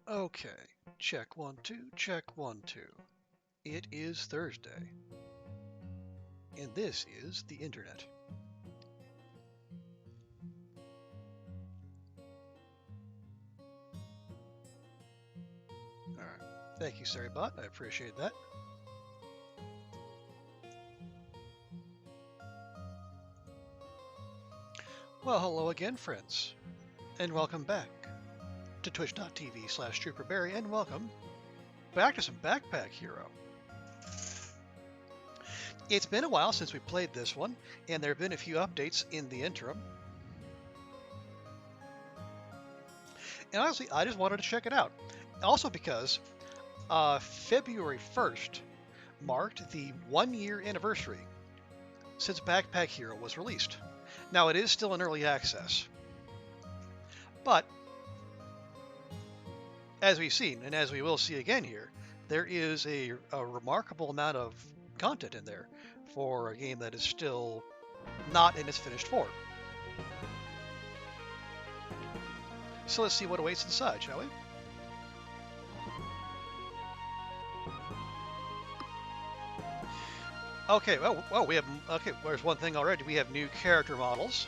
Okay, check 1 2, check 1 2. It is Thursday, and this is the internet. Alright, thank you, Sarybot. I appreciate that. Well, hello again, friends, and welcome back to twitch.tv/trooperberry, and welcome back to some Backpack Hero. It's been a while since we played this one, and there have been a few updates in the interim. And honestly, I just wanted to check it out. Also because February 1st marked the 1-year anniversary since Backpack Hero was released. Now, it is still in early access, but as we've seen, and as we will see again here, there is a remarkable amount of content in there for a game that is still not in its finished form. So let's see what awaits inside, shall we? Okay, well, we have, okay, there's one thing already. We have new character models.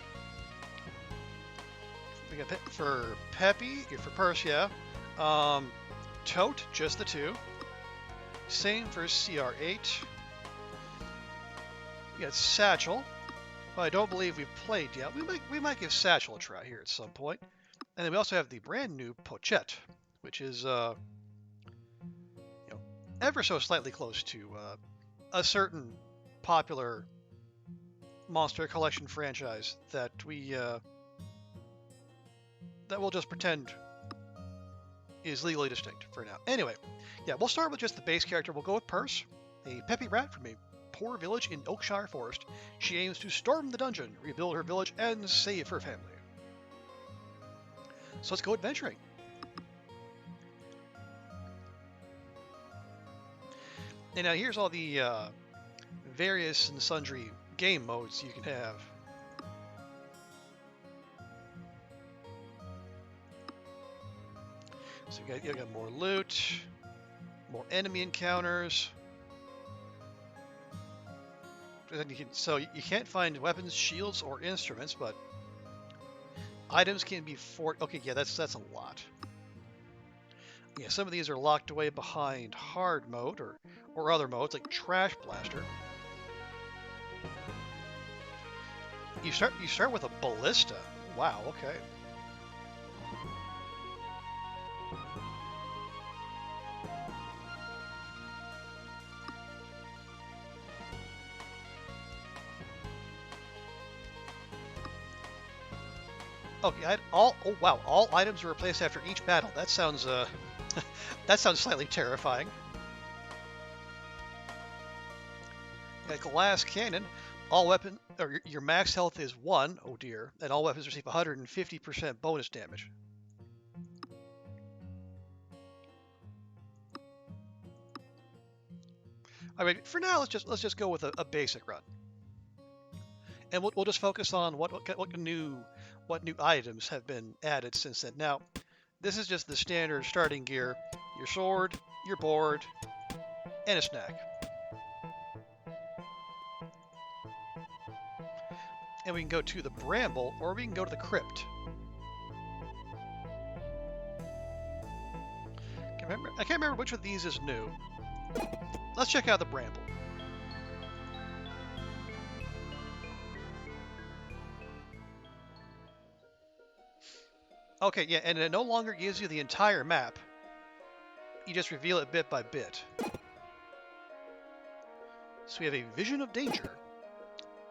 We got for Peppy, for Persia, Tote, just the two. Same for CR8. We got Satchel, who I don't believe we've played yet. We might give Satchel a try here at some point. And then we also have the brand new Pochette, which is ever so slightly close to a certain popular Monster Collection franchise that that we'll just pretend is legally distinct for now. Anyway, yeah, we'll start with just the base character. We'll go with Purse, a peppy rat from a poor village in Oakshire Forest. She aims to storm the dungeon, rebuild her village, and save her family. So let's go adventuring. And now here's all the various and sundry game modes you can have. So you got more loot, more enemy encounters. So you can't find weapons, shields, or instruments, but items can be okay, yeah, that's a lot. Yeah, some of these are locked away behind hard mode or other modes like Trash Blaster. You start with a ballista. Wow, okay. Okay, all items are replaced after each battle. That sounds that sounds slightly terrifying. A glass cannon. All weapon or your max health is 1. Oh dear, and all weapons receive 150% bonus damage. All right, for now, let's just go with a basic run, and we'll just focus on what new items have been added since then. Now, this is just the standard starting gear: your sword, your board, and a snack. And we can go to the Bramble, or we can go to the Crypt. I can't remember which of these is new. Let's check out the Bramble. Okay, yeah, and it no longer gives you the entire map. You just reveal it bit by bit. So we have a Vision of Danger,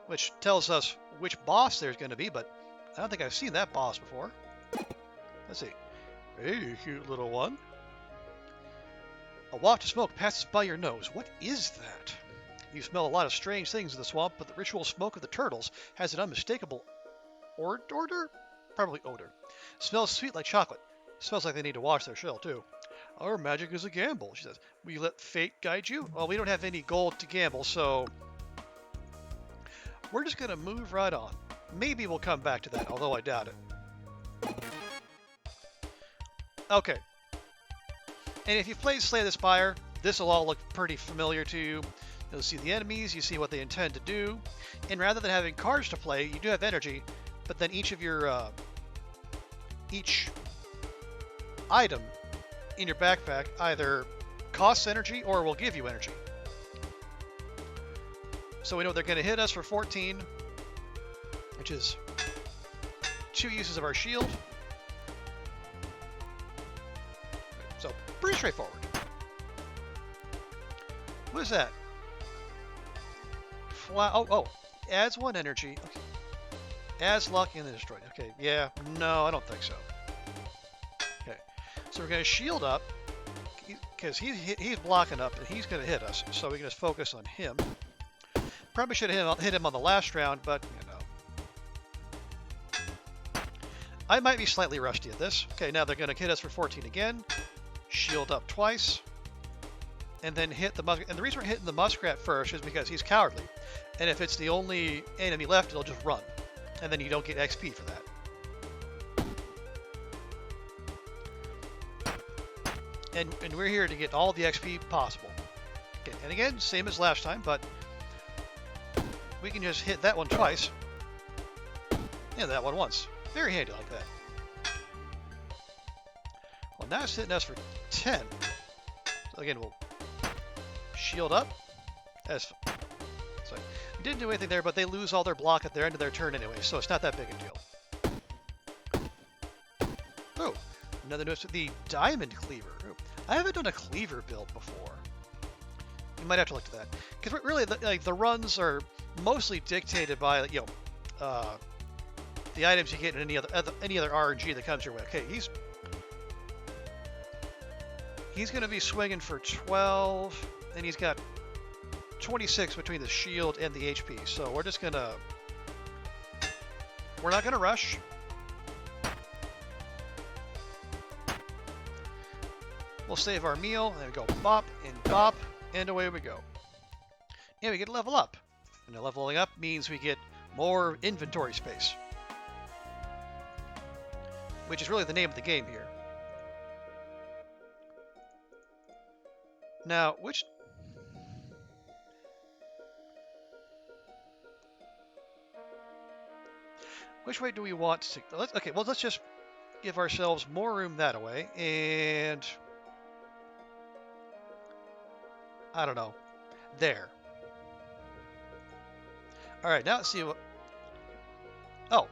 which tells us which boss there's going to be, but I don't think I've seen that boss before. Let's see. Hey, cute little one. A waft of smoke passes by your nose. What is that? You smell a lot of strange things in the swamp, but the ritual smoke of the turtles has an unmistakable odor? Probably odor. Smells sweet like chocolate. Smells like they need to wash their shell, too. Our magic is a gamble, she says. Will you let fate guide you? Well, we don't have any gold to gamble, so we're just going to move right on. Maybe we'll come back to that, although I doubt it. Okay. And if you've played Slay the Spire, this will all look pretty familiar to you. You'll see the enemies, you see what they intend to do, and rather than having cards to play, you do have energy, but then each of your each item in your backpack either costs energy or will give you energy. So we know they're going to hit us for 14, which is 2 uses of our shield. So pretty straightforward. What is that? Oh, adds 1 energy. Okay. Adds luck and then destroyed. Okay, yeah, no, I don't think so. Okay, so we're going to shield up because he's blocking up and he's going to hit us. So we can just focus on him. Probably should have hit him on the last round, but you know. I might be slightly rusty at this. Okay, now they're going to hit us for 14 again. Shield up twice. And then hit the muskrat. And the reason we're hitting the muskrat first is because he's cowardly. And if it's the only enemy left, it'll just run. And then you don't get XP for that. And we're here to get all the XP possible. Okay, and again, same as last time, but we can just hit that one twice. And that one once. Very handy like that. Well, now it's hitting us for 10. So again, we'll shield up. So we didn't do anything there, but they lose all their block at their end of their turn anyway, so it's not that big a deal. Oh, another notice with the diamond cleaver. Ooh, I haven't done a cleaver build before. You might have to look at that because really, the runs are mostly dictated by the items you get in any other RNG that comes your way. Okay, he's going to be swinging for 12, and he's got 26 between the shield and the HP. So we're not gonna rush. We'll save our meal and go bop, and away we go. And we get to level up. And the leveling up means we get more inventory space, which is really the name of the game here. Now, which way do we want to... Okay, well, let's just give ourselves more room that way, and... I don't know. There. Alright, now let's see what... Oh.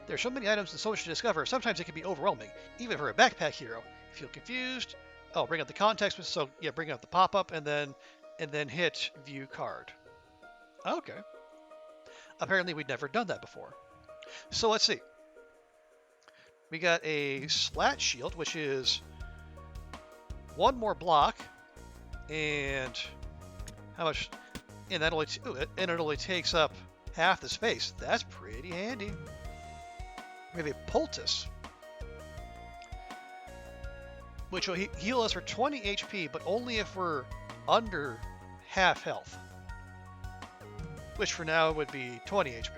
There's so many items and so much to discover, sometimes it can be overwhelming, even for a backpack hero. If you feel confused... Oh, bring up the context, so yeah, bring up the pop-up, and then hit view card. Okay. Apparently we'd never done that before. So let's see. We got a slat shield, which is 1 more block, and how much? And that it only takes up half the space. That's pretty handy. We have a poultice, which will heal us for 20 HP, but only if we're under half health. Which for now would be 20 HP.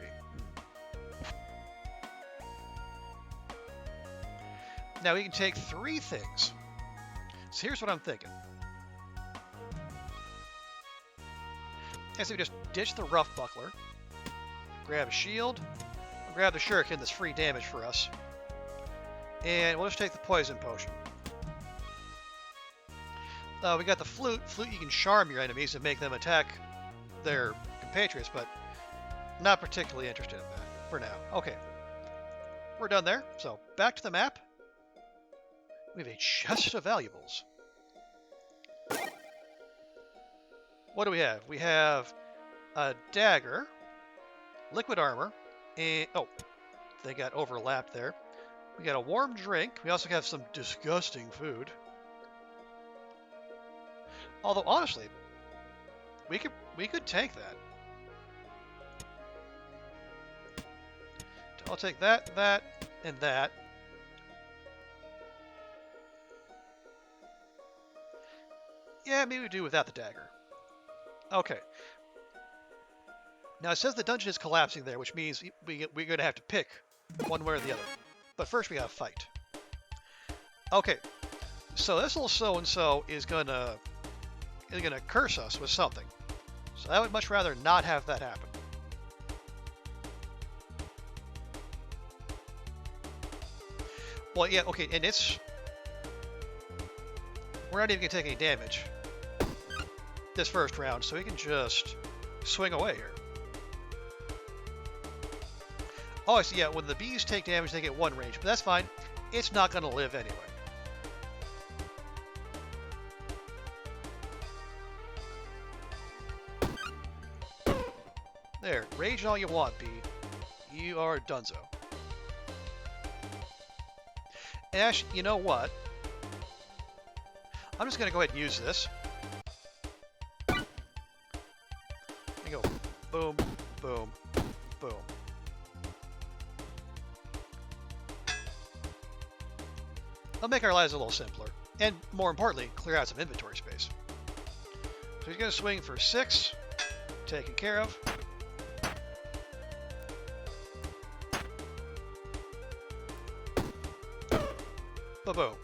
Now we can take 3 things. So here's what I'm thinking. So we just ditch the rough buckler, grab a shield, grab the shuriken that's free damage for us, and we'll just take the poison potion. We got the flute. Flute, you can charm your enemies and make them attack their compatriots, but not particularly interested in that for now. Okay, we're done there. So back to the map. We have a chest of valuables. What do we have? We have a dagger, liquid armor, and oh, they got overlapped there. We got a warm drink. We also have some disgusting food. Although honestly, we could tank that. I'll take that, and that. Yeah, maybe we do without the dagger. Okay. Now it says the dungeon is collapsing there, which means we're going to have to pick one way or the other. But first we gotta fight. Okay. So this little so-and-so is gonna curse us with something. So I would much rather not have that happen. Well, yeah, okay, and we're not even gonna take any damage this first round, so we can just swing away here. Oh, I see, yeah, when the bees take damage, they get one range, but that's fine. It's not gonna live anyway. There, rage all you want, bee. You are donezo. And actually, you know what? I'm just gonna go ahead and use this. And go boom, boom, boom. It'll make our lives a little simpler. And more importantly, clear out some inventory space. So he's gonna swing for 6. Taken care of. Ba-boom.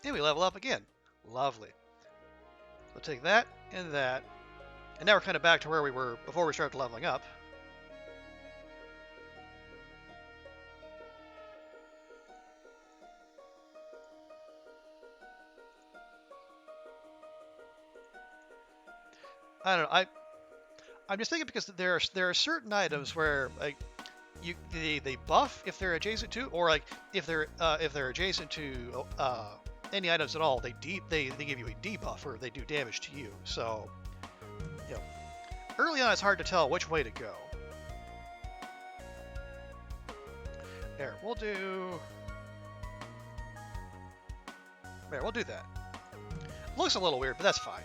And we level up again. Lovely. We'll take that and that. And now we're kind of back to where we were before we started leveling up. I don't know. I'm just thinking because there are certain items where like they buff if they're adjacent to, or like if they're adjacent to any items at all, they give you a debuff or they do damage to you. So, you know, early on it's hard to tell which way to go. There, we'll do that. Looks a little weird, but that's fine.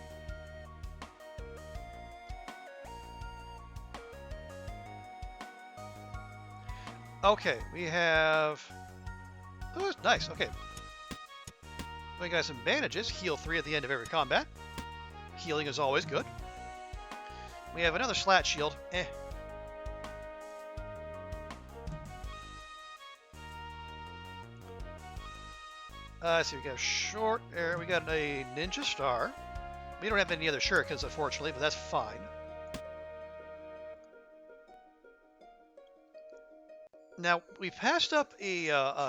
Okay, we have... Oh, nice, okay. We got some bandages. Heal 3 at the end of every combat. Healing is always good. We have another slat shield. Let's see, we got a short arrow. We got a ninja star. We don't have any other shurikens, unfortunately, but that's fine. Now, we passed up a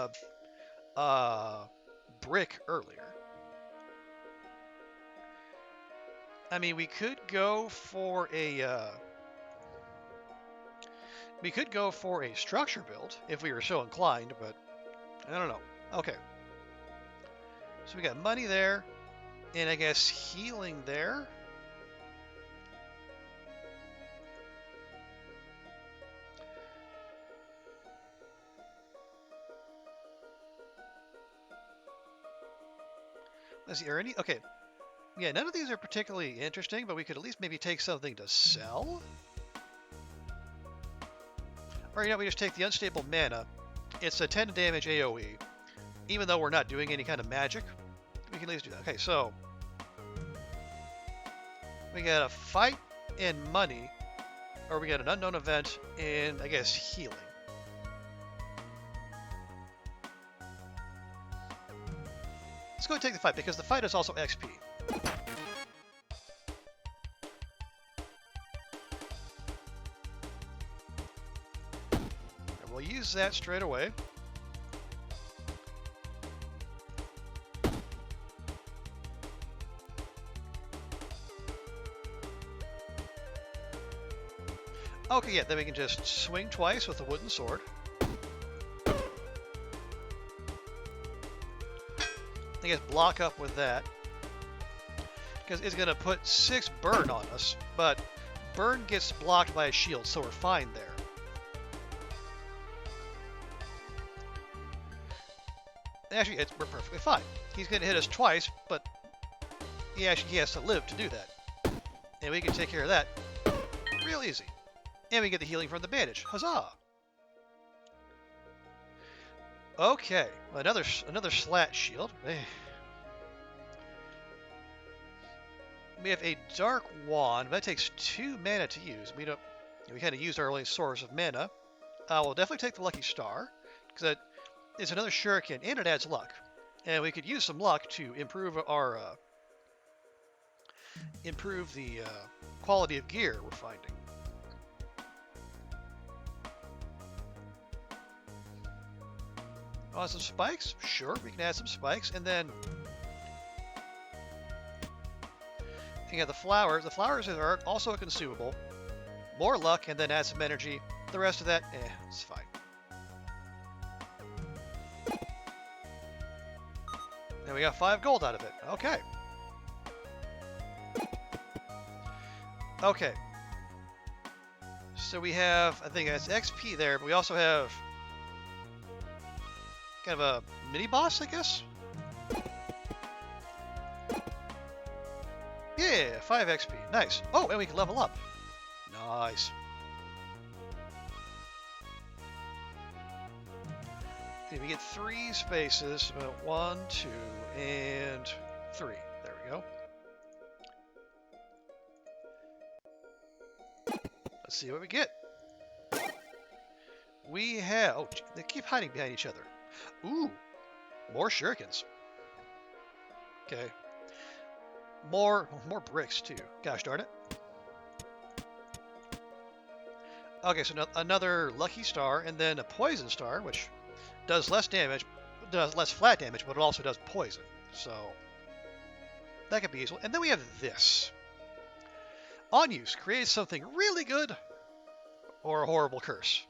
brick earlier. I mean, we could go for a structure build if we were so inclined, but I don't know. Okay. So we got money there, and I guess healing there. Let's see, are any... Okay. Yeah, none of these are particularly interesting, but we could at least maybe take something to sell. Or, you know, we just take the unstable mana. It's a 10 damage AoE. Even though we're not doing any kind of magic, we can at least do that. Okay, so... we got a fight and money, or we got an unknown event and, I guess, healing. Let's go and take the fight, because the fight is also XP. And we'll use that straight away. Okay, yeah, then we can just swing twice with a wooden sword. I guess block up with that. Because it's going to put 6 burn on us, but burn gets blocked by a shield, so we're fine there. Actually, we're perfectly fine. He's going to hit us twice, but he has to live to do that. And we can take care of that real easy. And we get the healing from the bandage. Huzzah! Okay, another slat shield. We have a dark wand. That takes 2 mana to use. We kind of used our only source of mana. We'll definitely take the lucky star because it's another shuriken and it adds luck. And we could use some luck to improve our quality of gear we're finding. Oh, some spikes? Sure, we can add some spikes, and then yeah, the flowers. The flowers are also a consumable. More luck, and then add some energy. The rest of that, it's fine. And we got 5 gold out of it. Okay. Okay. So we have, I think that's XP there, but we also have kind of a mini boss, I guess. Yeah, 5 XP. Nice. Oh, and we can level up. Nice. Okay, we get 3 spaces. 1, 2, and 3. There we go. Let's see what we get. We have... Oh, they keep hiding behind each other. Ooh, more shurikens. Okay. More bricks, too. Gosh darn it. Okay, so another lucky star, and then a poison star, which does less damage, does less flat damage, but it also does poison. So that could be useful. And then we have this. On use, creates something really good or a horrible curse.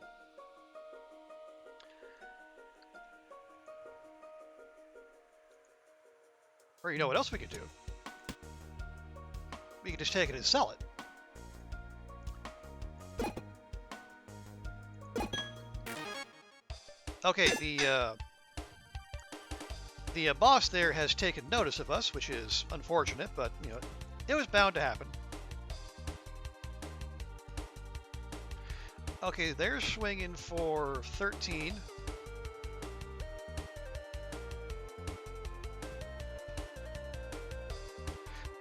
Or you know what else we could do? We could just take it and sell it. Okay, the boss there has taken notice of us, which is unfortunate, but you know, it was bound to happen. Okay, they're swinging for 13.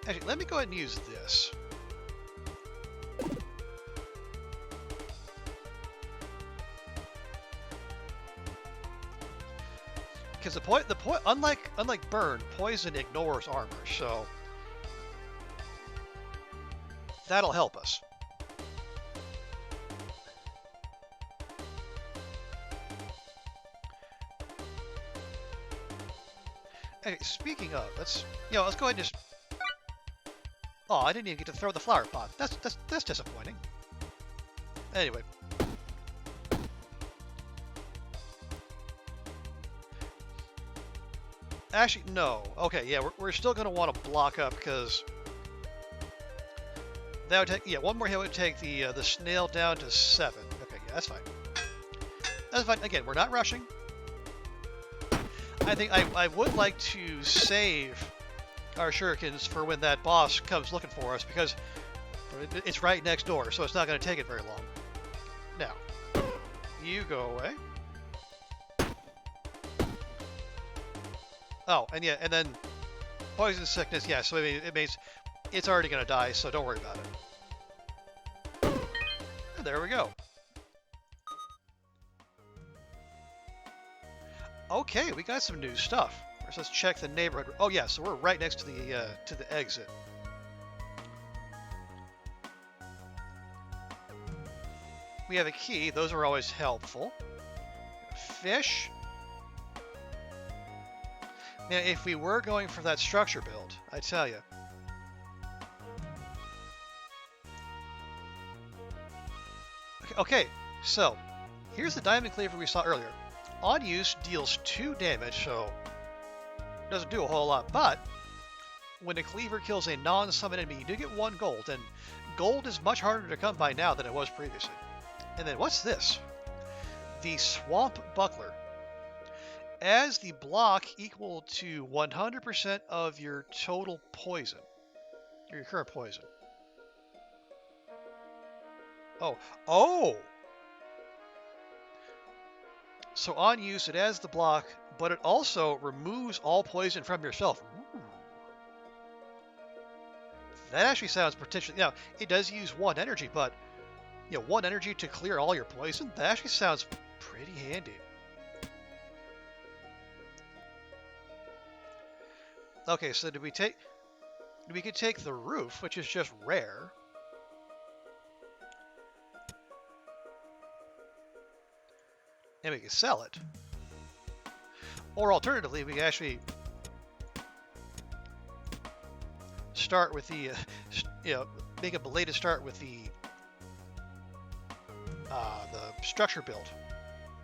Actually, let me go ahead and use this. Because unlike burn, poison ignores armor, so that'll help us. Hey, speaking of, let's go ahead and just. Oh, I didn't even get to throw the flower pot. That's disappointing. Anyway. Actually, no. Okay, yeah, we're still going to want to block up because that would take, yeah, one more hit would take the snail down to 7. Okay, yeah, that's fine. That's fine. Again, we're not rushing. I think I would like to save our shurikens for when that boss comes looking for us because it's right next door, so it's not going to take it very long. Now, you go away. Oh, and yeah, and then poison sickness, yeah, so I mean, it means it's already going to die, so don't worry about it. And there we go. Okay, we got some new stuff. First, let's check the neighborhood. Oh yeah, so we're right next to the exit. We have a key. Those are always helpful. Fish. Now, if we were going for that structure build, I tell you. Okay, so here's the diamond cleaver we saw earlier. On use deals 2 damage, so doesn't do a whole lot, but when a cleaver kills a non-summon enemy, you do get 1 gold, and gold is much harder to come by now than it was previously. And then what's this? The Swamp Buckler. As the block equal to 100% of your total poison, your current poison. Oh! So on use, it adds the block, but it also removes all poison from yourself. Ooh. That actually sounds potentially... Now, it does use 1 energy, but 1 energy to clear all your poison? That actually sounds pretty handy. Okay, so did we take... We could take the roof, which is just rare. And we could sell it. Or alternatively, we could actually start with the, make a belated start with the structure build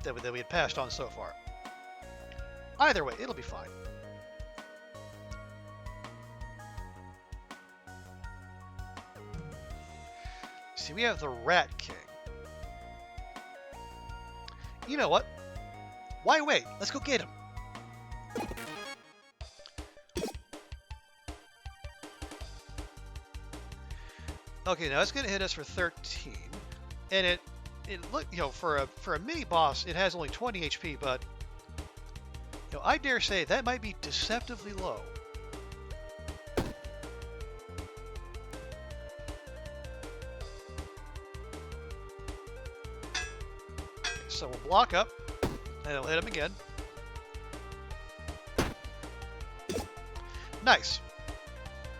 that we had passed on so far. Either way, it'll be fine. See, we have the Rat King. You know what? Why wait? Let's go get him. Okay, now it's going to hit us for 13, and it look, for a mini boss, it has only 20 HP, but I dare say that might be deceptively low. So we'll block up, and it'll hit him again. Nice.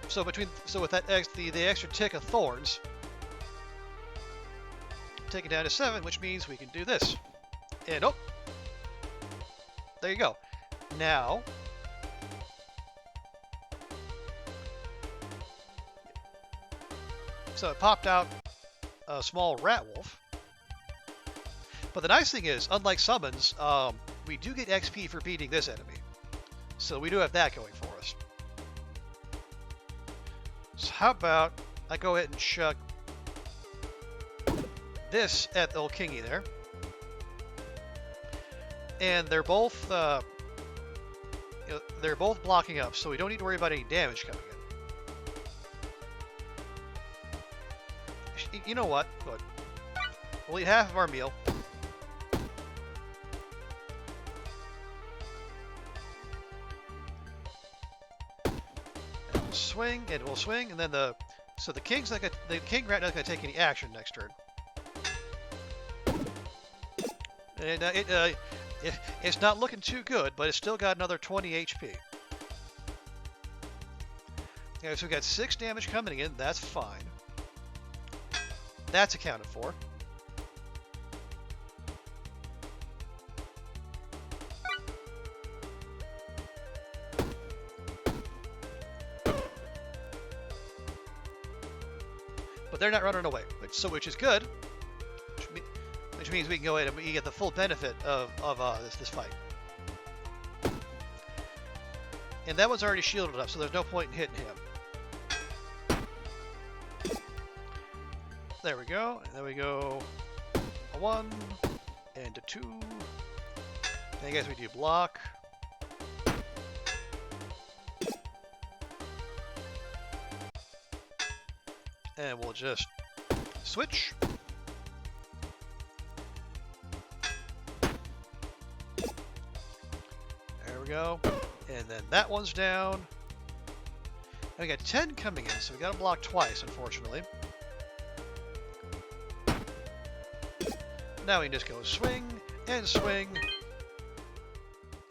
So with that the extra tick of thorns, take it down to 7, which means we can do this. And oh, there you go. Now, so it popped out a small rat wolf. But the nice thing is, unlike summons, we do get XP for beating this enemy. So we do have that going for us. So how about I go ahead and chuck this at the old kingy there. And they're both blocking up, so we don't need to worry about any damage coming in. You know what? Good. We'll eat half of our meal. Swing, and we'll swing, and then the king rat not going to take any action next turn. And it's not looking too good, but it's still got another 20 HP. Okay, so we got 6 damage coming in. That's fine. That's accounted for. But they're not running away, which is good. Which means we can go ahead and we get the full benefit of this fight. And that one's already shielded up, so there's no point in hitting him. There we go. And then we go a 1 and a 2. And I guess we do block. And we'll just switch. There we go. And then that one's down. And we got 10 coming in, so we got to block twice, unfortunately. Now we can just go swing and swing.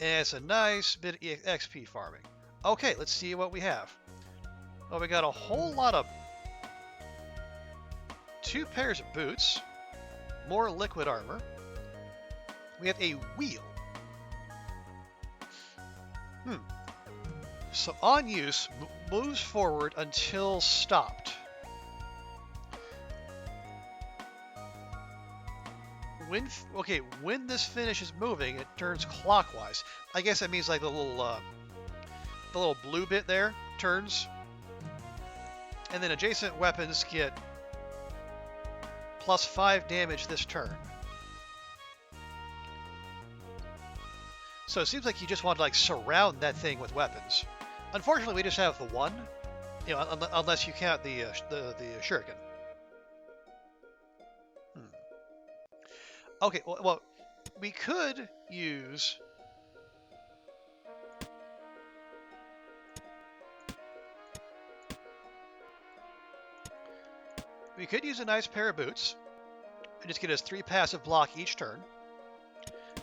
And it's a nice bit of XP farming. Okay, let's see what we have. Well, we got a whole lot of 2 pairs of boots, more liquid armor. We have a wheel. So on use, moves forward until stopped. When this finishes moving, it turns clockwise. I guess that means like the little blue bit there turns, and then adjacent weapons get +5 damage this turn. So it seems like you just want to like surround that thing with weapons. Unfortunately, we just have the one, unless you count the shuriken. Okay, well, we could use. We could use a nice pair of boots and just get us 3 passive block each turn.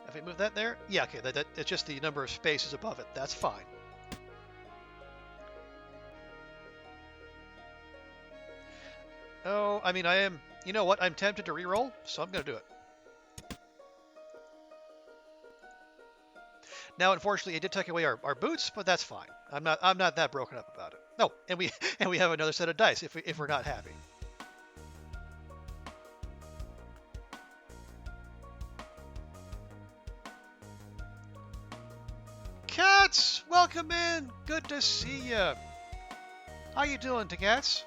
If we move that there, yeah, okay, it's just the number of spaces above it. That's fine. Oh, I mean, I am. You know what? I'm tempted to re-roll, so I'm gonna do it. Now, unfortunately, it did take away our boots, but that's fine. I'm not that broken up about it. No, and we and we have another set of dice if we're not happy. Cats, welcome in. Good to see you. How you doing, Cats?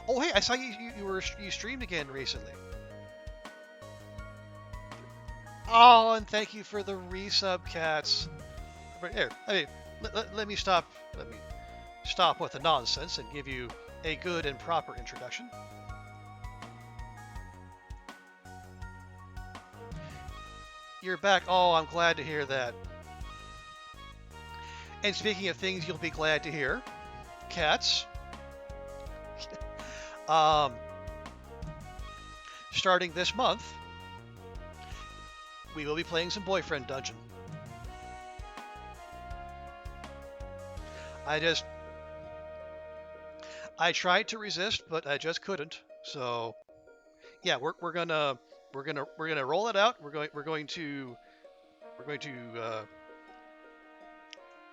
Oh, hey, I saw you streamed again recently. Oh, and thank you for the resub, Cats. But here, let me stop. Let me stop with the nonsense and give you a good and proper introduction. You're back. Oh, I'm glad to hear that. And speaking of things you'll be glad to hear, Cats. Starting this month, we will be playing some Boyfriend Dungeon. I tried to resist, but I just couldn't. So, yeah, we're gonna roll it out. We're going to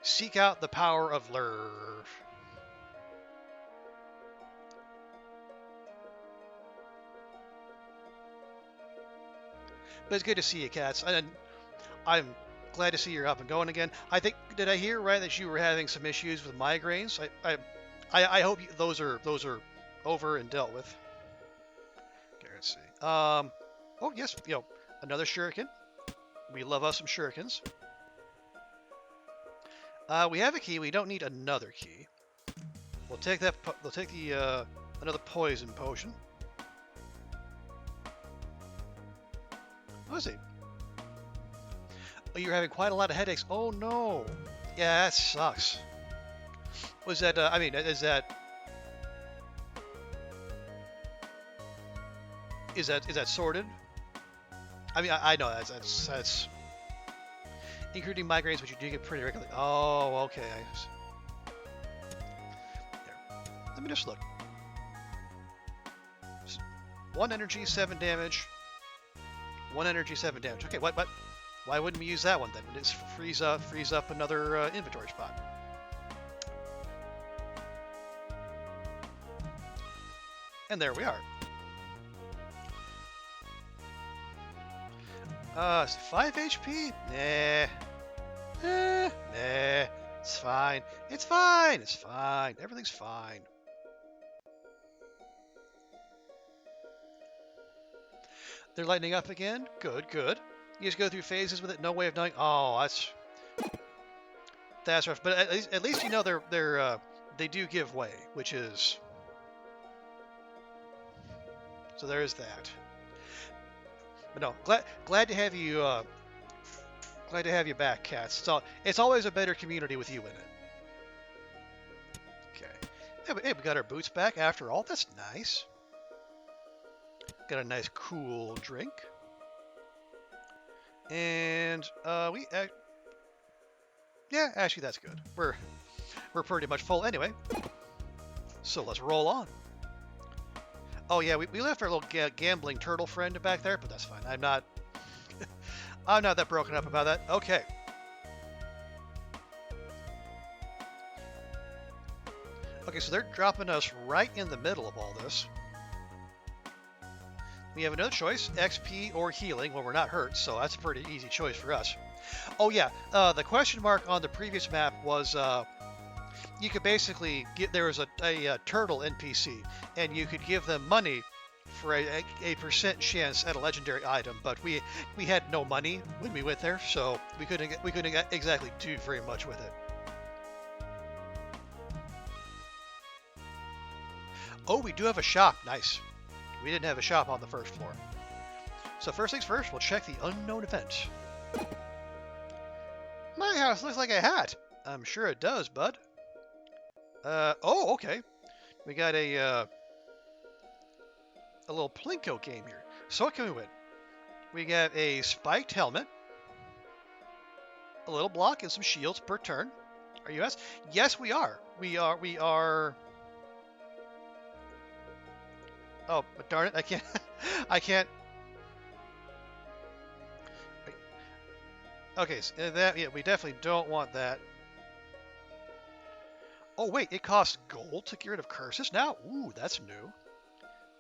seek out the power of Lurv. But it's good to see you, Cats, and I'm glad to see you're up and going again. I think, did I hear right that you were having some issues with migraines? I hope those are over and dealt with. Okay, let's see. Oh yes, another shuriken. We love us some shurikens. We have a key. We don't need another key. We'll take that. We'll take the another poison potion. What is it? Oh, you're having quite a lot of headaches. Oh no. Yeah, that sucks. Was that? I mean, is that sorted? I mean, I know that's including migraines, but you do get pretty regularly. Oh, okay. Let me just look. 1 energy, 7 damage. 1 energy, 7 damage. Okay, what? Why wouldn't we use that one then? It just frees up another inventory spot. And there we are. 5 HP? Nah. Nah. It's fine. It's fine. It's fine. Everything's fine. They're lightening up again. Good, good. You just go through phases with it. No way of knowing. Oh, that's rough. But at least you know they do give way, which is. So there is that. But no, glad to have you. Glad to have you back, Cats. It's always a better community with you in it. Okay. Hey, we got our boots back after all. That's nice. Got a nice cool drink. And yeah, actually that's good. We're pretty much full anyway. So let's roll on. Oh yeah, we left our little gambling turtle friend back there, but that's fine. I'm not that broken up about that. Okay. Okay, so they're dropping us right in the middle of all this. We have another choice, XP or healing. Well, we're not hurt, so that's a pretty easy choice for us. Oh yeah, the question mark on the previous map was you could basically there was a turtle NPC, and you could give them money for a percent chance at a legendary item, but we had no money when we went there, so we couldn't exactly do very much with it. Oh, we do have a shop. Nice. We didn't have a shop on the first floor. So first things first, we'll check the unknown event. My house looks like a hat. I'm sure it does, bud. Oh, okay. We got a little Plinko game here. So what can we win? We got a spiked helmet, a little block, and some shields per turn. Are you us? Yes, we are. We are. Oh, but darn it, I can't. I can't. Okay, so that, yeah, we definitely don't want that. Oh wait, it costs gold to get rid of curses now? Ooh, that's new.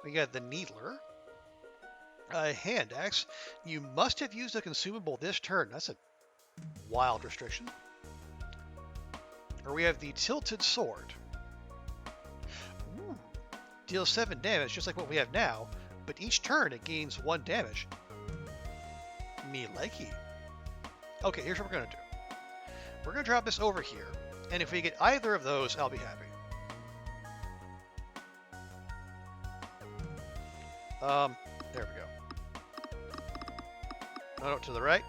We got the Needler. A hand axe. You must have used a consumable this turn. That's a wild restriction. Or we have the Tilted Sword. Ooh. Deals 7 damage, just like what we have now, but each turn it gains 1 damage. Me likey. Okay, here's what we're going to do. We're going to drop this over here, and if we get either of those, I'll be happy. There we go. No, to the right.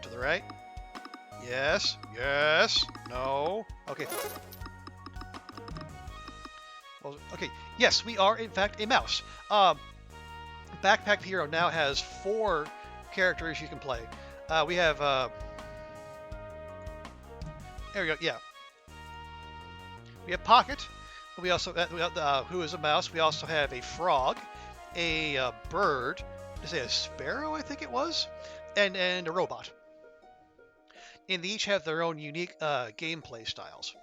To the right. Yes. Yes. No. Okay. Okay. Yes, we are in fact a mouse. Backpack Hero now has 4 characters you can play. We have. There we go. Yeah. We have Pocket. We also who is a mouse. We also have a frog, a bird. Did I say a sparrow? I think it was, and a robot. And they each have their own unique gameplay styles.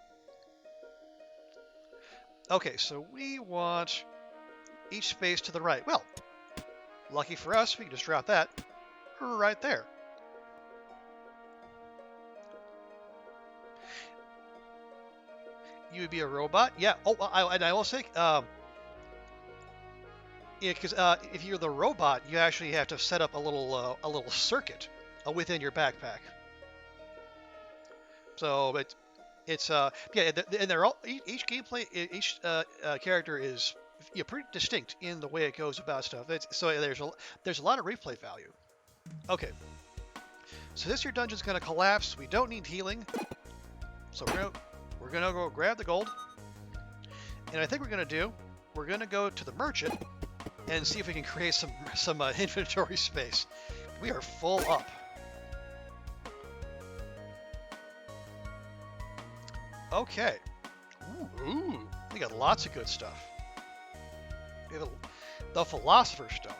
Okay, so we want each space to the right. Well, lucky for us, we can just drop that right there. You would be a robot? Yeah. Oh, and I will say, yeah, because if you're the robot, you actually have to set up a little circuit within your backpack. So it's yeah, and they're all each gameplay each character is pretty distinct in the way it goes about stuff. So there's a lot of replay value. Okay, so this your dungeon's gonna collapse. We don't need healing, so we're gonna go grab the gold, and I think we're gonna go to the merchant and see if we can create some inventory space. We are full up. Okay. Ooh, we got lots of good stuff. We have the Philosopher's Stone.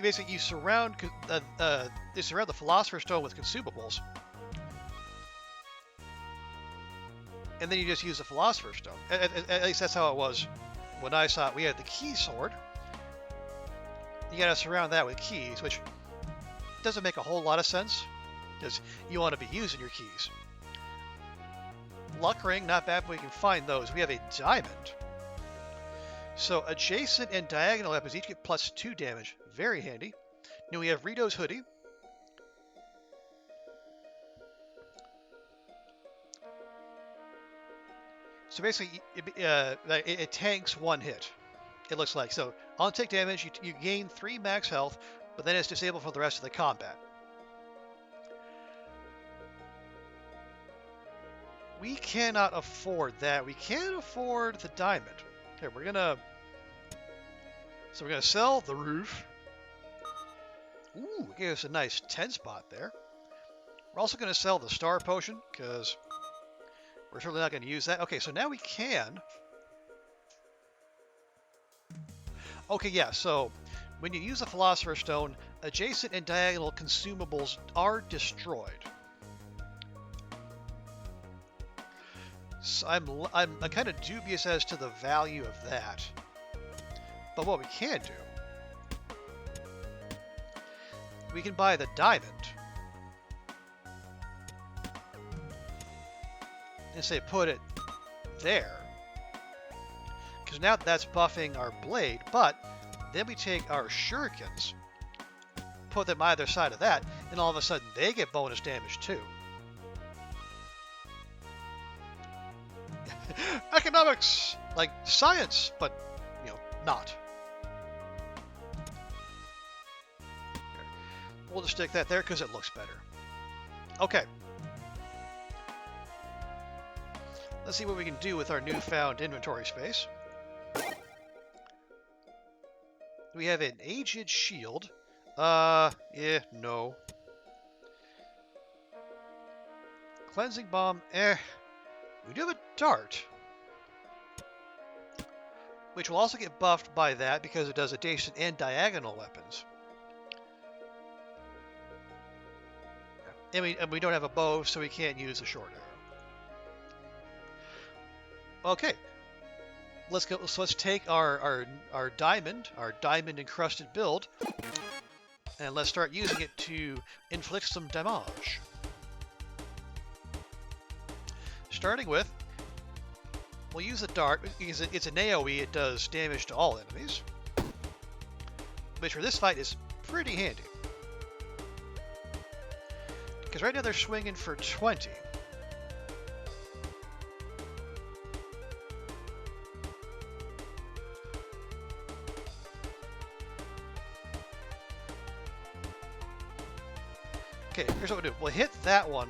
Basically, you surround the Philosopher's Stone with consumables, and then you just use the Philosopher's Stone. At least that's how it was when I saw it. We had the Key Sword. You gotta surround that with keys, which doesn't make a whole lot of sense, because you want to be using your keys. Luck Ring, not bad, but we can find those. We have a Diamond. So adjacent and diagonal weapons each get +2 damage. Very handy. Then we have Rito's Hoodie. So basically, it tanks 1 hit, it looks like. So on take damage, you gain 3 max health, but then it's disabled for the rest of the combat. We cannot afford that. We can't afford the diamond. Here, we're gonna sell the roof. Ooh, gave us a nice 10 spot there. We're also gonna sell the star potion, because we're certainly not gonna use that. Okay, so now we can. Okay, yeah, so when you use the Philosopher's Stone, adjacent and diagonal consumables are destroyed. So I'm kind of dubious as to the value of that. But what we can do, we can buy the diamond and say put it there, because now that's buffing our blade. But then we take our shurikens, put them either side of that, and all of a sudden they get bonus damage too. Economics, like science, but not. We'll just stick that there because it looks better. Okay. Let's see what we can do with our newfound inventory space. We have an Aged Shield. Yeah, no. Cleansing Bomb, eh. We do have a Dart. which will also get buffed by that because it does adjacent and diagonal weapons. And we don't have a bow, so we can't use a short arrow. Okay, let's go. So let's take our diamond encrusted build, and let's start using it to inflict some damage. Starting with, we'll use a dart because it's an AoE. It does damage to all enemies, which for this fight is pretty handy. Because right now they're swinging for 20. Okay, here's what we'll do. We'll hit that one.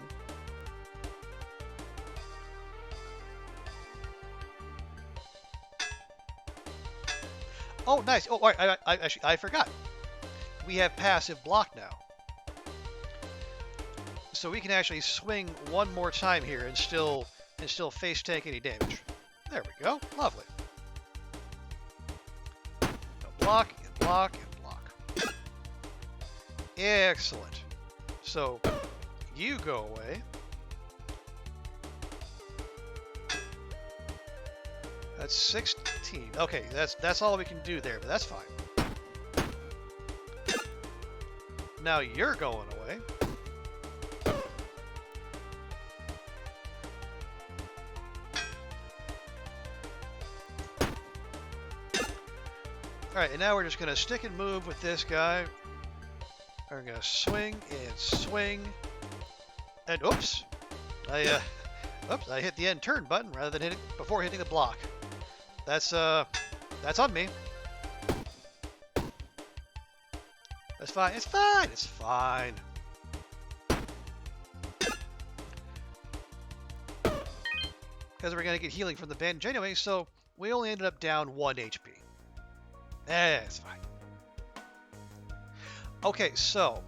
Oh, nice. Oh, all right. I forgot. We have passive block now. So we can actually swing one more time here and still face tank any damage. There we go. Lovely. Now block and block and block. Excellent. So you go away. That's 16. Okay, that's all we can do there, but that's fine. Now you're going away. Alright, and now we're just going to stick and move with this guy. We're going to swing and swing. And oops! I hit the end turn button rather than before hitting the block. That's on me. That's fine. It's fine. It's fine. Because we're going to get healing from the bandage anyway, so we only ended up down 1 HP. It's fine. Okay, so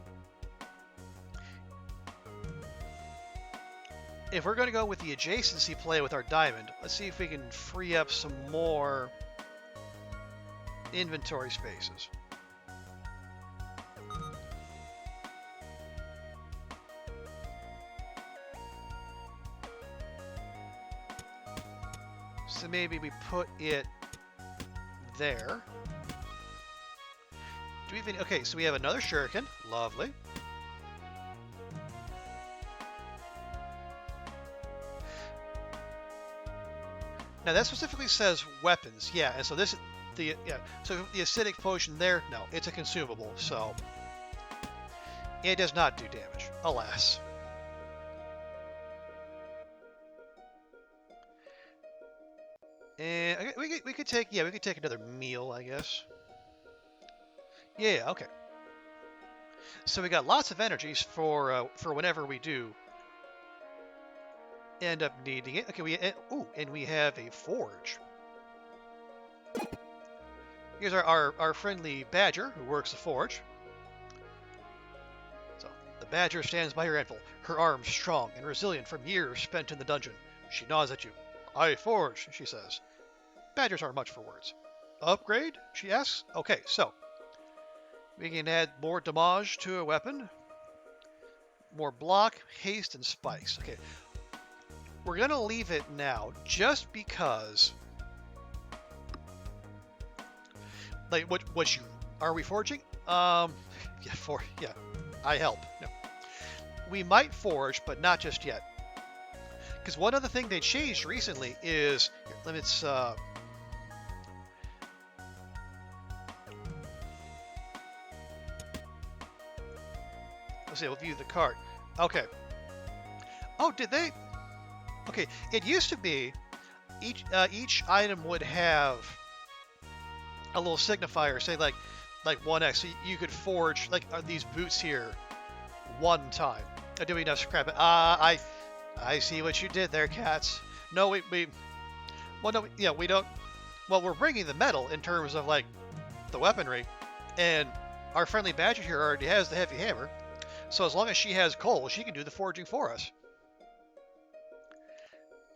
if we're going to go with the adjacency play with our diamond, let's see if we can free up some more inventory spaces. So maybe we put it there. Do we even... Okay, so we have another shuriken. Lovely. Now that specifically says weapons. Yeah, and so this... So the acidic potion there, no, it's a consumable, so... It does not do damage, alas. And we could take another meal, I guess. Yeah, okay. So we got lots of energies for whenever we do end up needing it. Okay, and we have a forge. Here's our friendly badger who works the forge. So the badger stands by her anvil, her arms strong and resilient from years spent in the dungeon. She nods at you. I forge, she says. Badgers aren't much for words. Upgrade? She asks. Okay, so we can add more damage to a weapon. More block, haste, and spikes. Okay. We're going to leave it now just because... Like, what you... Are we forging? Yeah, I help. No. We might forge, but not just yet. Because one other thing they changed recently is... Here, limits... Let's see, we'll view the cart. Okay. Oh, did they? Okay, it used to be each item would have a little signifier saying like 1x. So you could forge like these boots here one time. Do we enough scrap it? I see what you did there, cats. No, we don't. Well, we're bringing the metal in terms of like the weaponry, and our friendly badger here already has the heavy hammer. So as long as she has coal, she can do the forging for us.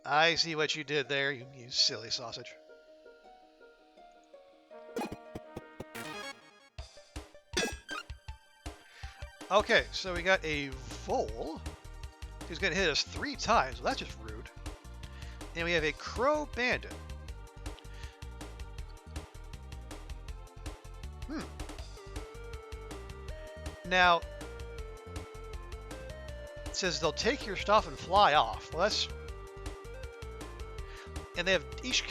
I see what you did there, you silly sausage. Okay, so we got a vole who's going to hit us 3 times. Well, that's just rude. And we have a crow bandit. Now, it says they'll take your stuff and fly off. Well, that's... And they have each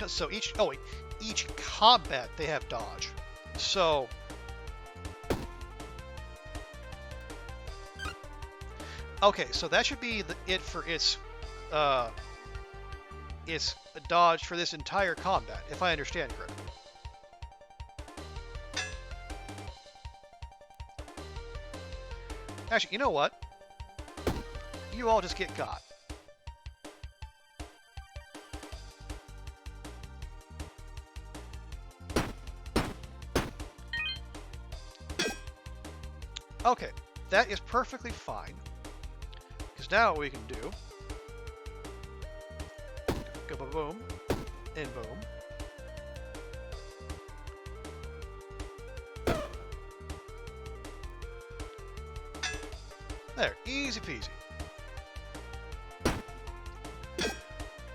combat they have dodge. So... Okay, so that should be it for its dodge for this entire combat, if I understand correctly. Actually, you know what? You all just get got. Okay, that is perfectly fine. Because now what we can do... Go boom, and boom. There, easy peasy.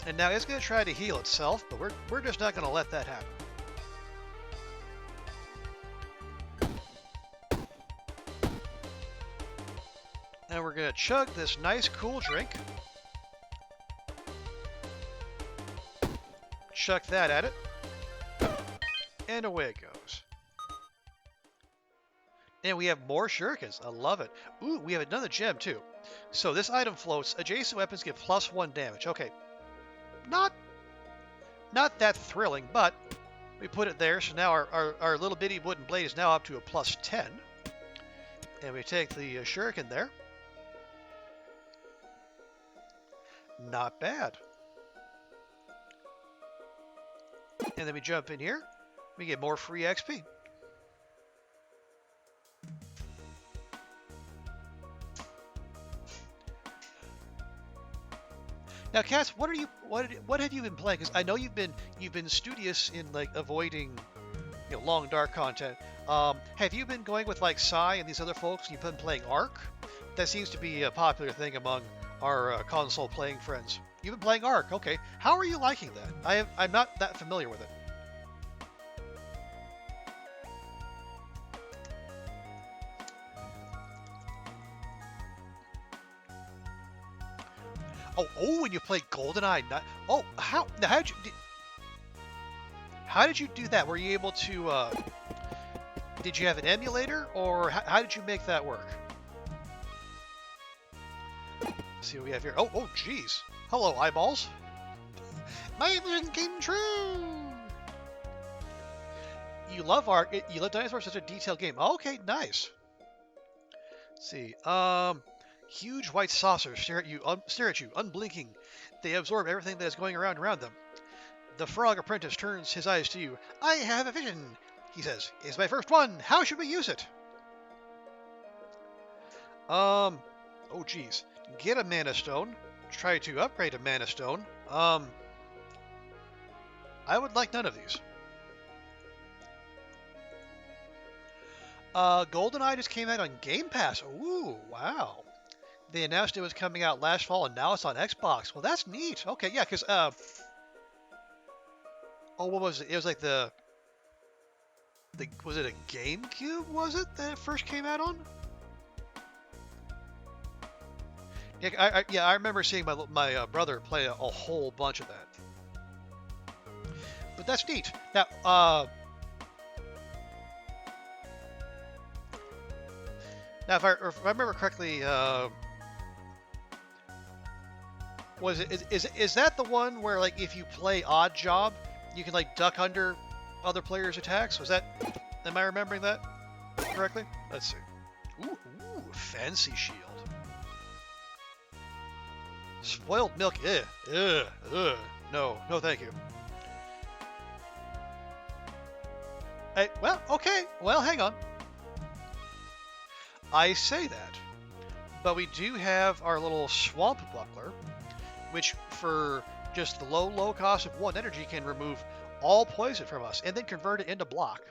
And now it's going to try to heal itself, but we're just not going to let that happen. And we're going to chug this nice cool drink. Chuck that at it. And away it goes. And we have more shurikens. I love it. Ooh, we have another gem too. So this item floats. Adjacent weapons get +1 damage. Okay. Not that thrilling, but we put it there. So now our little bitty wooden blade is now up to a +10. And we take the shuriken there. Not bad. And then we jump in here. We get more free XP. Now, Cass, what have you been playing? Because I know you've been studious in like avoiding, long dark content. Have you been going with like Sai and these other folks? And you've been playing Ark? That seems to be a popular thing among our console playing friends. You've been playing Ark, okay? How are you liking that? I'm not that familiar with it. Oh, and you played GoldenEye. How did you do that? Were you able to? Did you have an emulator, or how did you make that work? Let's see what we have here. Oh, geez. Hello, eyeballs. My vision came true. You love Ark. You love Dinosaurs. Such a detailed game. Okay, nice. Let's see. Huge white saucers stare at you, unblinking. They absorb everything that is going around them. The frog apprentice turns his eyes to you. I have a vision, he says. It's my first one. How should we use it? Oh geez. Get a mana stone. Try to upgrade a mana stone. I would like none of these. GoldenEye just came out on Game Pass. Ooh, wow. They announced it was coming out last fall, and now it's on Xbox. Well, that's neat. Okay, yeah, because, what was it? It was like was it a GameCube, was it, that it first came out on? Yeah, I remember seeing my brother play a whole bunch of that. But that's neat. Now, if I remember correctly, is that the one where, like, if you play Odd Job, you can, like, duck under other players' attacks? Am I remembering that correctly? Let's see. Ooh, fancy shield. Spoiled milk, no, thank you. Okay, hang on. I say that, but we do have our little swamp buckler, which for just the low cost of 1 energy can remove all poison from us and then convert it into block.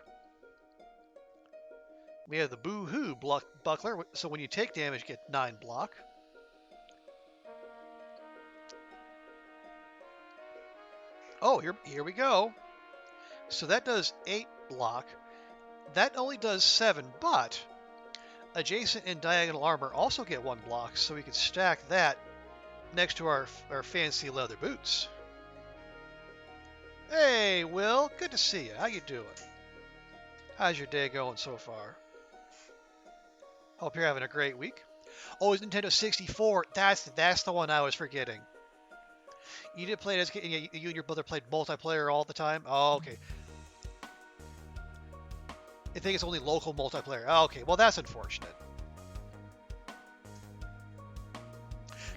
We have the Boo-Hoo Buckler, so when you take damage, you get 9 block. Oh, here we go. So that does 8 block. That only does 7, but adjacent and diagonal armor also get 1 block, so we can stack that next to our fancy leather boots. Hey, Will, good to see you. How you doing? How's your day going so far? Hope you're having a great week. Oh, it's Nintendo 64. That's the one I was forgetting. You did play it as you and your brother played multiplayer all the time? Oh, okay. I think it's only local multiplayer. Oh, okay, well that's unfortunate.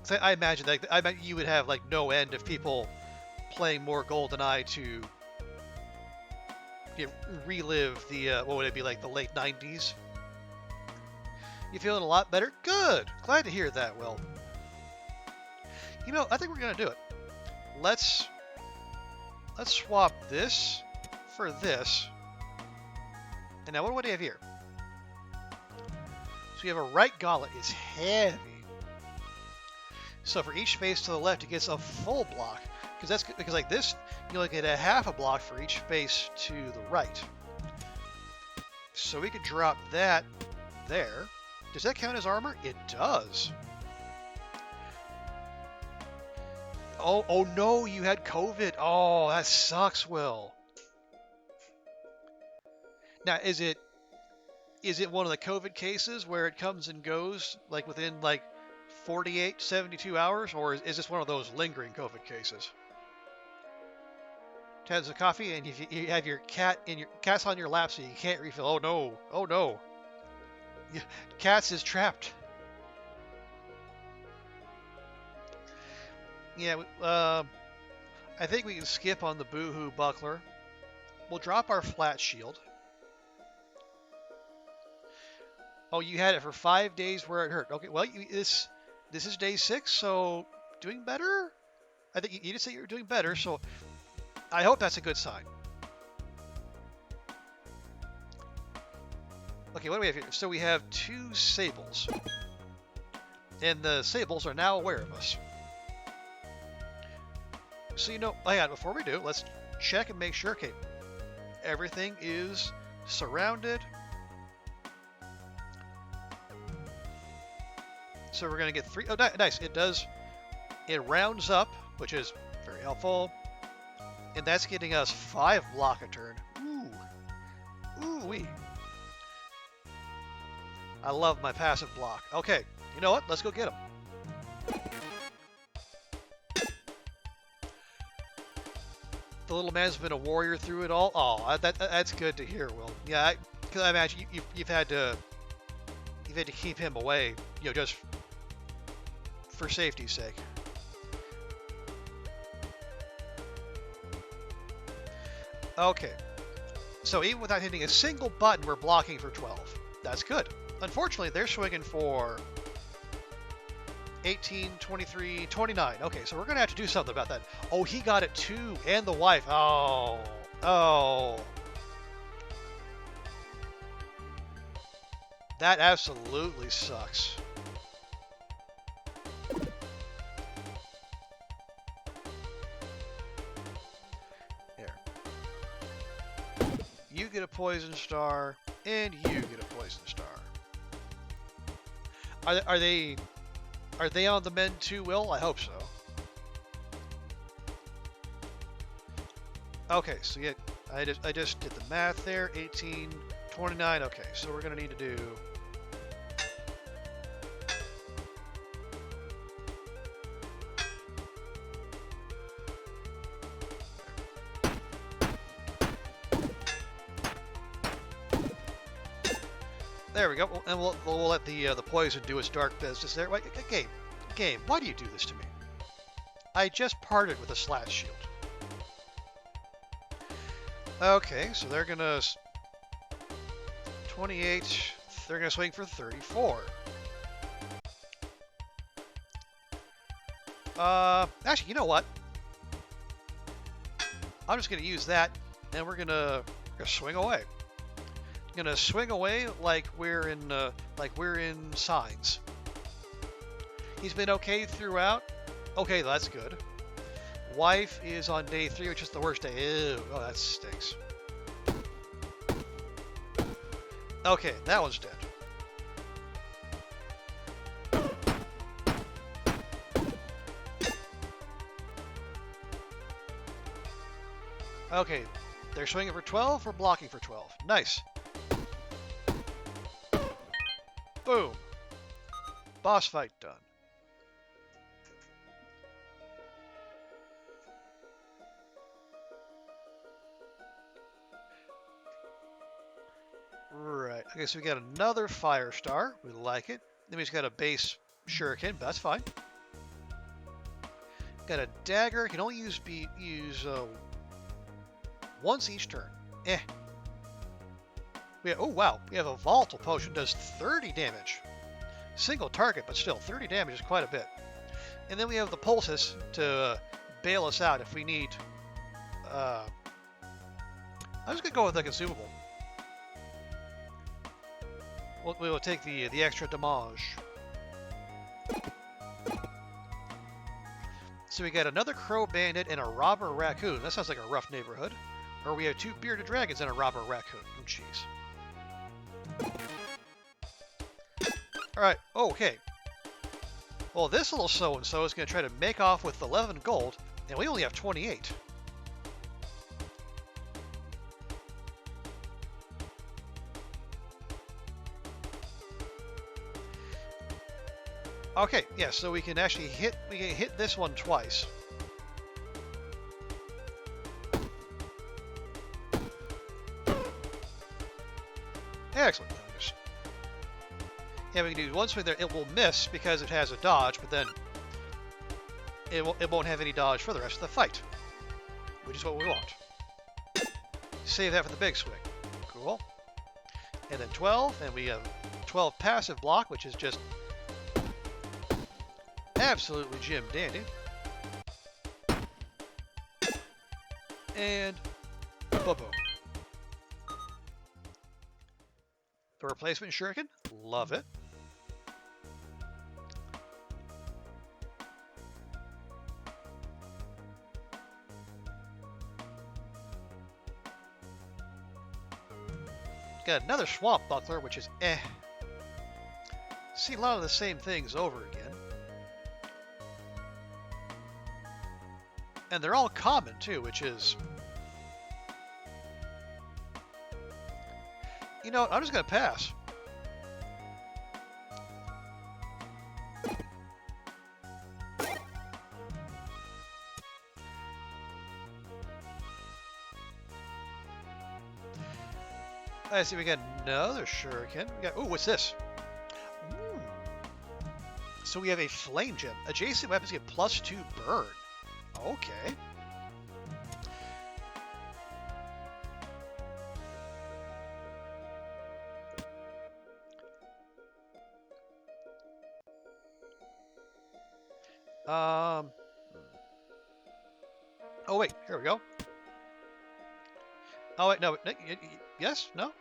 Because I imagine that you would have like no end of people playing more GoldenEye to relive the what would it be, like the late 90s? You feeling a lot better? Good. Glad to hear that, Will. You know, I think we're gonna do it. Let's swap this for this. And now what do we have here? So you have a right gauntlet. It's heavy. So for each space to the left, it gets a full block. Because like this, you only get a half a block for each space to the right. So we could drop that there. Does that count as armor? It does. Oh no, you had COVID. Oh, that sucks, Will. Now, is it one of the COVID cases where it comes and goes like within like 48, 72 hours, or is this one of those lingering COVID cases? Has a coffee and you have your cat's on your lap, so you can't refill. Oh no! Oh no! Cats is trapped. Yeah, I think we can skip on the Boo-Hoo Buckler. We'll drop our flat shield. Oh, you had it for 5 days where it hurt. Okay, well, this is day 6, so doing better? I think you did say you were doing better, so I hope that's a good sign. Okay, what do we have here? So we have 2 sables. And the sables are now aware of us. So, hang on, before we do, let's check and make sure. Okay, everything is surrounded. So we're going to get 3. Oh, nice. It rounds up, which is very helpful. And that's getting us 5 block a turn. Ooh-wee. I love my passive block. Okay, you know what? Let's go get them. The little man's been a warrior through it all. Oh, that's good to hear, Will. Yeah, because I imagine you've had to keep him away, just for safety's sake. Okay, so even without hitting a single button, we're blocking for 12. That's good. Unfortunately, they're swinging for 18, 23, 29. Okay, so we're going to have to do something about that. Oh, he got it too, and the wife. Oh. That absolutely sucks. Here. You get a poison star, and you get a poison star. Are they on the mend too, Will? I hope so. Okay, so yeah, I just did the math there. 18, 29. Okay, so we're gonna need to do. There we go, and we'll let the poison do its dark business there. Wait, game, why do you do this to me? I just parted with a slash shield. Okay, so they're gonna 28. They're gonna swing for 34. Actually, you know what? I'm just gonna use that, and we're gonna swing away. Gonna swing away like we're in Signs. He's been okay throughout. Okay, that's good. Wife is on day 3, which is the worst day. Ew, oh, that stinks. Okay, that one's dead. Okay, they're swinging for 12, we're blocking for 12. Nice. Boom. Boss fight done. Right. Okay, so we got another fire star. We like it. Then we've got a base shuriken, but that's fine. Got a dagger. Can only use once each turn. Eh. Oh wow, we have a volatile potion. Does 30 damage. Single target, but still 30 damage is quite a bit. And then we have the pulses to bail us out if we need. I'm just gonna go with the consumable. We will take the extra damage. So we got another crow bandit and a robber raccoon. That sounds like a rough neighborhood. Or we have 2 bearded dragons and a robber raccoon. Oh, jeez. Alright, okay. Well, this little so-and-so is going to try to make off with 11 gold, and we only have 28. Okay, yeah, so we can actually hit this one twice. Excellent. Yeah, we can do one swing there. It will miss because it has a dodge, but then it won't have any dodge for the rest of the fight, which is what we want. Save that for the big swing. Cool. And then 12, and we have 12 passive block, which is just absolutely Jim dandy. And boom. The replacement shuriken, love it. Got another swamp buckler, which is eh. See a lot of the same things over again. And they're all common too, which is... You know, I'm just going to pass. I see we got another shuriken. We got, ooh, what's this? Ooh. So we have a flame gem. Adjacent weapons get +2 burn. Okay. Oh wait, here we go. Oh wait, no, yes, no.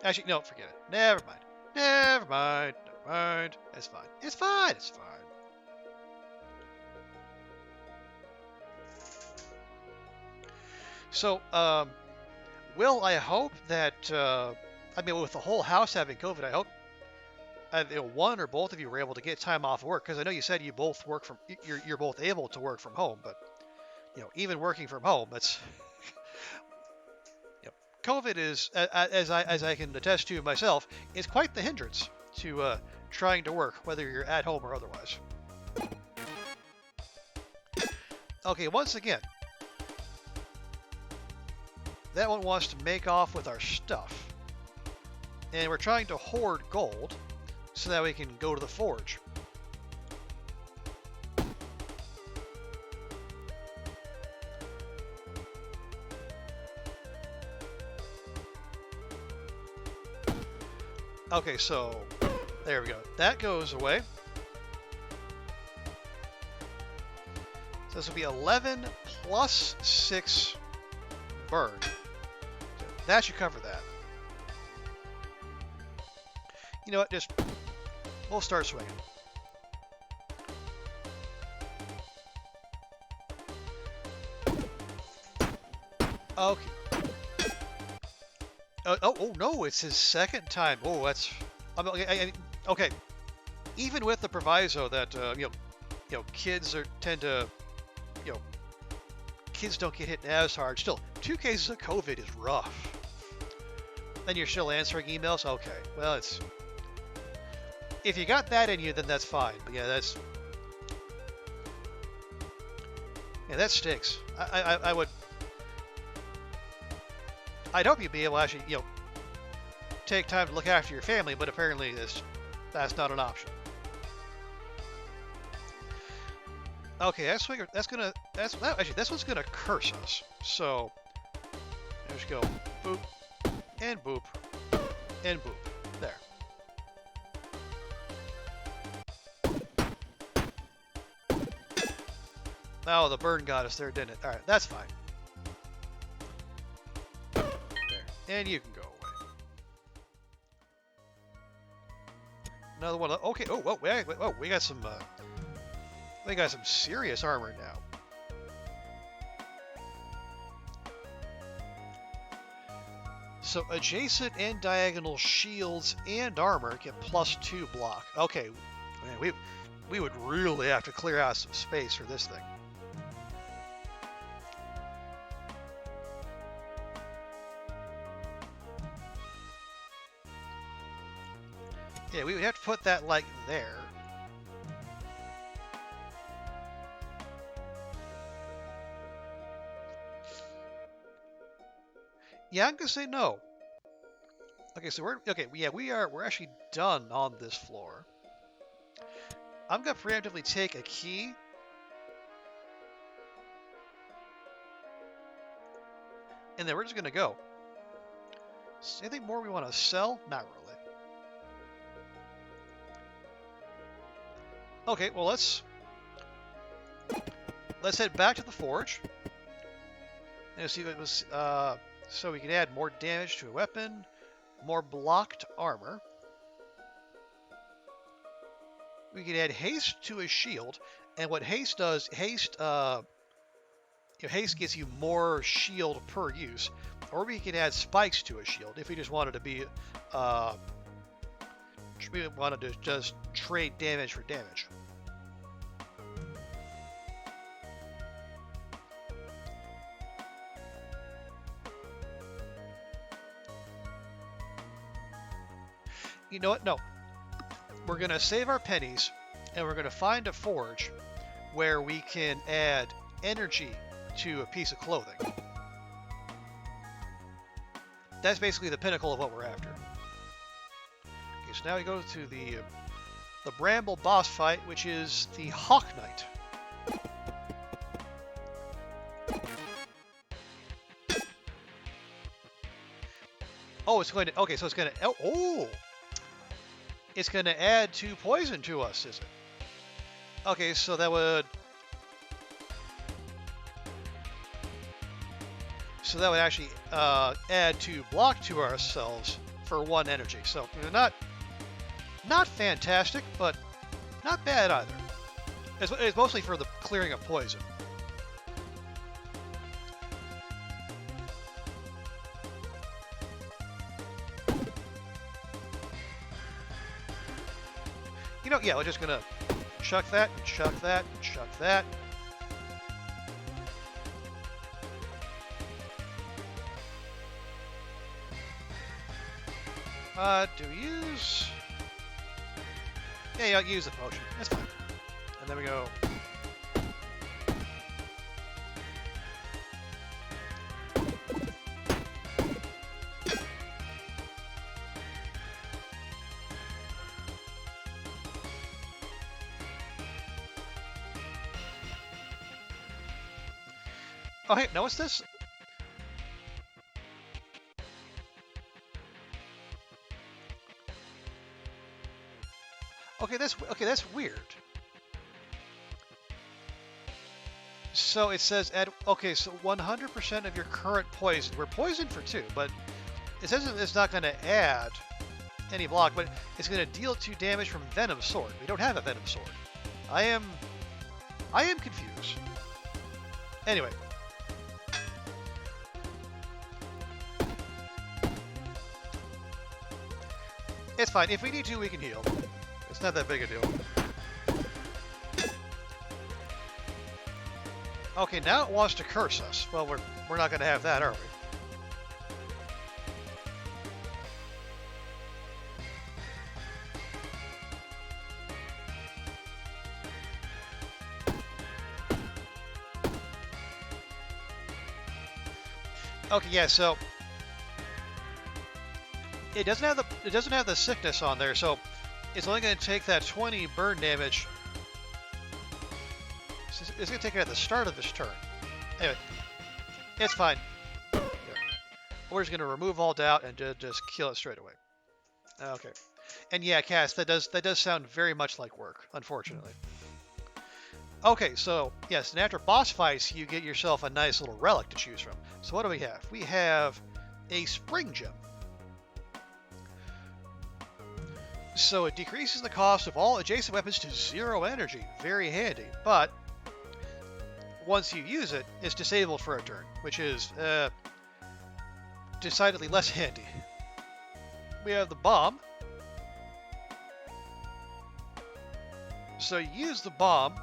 Actually, no, forget it. Never mind. Never mind. Never mind. It's fine. It's fine. It's fine. So, Will, I hope that I mean, with the whole house having COVID, I hope one or both of you were able to get time off work, because I know you said you both work from you're both able to work from home, but you know, even working from home, that's you know, COVID is, as I can attest to myself, is quite the hindrance to trying to work, whether you're at home or otherwise. Okay, once again, that one wants to make off with our stuff, and we're trying to hoard gold so that we can go to the forge. Okay, so there we go. That goes away. So this will be 11 plus 6 burn. That should cover that. You know what? Just we'll start swinging. Okay. Oh no! It's his second time. Oh, that's. Okay. Even with the proviso that kids tend to, kids don't get hit as hard. Still, 2 cases of COVID is rough. Then you're still answering emails. Okay. Well, it's. If you got that in you, then that's fine. But yeah, that stinks. I would. I'd hope you'd be able to actually, take time to look after your family, but apparently that's not an option. Okay, that's what's gonna curse us. So let's go boop and boop and boop. There. Oh, the burn got us there, didn't it? All right, that's fine. And you can go away. Another one. Okay. Oh, whoa, wait, whoa, we got some serious armor now. So adjacent and diagonal shields and armor get +2 block. Okay, man, we would really have to clear out some space for this thing. Yeah, we would have to put that like there. Yeah, I'm gonna say no. Okay, so we're actually done on this floor. I'm gonna preemptively take a key. And then we're just gonna go. So anything more we want to sell? Not really. Okay, well let's head back to the forge and see if it was so we can add more damage to a weapon, more blocked armor. We can add haste to a shield, and what haste does, haste gets you more shield per use, or we can add spikes to a shield if we just wanted to be we wanted to just trade damage for damage. You know what? No. We're going to save our pennies, and we're going to find a forge where we can add energy to a piece of clothing. That's basically the pinnacle of what we're after. Okay, so now we go to the Bramble boss fight, which is the Hawk Knight. Oh, it's going to... Okay, so it's going to... Oh! It's going to add 2 poison to us, is it? Okay, so that would... So that would actually add 2 block to ourselves for 1 energy. So, not fantastic, but not bad either. It's mostly for the clearing of poison. Yeah, we're just gonna chuck that, and chuck that, and chuck that. Do we use... Yeah, I'll use the potion. That's fine. And then we go... Oh, hey, now what's this? Okay, that's weird. So it says okay, so 100% of your current poison. We're poisoned for 2, but it says it's not going to add any block, but it's going to deal 2 damage from Venom Sword. We don't have a Venom Sword. I am confused. Anyway. It's fine. If we need to, we can heal. It's not that big a deal. Okay, now it wants to curse us. Well, we're not going to have that, are we? Okay, yeah, so it doesn't have the sickness on there, so it's only going to take that 20 burn damage. It's going to take it at the start of this turn. Anyway, it's fine. Yeah. We're just going to remove all doubt and just kill it straight away. Okay, and yeah, Cass, that does sound very much like work, unfortunately. Okay, so yes, and after boss fights, you get yourself a nice little relic to choose from. So what do we have? We have a spring gem. So it decreases the cost of all adjacent weapons to 0 energy. Very handy. But once you use it, it's disabled for a turn, which is decidedly less handy. We have the bomb. So you use the bomb.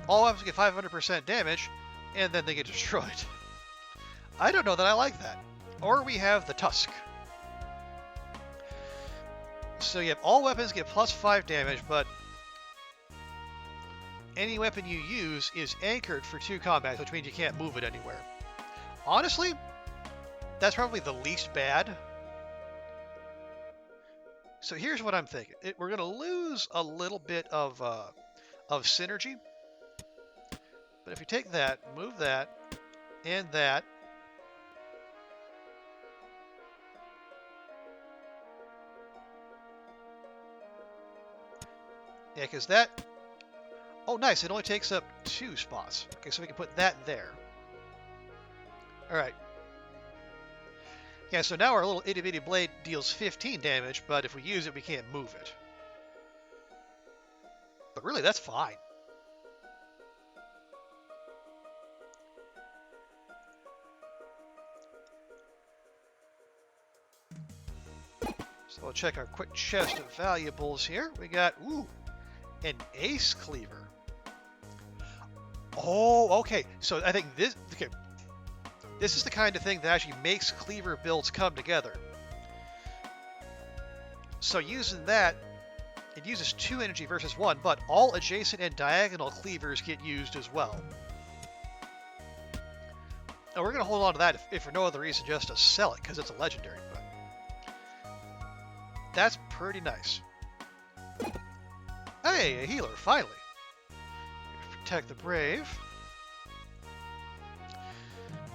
All weapons get 500% damage, and then they get destroyed. I don't know that I like that. Or we have the Tusk. So you have all weapons get +5 damage, but any weapon you use is anchored for 2 combats, which means you can't move it anywhere. Honestly, that's probably the least bad. So here's what I'm thinking. We're going to lose a little bit of synergy. But if you take that, move that, and that, yeah, because that, oh nice, it only takes up 2 spots. Okay, so we can put that there. Alright. Yeah, so now our little itty-bitty blade deals 15 damage, but if we use it, we can't move it. But really, that's fine. So we'll check our quick chest of valuables here. We got, ooh, an ace cleaver. Oh, okay. So I think this, okay, this is the kind of thing that actually makes cleaver builds come together. So using that, it uses 2 energy versus 1, but all adjacent and diagonal cleavers get used as well. And we're going to hold on to that if for no other reason, just to sell it, because it's a legendary. But that's pretty nice. Hey, a healer, finally. Protect the brave.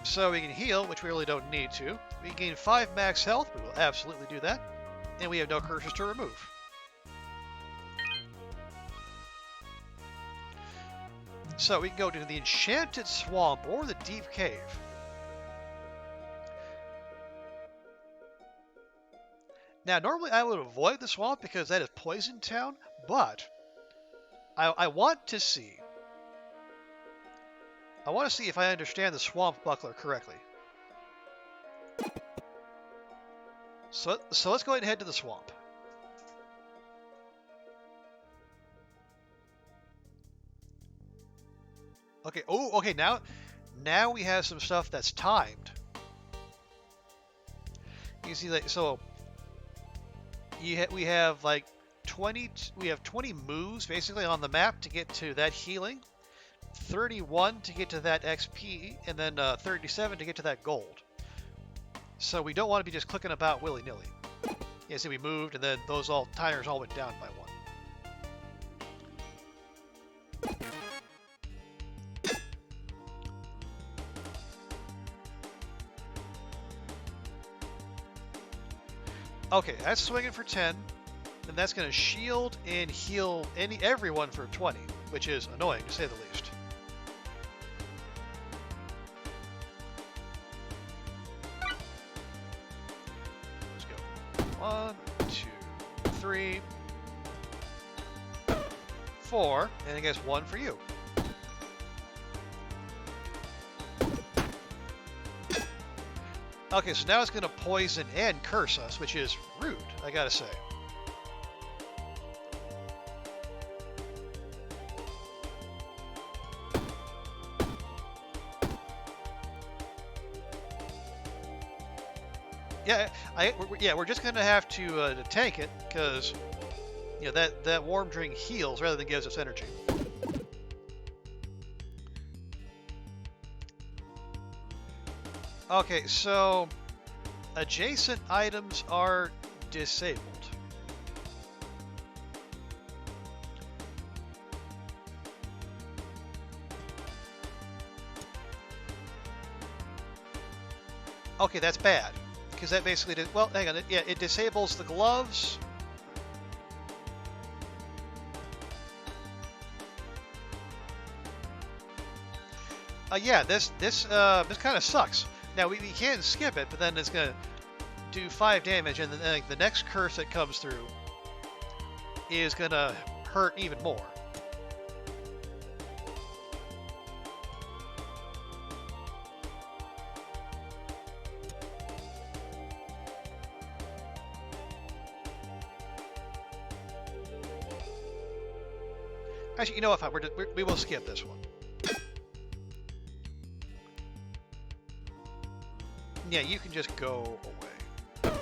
So we can heal, which we really don't need to. We gain 5 max health. We will absolutely do that. And we have no curses to remove. So we can go to the Enchanted Swamp or the Deep Cave. Now, normally I would avoid the swamp because that is Poison Town, but I want to see. I want to see if I understand the Swamp Buckler correctly. So let's go ahead and head to the swamp. Okay. Oh, okay. Now we have some stuff that's timed. You see that? So we have like 20. We have 20 moves basically on the map to get to that healing. 31 to get to that XP, and then 37 to get to that gold. So we don't want to be just clicking about willy-nilly. Yeah, see, we moved, and then those timers all went down by 1. Okay, that's swinging for 10, and that's going to shield and heal everyone for 20, which is annoying to say the least. 1, 2, 3, 4, and I guess 1 for you. Okay, so now it's going to poison and curse us, which is rude, I gotta say. Yeah, we're just gonna have to tank it because you know that warm drink heals rather than gives us energy. Okay, so adjacent items are disabled. Okay, that's bad. Because that basically, well, hang on, yeah, it disables the gloves. Yeah, this kind of sucks. Now we can skip it, but then it's gonna do 5 damage, and then the next curse that comes through is gonna hurt even more. Actually, you know what? We will skip this one. Yeah, you can just go away.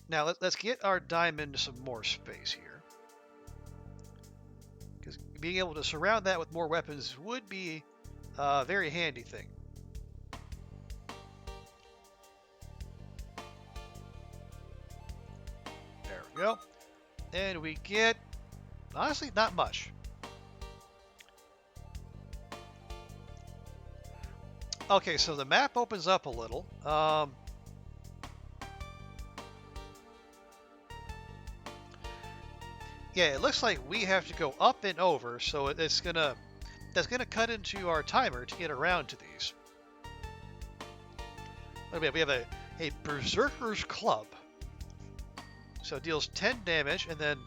Now let's get our diamond some more space here, because being able to surround that with more weapons would be a very handy thing. There we go. And we get, honestly, not much. Okay, so the map opens up a little. Yeah, it looks like we have to go up and over, so that's gonna cut into our timer to get around to these. Okay, we have a Berserker's Club. So it deals 10 damage, and then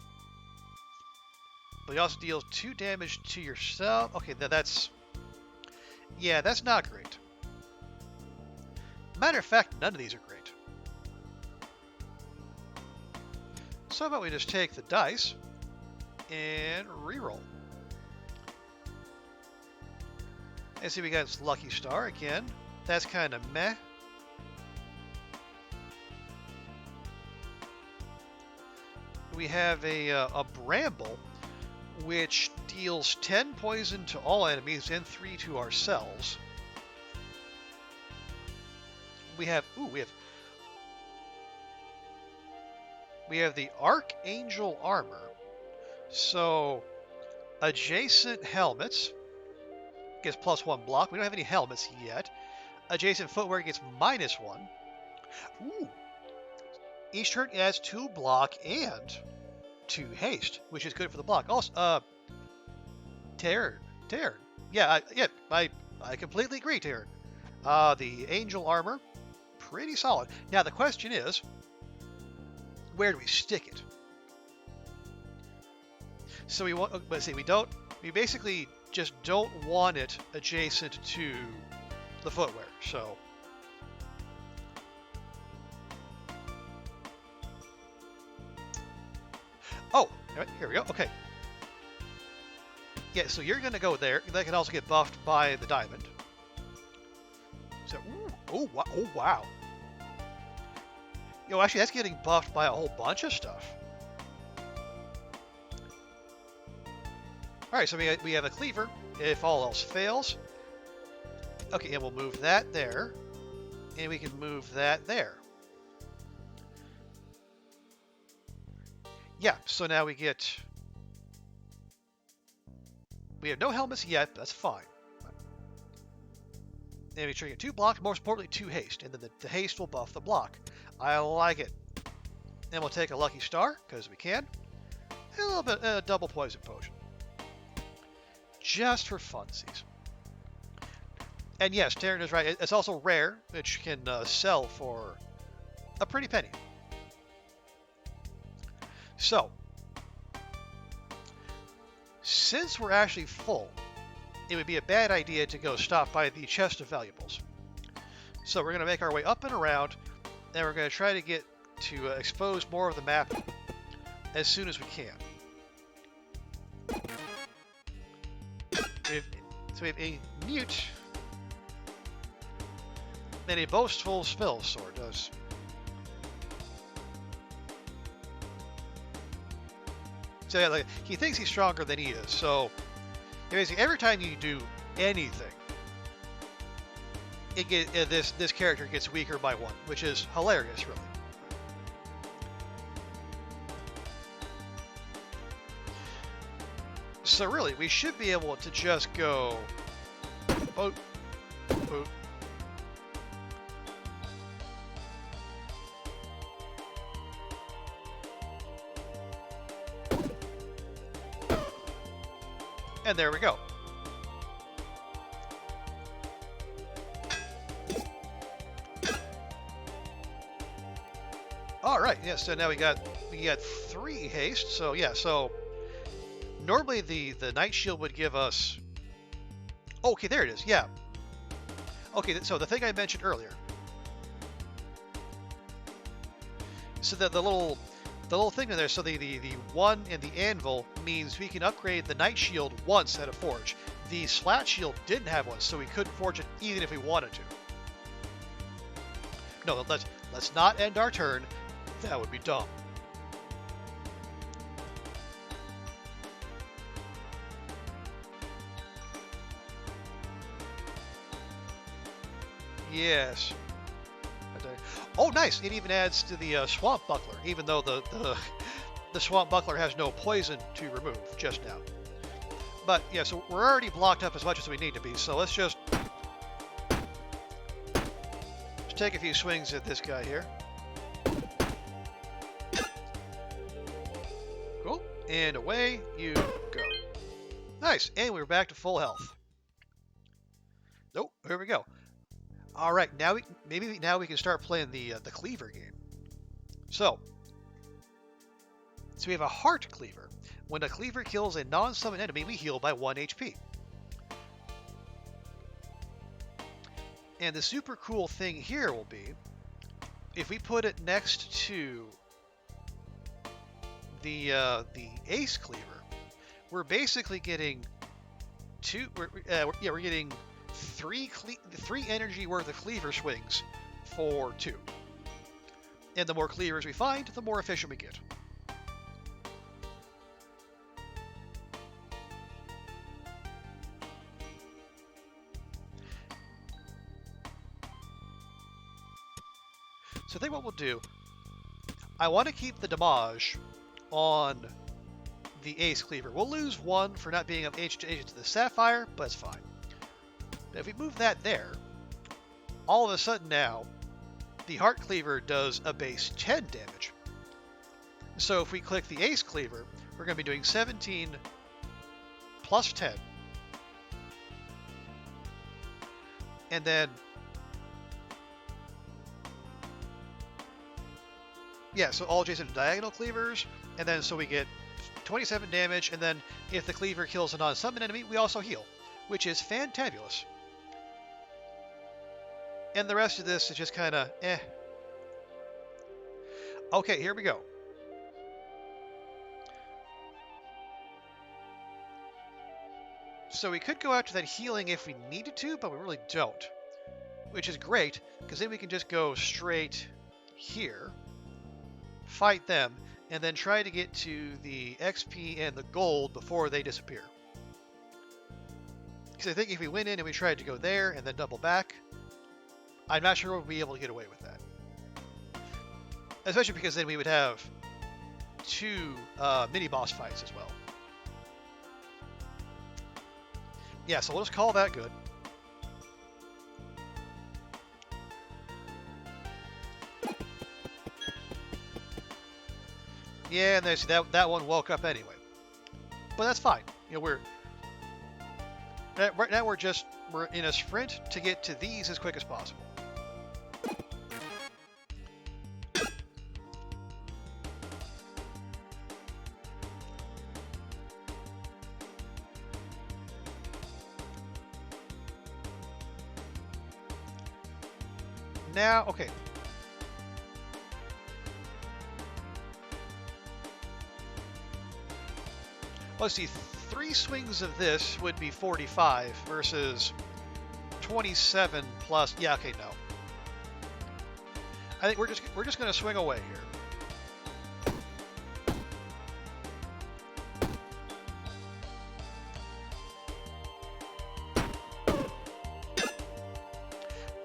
but it also deals 2 damage to yourself. Okay, that's not great. Matter of fact, none of these are great. So how about we just take the dice and reroll. And see, we got Lucky Star again. That's kind of meh. We have a Bramble, which deals 10 poison to all enemies and 3 to ourselves. We have the Archangel Armor. So adjacent helmets gets +1 block. We don't have any helmets yet. Adjacent footwear gets -1. Ooh. Each turn adds 2 block and 2 haste, which is good for the block. Also, Taryn. Yeah, I completely agree, Taryn. The Angel Armor, pretty solid. Now the question is, where do we stick it? So we basically just don't want it adjacent to the footwear. So here we go. Okay. Yeah, so you're gonna go there. That can also get buffed by the diamond. So, oh wow. Yo, actually, that's getting buffed by a whole bunch of stuff. All right, so we have a cleaver if all else fails. Okay, and we'll move that there, and we can move that there. Yeah, so now we have no helmets yet, but that's fine. And we trigger 2 block, more importantly 2 haste, and then the haste will buff the block. I like it. And we'll take a Lucky Star, because we can. And a little bit double poison potion. Just for funsies. And yes, Taryn is right. It's also rare, which can sell for a pretty penny. So, since we're actually full, it would be a bad idea to go stop by the chest of valuables. So we're going to make our way up and around, and we're going to try to get to expose more of the map as soon as we can. So we have a mute and a boastful spell sword does. So yeah, like, he thinks he's stronger than he is. So basically, every time you do anything, this character gets weaker by 1, which is hilarious, really. So really, we should be able to just go boop, boop. And there we go. All right, yeah, so now we got 3 haste. So yeah, so normally the Night Shield would give us... Okay, there it is, yeah. Okay, so the thing I mentioned earlier. So the little thing in there, so the 1 and the anvil means we can upgrade the Night Shield once at a forge. The Slat Shield didn't have one, so we couldn't forge it even if we wanted to. No, let's not end our turn. That would be dumb. Yes. Oh, nice! It even adds to the Swamp Buckler, even though the Swamp Buckler has no poison to remove just now. But yeah, so we're already blocked up as much as we need to be, so let's just take a few swings at this guy here. Cool. And away you go. Nice. And we're back to full health. Nope. Here we go. All right. Now maybe we can start playing the cleaver game. So we have a heart cleaver. When a cleaver kills a non-summon enemy, we heal by 1 HP. And the super cool thing here will be if we put it next to the ace cleaver, we're basically getting we're getting three energy worth of cleaver swings for 2. And the more cleavers we find, the more efficient we get. So I think what we'll do, I want to keep the damage on the ace cleaver. We'll lose 1 for not being of age to the sapphire, but it's fine. But if we move that there, all of a sudden now, the heart cleaver does a base 10 damage. So if we click the ace cleaver, we're going to be doing 17 plus 10. And then, yeah, so all adjacent diagonal cleavers, and then so we get 27 damage, and then if the cleaver kills a non-summon enemy, we also heal, which is fantabulous. And the rest of this is just kind of eh. Okay, here we go. So we could go after that healing if we needed to, but we really don't. Which is great, because then we can just go straight here, fight them, and then try to get to the XP and the gold before they disappear. Because I think if we went in and we tried to go there and then double back, I'm not sure we'll be able to get away with that. Especially because then we would have 2 mini-boss fights as well. Yeah, so we'll just call that good. Yeah, and that one woke up anyway. But that's fine. You know, Right now we're in a sprint to get to these as quick as possible. Now, okay. Let's see, 3 swings of this would be 45 versus 27 plus. Yeah, okay, no. I think we're just going to swing away here.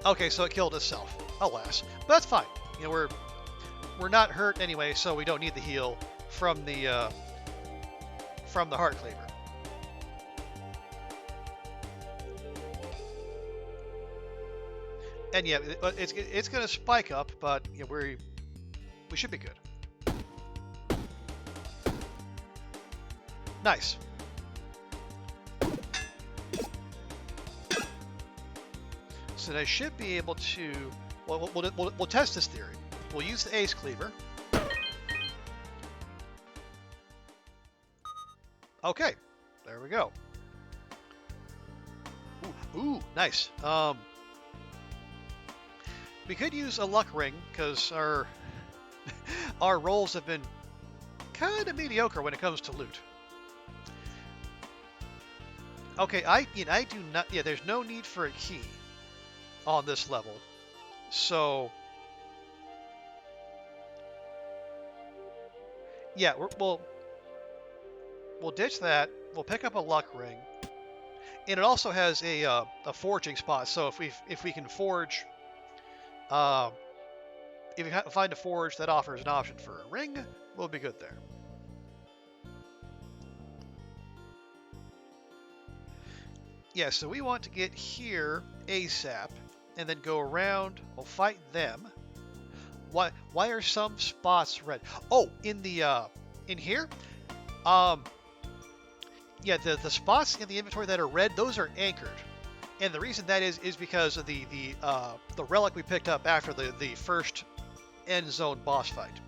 Okay, so it killed itself. Alas, but that's fine. You know, we're not hurt anyway, so we don't need the heal from the heart cleaver. And yeah, it's going to spike up, but you know, we should be good. Nice. So I should be able to. Well, we'll test this theory. We'll use the ace cleaver. Okay, there we go. Ooh, nice. We could use a luck ring because our our rolls have been kind of mediocre when it comes to loot. Okay, I do not. Yeah, there's no need for a key on this level, so yeah, we'll ditch that. We'll pick up a luck ring, and it also has a forging spot. So if we can forge, if we find a forge that offers an option for a ring, we'll be good there. Yeah, so we want to get here ASAP, and then go around. We'll fight them. Why are some spots red? Oh, in the in here, yeah, the spots in the inventory that are red, those are anchored, and the reason that is because of the relic we picked up after the first end zone boss fight.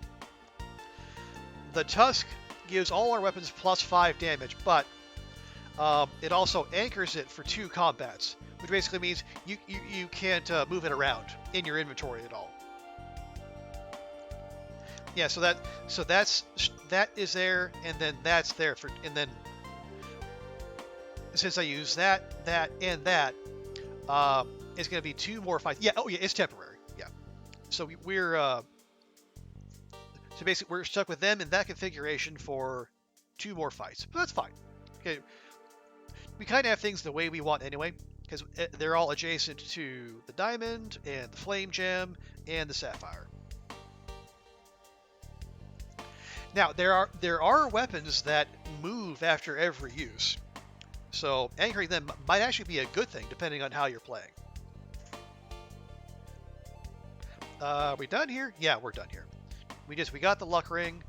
The tusk gives all our weapons +5 damage, but it also anchors it for 2 combats, which basically means you can't move it around in your inventory at all. Yeah, so that is there, and then that's there for, and then since I use that, and that, it's going to be 2 more fights. Yeah, oh yeah, it's temporary. Yeah, so we're basically we're stuck with them in that configuration for 2 more fights, but that's fine. Okay, we kind of have things the way we want anyway, because they're all adjacent to the diamond and the flame gem and the sapphire. Now there are weapons that move after every use, so anchoring them might actually be a good thing depending on how you're playing. Are we done here? Yeah, we're done here. We got the luck ring.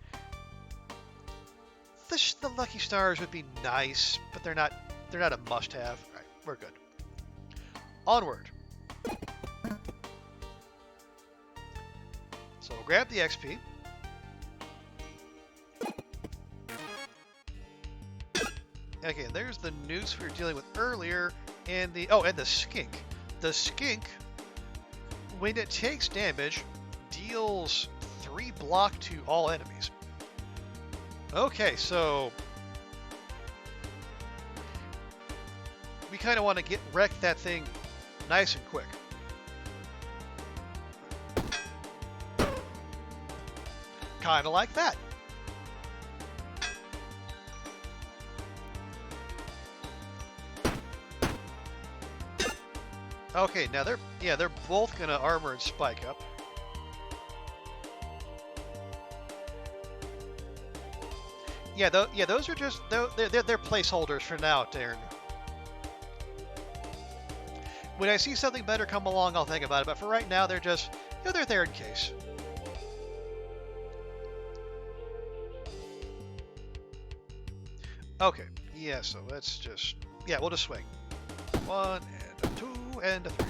The lucky stars would be nice, but they're not a must-have. All right, we're good. Onward. So we'll grab the XP. Okay, there's the noose we were dealing with earlier, and the skink. The skink, when it takes damage, deals 3 block to all enemies. Okay, so we kind of want to wreck that thing nice and quick. Kind of like that. Okay, now they're both gonna armor and spike up. Yeah, those are just they're placeholders for now, Darren. When I see something better come along, I'll think about it. But for right now, they're just they're there in case. Okay, yeah. So let's just we'll just swing. 1 and a 2 and a 3.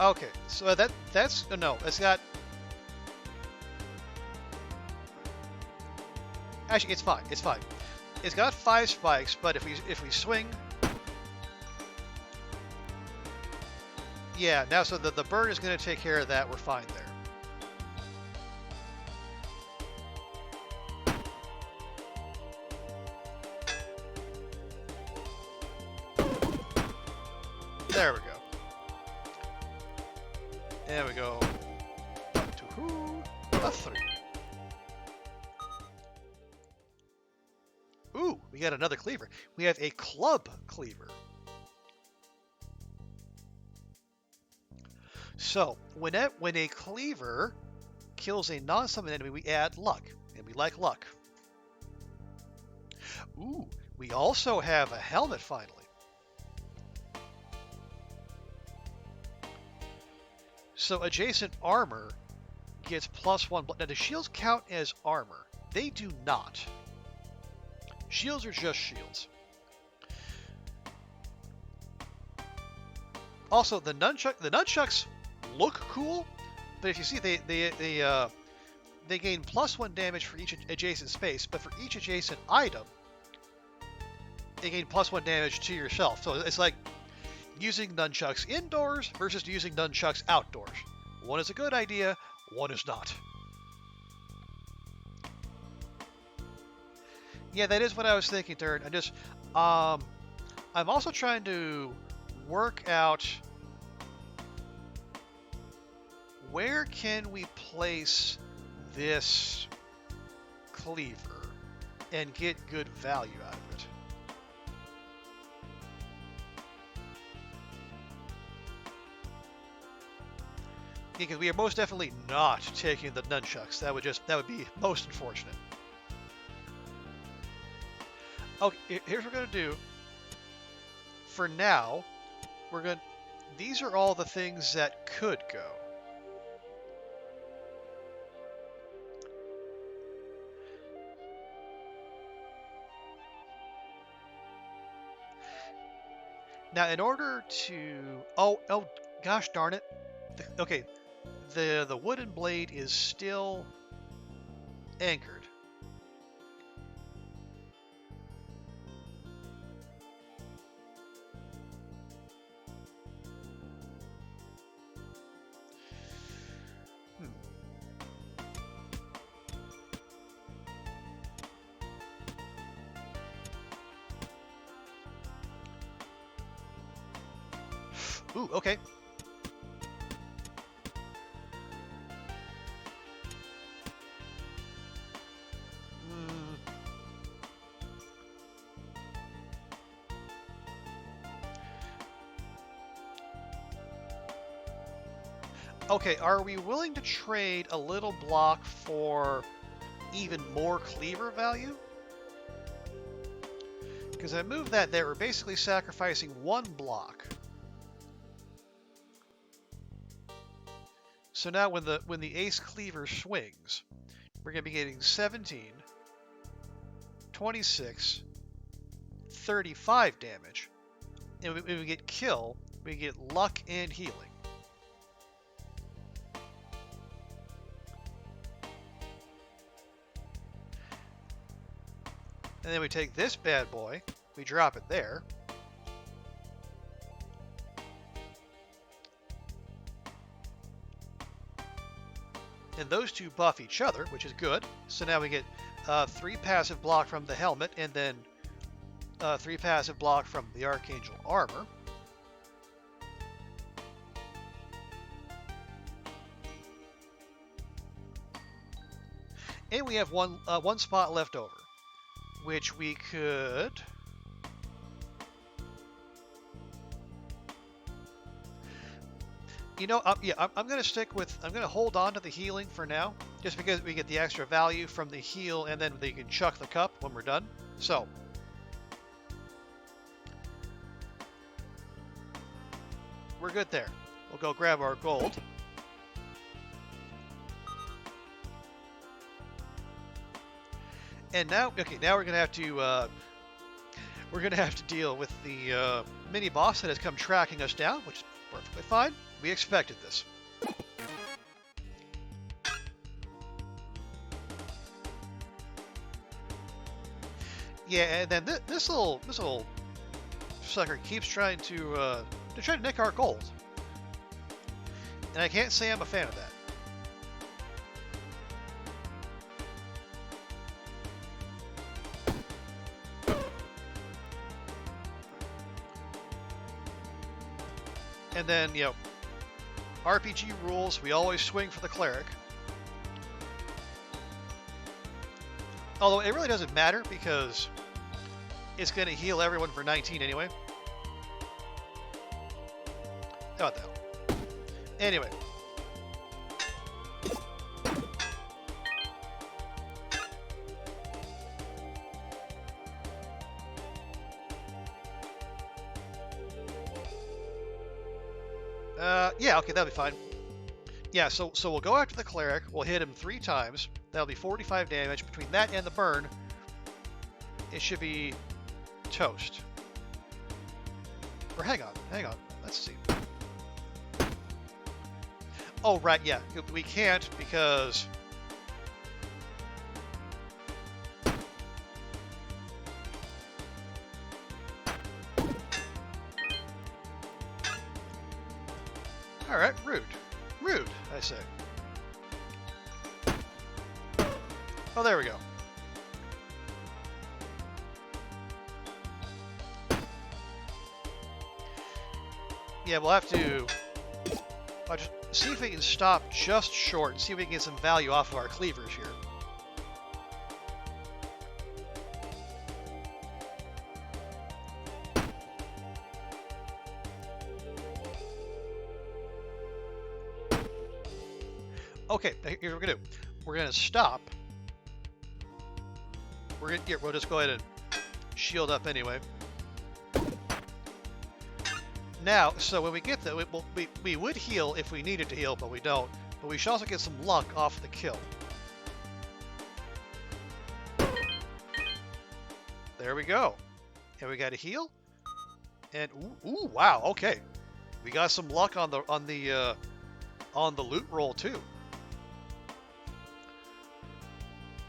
Okay, so that's no, it's got. Actually, it's fine. It's fine. It's got 5 spikes, but if we swing, yeah. Now, so the bird is going to take care of that. We're fine there. There we go. There we go. Up to who? A 3. Ooh, we got another cleaver. We have a club cleaver. So, when a cleaver kills a non-summon enemy, we add luck, and we like luck. Ooh, we also have a helmet finally. So adjacent armor gets +1. Now, do shields count as armor? They do not. Shields are just shields. Also, the nunchucks look cool, but if you see, they gain +1 damage for each adjacent space, but for each adjacent item, they gain +1 damage to yourself. So it's like using nunchucks indoors versus using nunchucks outdoors. One is a good idea, one is not. Yeah, that is what I was thinking, Turn. I'm also trying to work out where can we place this cleaver and get good value out of it. Because we are most definitely not taking the nunchucks. That would be most unfortunate. Okay, here's what we're gonna do. For now, these are all the things that could go. Now, in order to, oh, gosh darn it. Okay, the wooden blade is still anchored. Ooh, okay. Okay, are we willing to trade a little block for even more cleaver value? Because I moved that there, we're basically sacrificing 1 block. So now when the ace cleaver swings, we're going to be getting 17, 26, 35 damage. And when we get kill, we get luck and healing. And then we take this bad boy, we drop it there. And those two buff each other, which is good. So now we get 3 passive block from the helmet, and then 3 passive block from the Archangel armor. And we have one spot left over, which we could... You know, yeah, I'm going to stick with... I'm going to hold on to the healing for now, just because we get the extra value from the heal, and then they can chuck the cup when we're done. So... we're good there. We'll go grab our gold. And now, okay, now we're gonna have to deal with the mini boss that has come tracking us down, which is perfectly fine. We expected this. Yeah, and then this little sucker keeps trying to nick our gold, and I can't say I'm a fan of that. And then, you know, RPG rules, we always swing for the cleric. Although it really doesn't matter because it's going to heal everyone for 19 anyway. What the hell? Anyway. Yeah, okay, that'll be fine. Yeah, so we'll go after the cleric. We'll hit him 3 times. That'll be 45 damage. Between that and the burn, it should be toast. Or hang on. Let's see. Oh, right, yeah. We can't because... Alright, rude. Rude, I say. Oh, there we go. Yeah, we'll have to just see if we can stop just short and see if we can get some value off of our cleavers here. Okay, here's what we're gonna do. We're gonna stop. We'll just go ahead and shield up anyway. Now, so when we get there, we would heal if we needed to heal, but we don't. But we should also get some luck off the kill. There we go. And we got a heal. And ooh, wow, okay. We got some luck on the loot roll too.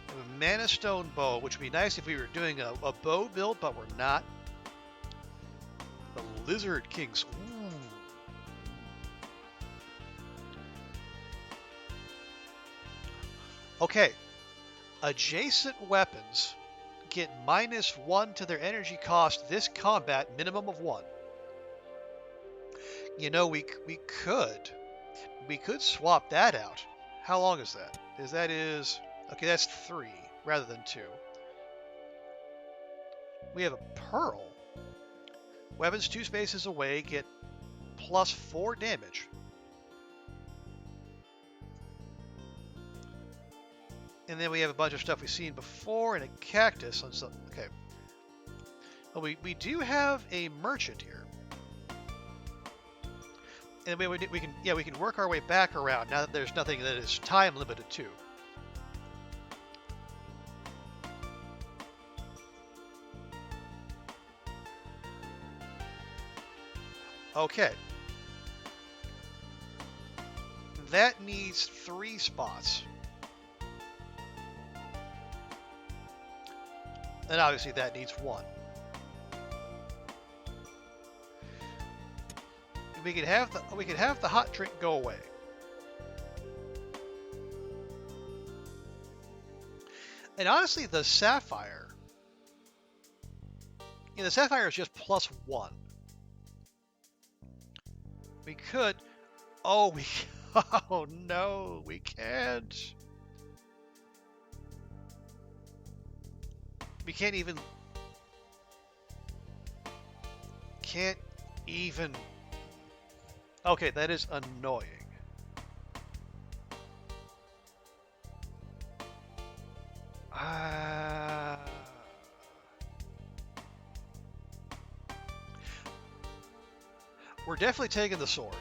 A mana stone bow, which would be nice if we were doing a bow build, but we're not. The Lizard Kings. Ooh. Okay. Adjacent weapons get -1 to their energy cost this combat, minimum of 1. You know, we could swap that out. How long is that? Okay, that's 3 rather than 2. We have a pearl. Weapons 2 spaces away get +4 damage. And then we have a bunch of stuff we've seen before and a cactus on some. Okay. Well, we do have a merchant here. And we can work our way back around now that there's nothing that is time limited to. Okay. That needs 3 spots. And obviously that needs 1. We could have the hot drink go away. And honestly, the sapphire. Yeah, the sapphire is just +1. We could. Oh, oh no, we can't. We can't even. Okay, that is annoying. We're definitely taking the sword.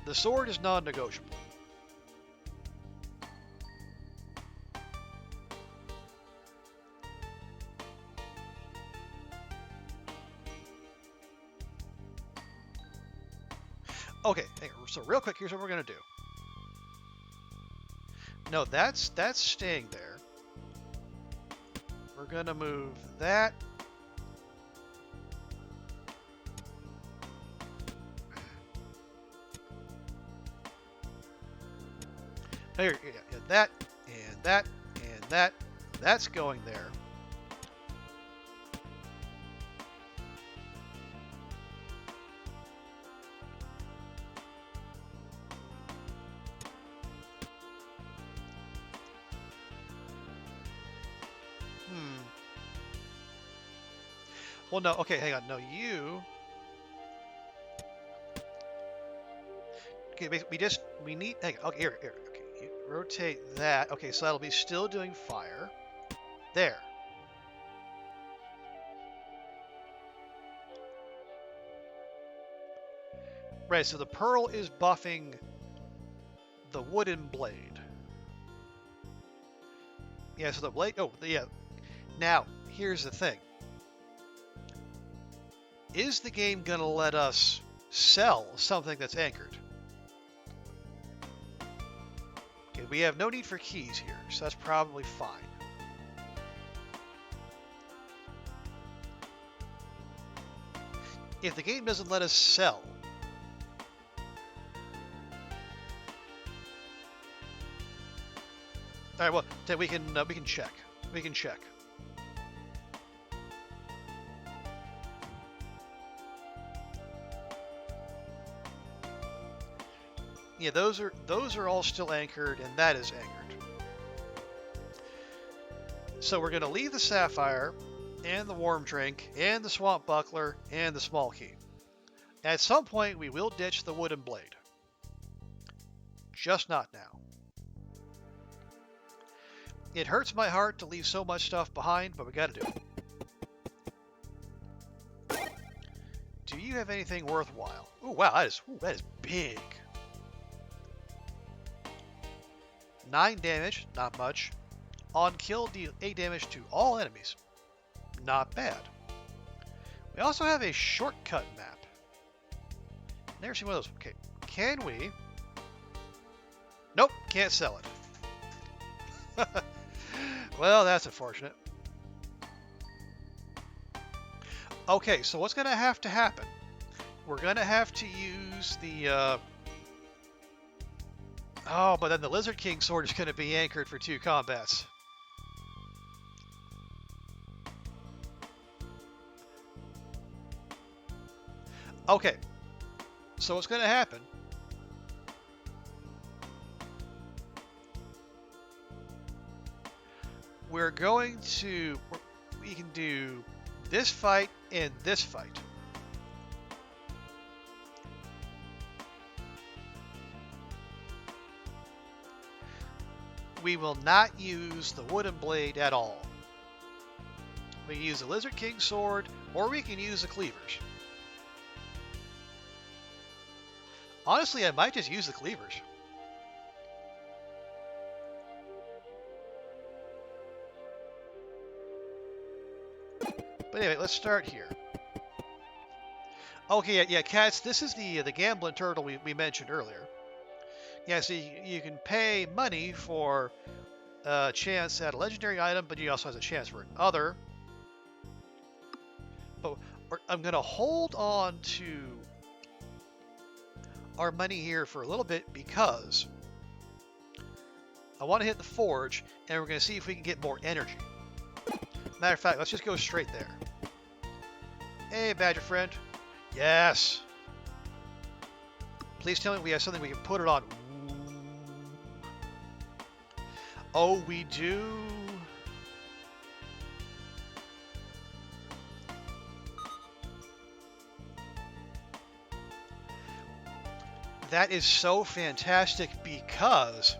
The sword is non-negotiable. Okay, so real quick, here's what we're gonna do. No, that's staying there. We're gonna move that. Here, yeah, that, and that, and that. That's going there. Well, no, okay, hang on. No, you... Okay, we need... Hang on, okay, here. Okay, you rotate that. Okay, so that'll be still doing fire. There. Right, so the pearl is buffing the wooden blade. Yeah, so the blade... Oh, yeah. Now, here's the thing. Is the game going to let us sell something that's anchored? Okay, we have no need for keys here, so that's probably fine. If the game doesn't let us sell, all right, well, then we can check. We can check. Yeah, those are all still anchored, and that is anchored. So we're going to leave the sapphire, and the warm drink, and the swamp buckler, and the small key. At some point, we will ditch the wooden blade. Just not now. It hurts my heart to leave so much stuff behind, but we got to do it. Do you have anything worthwhile? Oh wow, that is big. 9 damage, not much. On kill, deal 8 damage to all enemies. Not bad. We also have a shortcut map. Never seen one of those. Okay, can we? Nope, can't sell it. Well, that's unfortunate. Okay, so what's going to happen? We're going to have to use the... Oh, but then the Lizard King sword is going to be anchored for 2 combats. Okay, so what's going to happen? We can do this fight and this fight. We will not use the wooden blade at all. We can use the Lizard King sword, or we can use the cleavers. Honestly, I might just use the cleavers. But anyway, let's start here. Okay, yeah, cats, this is the gambling turtle we mentioned earlier. Yeah, so you can pay money for a chance at a legendary item, but you also have a chance for another. But I'm going to hold on to our money here for a little bit because I want to hit the forge, and we're going to see if we can get more energy. Matter of fact, let's just go straight there. Hey, Badger friend. Yes. Please tell me we have something we can put it on. Oh, we do. That is so fantastic because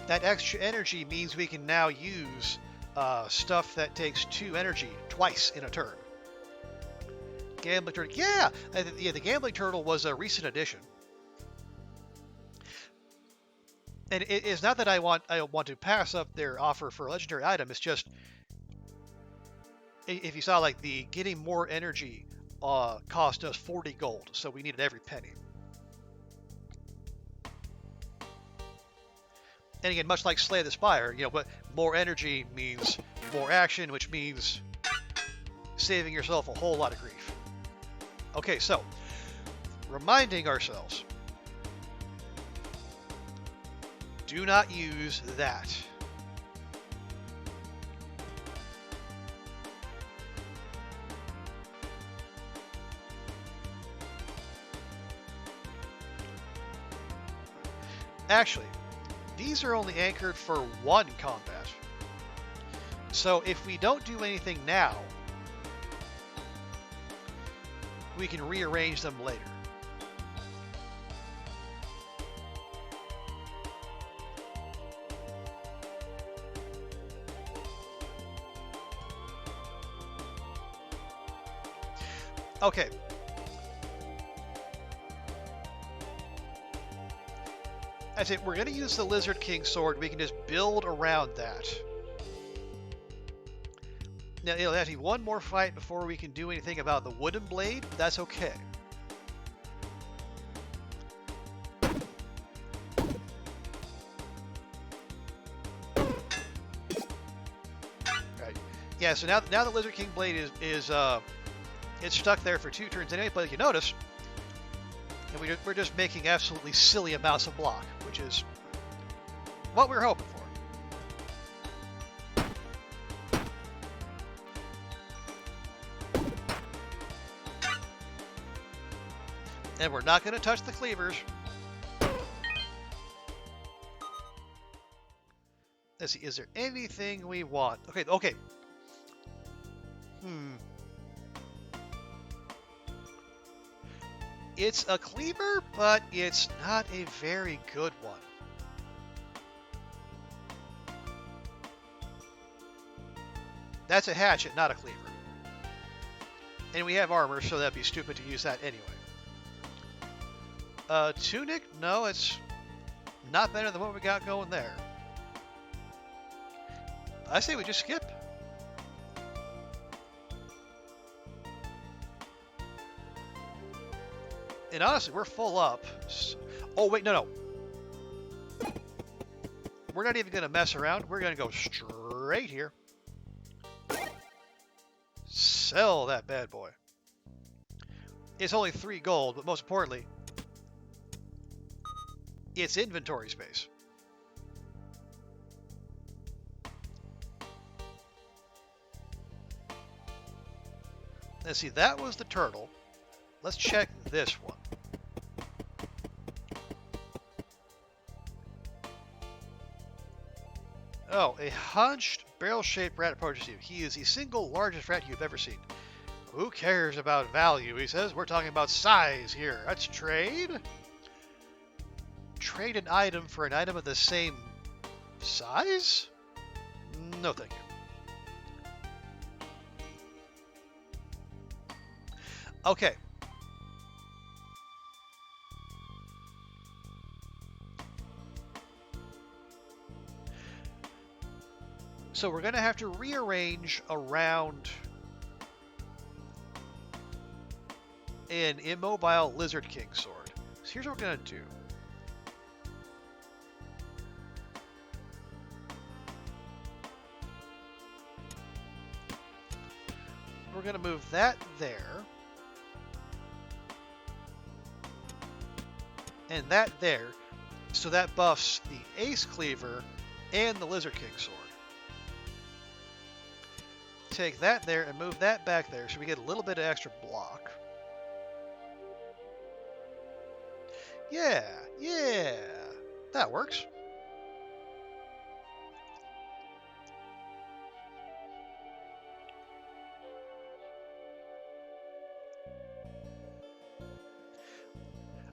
that extra energy means we can now use stuff that takes 2 energy twice in a turn. Gambling turtle, yeah, the gambling turtle was a recent addition. And it's not that I want to pass up their offer for a legendary item. It's just if you saw like the getting more energy cost us 40 gold, so we needed every penny. And again, much like Slay the Spire, but more energy means more action, which means saving yourself a whole lot of grief. Okay, so reminding ourselves, do not use that. Actually, these are only anchored for one combat. So if we don't do anything now, we can rearrange them later. Okay. That's it. We're going to use the Lizard King sword. We can just build around that. Now, it'll have to be one more fight before we can do anything about the wooden blade, but that's okay. Right. Yeah, so now the Lizard King blade is it's stuck there for 2 turns anyway, but if you notice, and we're just making absolutely silly amounts of block, which is what we're hoping for. And we're not going to touch the cleavers. Let's see, is there anything we want? Okay. It's a cleaver, but it's not a very good one. That's a hatchet, not a cleaver. And we have armor, so that'd be stupid to use that anyway. Tunic? No, it's not better than what we got going there. I say we just skip. And honestly, we're full up. Oh, wait, no. We're not even going to mess around. We're going to go straight here. Sell that bad boy. It's only 3 gold, but most importantly, it's inventory space. Let's see, that was the turtle. Let's check this one. Oh, a hunched, barrel-shaped rat approaches you. He is the single largest rat you've ever seen. Who cares about value, he says. We're talking about size here. Let's trade. Trade an item for an item of the same size? No, thank you. Okay. So we're going to have to rearrange around an immobile Lizard King sword. So here's what we're going to do. We're going to move that there. And that there. So that buffs the Ace Cleaver and the Lizard King sword. Take that there and move that back there so we get a little bit of extra block. Yeah, that works.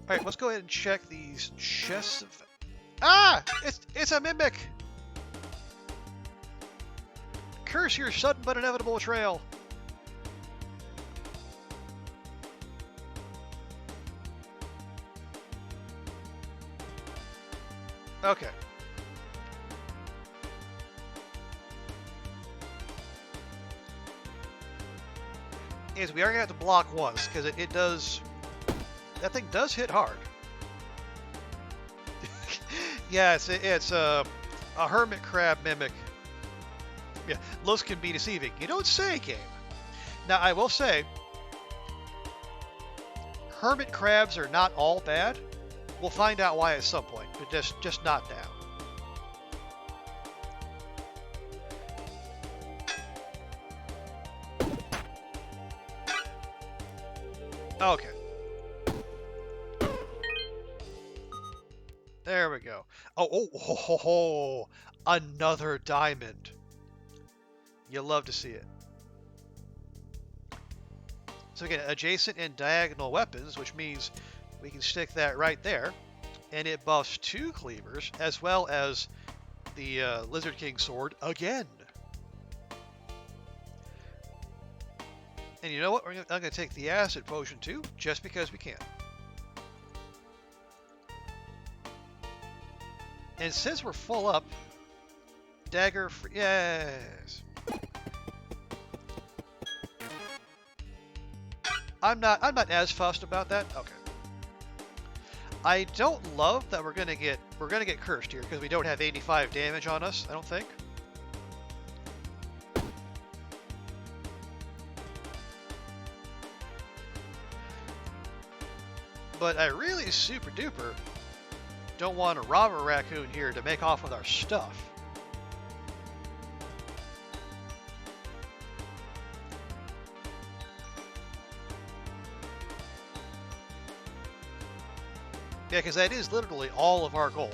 All right, let's go ahead and check these chests of... Ah! It's a mimic! Curse your sudden but inevitable betrayal. Okay. is we are going to have to block once, because it does... That thing does hit hard. Yeah, it's a hermit crab mimic. Yeah, looks can be deceiving. You don't say, game. Now, I will say, hermit crabs are not all bad. We'll find out why at some point, but just not now. Okay. There we go. Oh, another diamond. You love to see it. So again, adjacent and diagonal weapons, which means we can stick that right there, and it buffs 2 cleavers, as well as the Lizard King sword again. And you know what? I'm going to take the acid potion too, just because we can. And since we're full up, dagger free. Yes. I'm not as fussed about that. Okay. I don't love that we're gonna get cursed here because we don't have 85 damage on us. I don't think. But I really super duper don't want a robber raccoon here to make off with our stuff. Yeah, because that is literally all of our gold.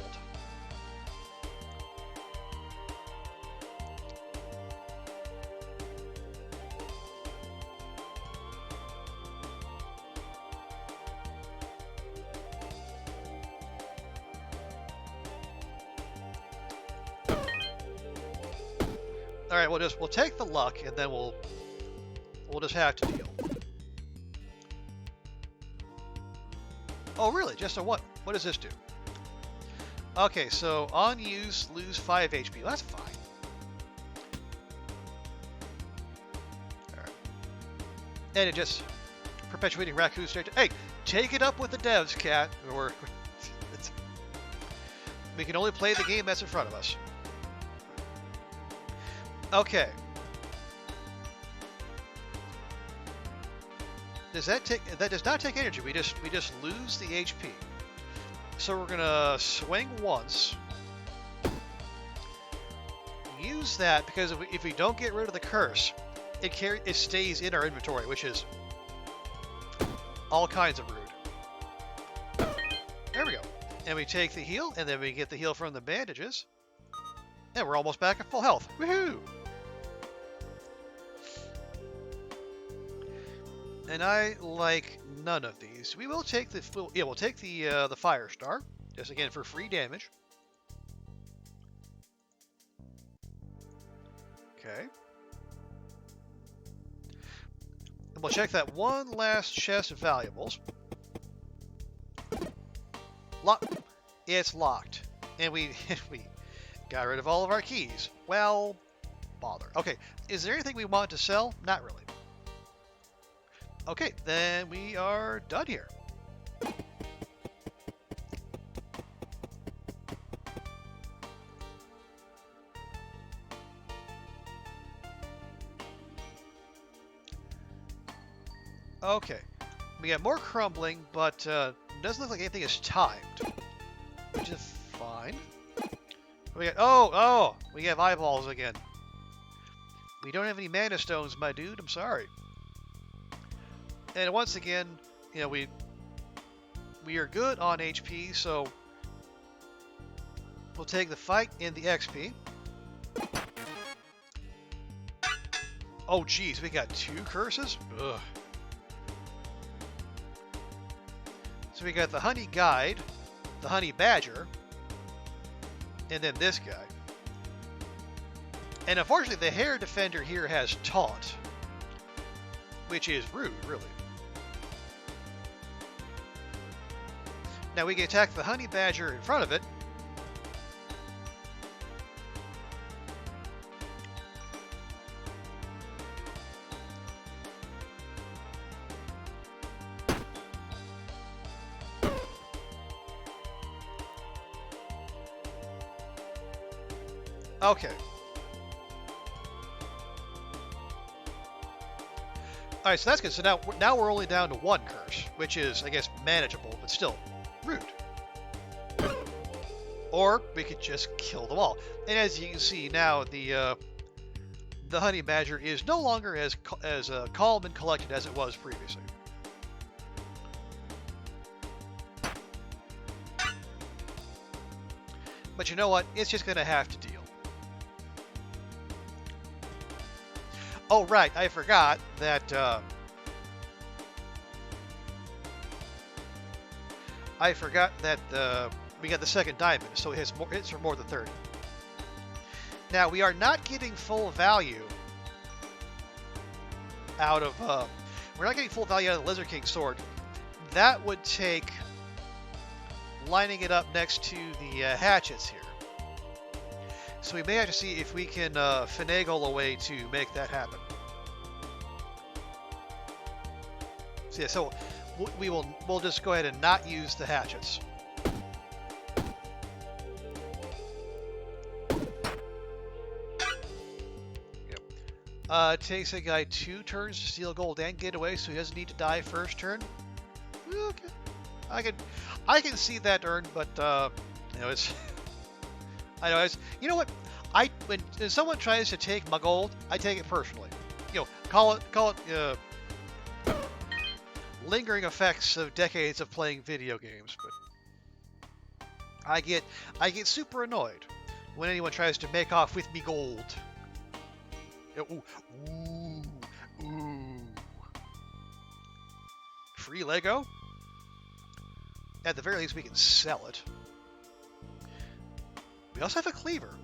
All right, we'll take the luck, and then we'll just have to deal. Oh, really? Just a what? What does this do? Okay, so on use, lose 5 HP. Well, that's fine. All right. And it just perpetuating raccoon straight. Hey, take it up with the devs, cat. We can only play the game that's in front of us. Okay. That does not take energy. We just lose the HP. So we're gonna swing once. Use that because if we don't get rid of the curse, it stays in our inventory, which is all kinds of rude. There we go. And we take the heal, and then we get the heal from the bandages. And we're almost back at full health. Woohoo! And I like none of these. We will take we'll take the fire star, just again for free damage. Okay. And we'll check that one last chest of valuables. It's locked, and we got rid of all of our keys. Well, bother. Okay, is there anything we want to sell? Not really. Okay, then we are done here. Okay, we got more crumbling, but doesn't look like anything is timed, which is fine. We got we have eyeballs again. We don't have any mana stones, my dude. I'm sorry. And once again, you know, we are good on HP, so we'll take the fight in the XP. Oh, geez, we got 2 curses? Ugh. So we got the Honey Guide, the Honey Badger, and then this guy. And unfortunately, the Hair Defender here has Taunt, which is rude, really. Now we can attack the Honey Badger in front of it. Okay. All right, so that's good. So now we're only down to one curse, which is, I guess, manageable, but still rude. Or we could just kill them all. And as you can see now, the honey badger is no longer as calm and collected as it was previously. But you know what? It's just going to have to deal. Oh, right. I forgot that... we got the second diamond, so it hits for more than 30. Now, we are not getting full value out of... we're not getting full value out of the Lizard King sword. That would take lining it up next to the hatchets here. So we may have to see if we can finagle a way to make that happen. So yeah, so we'll just go ahead and not use the hatchets. Yep. Takes a guy 2 turns to steal gold and get away, so he doesn't need to die first turn. Okay, I can see that turn, but you know, it's. I know it's. You know what? When someone tries to take my gold, I take it personally. You know, call it lingering effects of decades of playing video games, but I get super annoyed when anyone tries to make off with me gold. Ooh, ooh, ooh. Free Lego? At the very least, we can sell it. We also have a cleaver.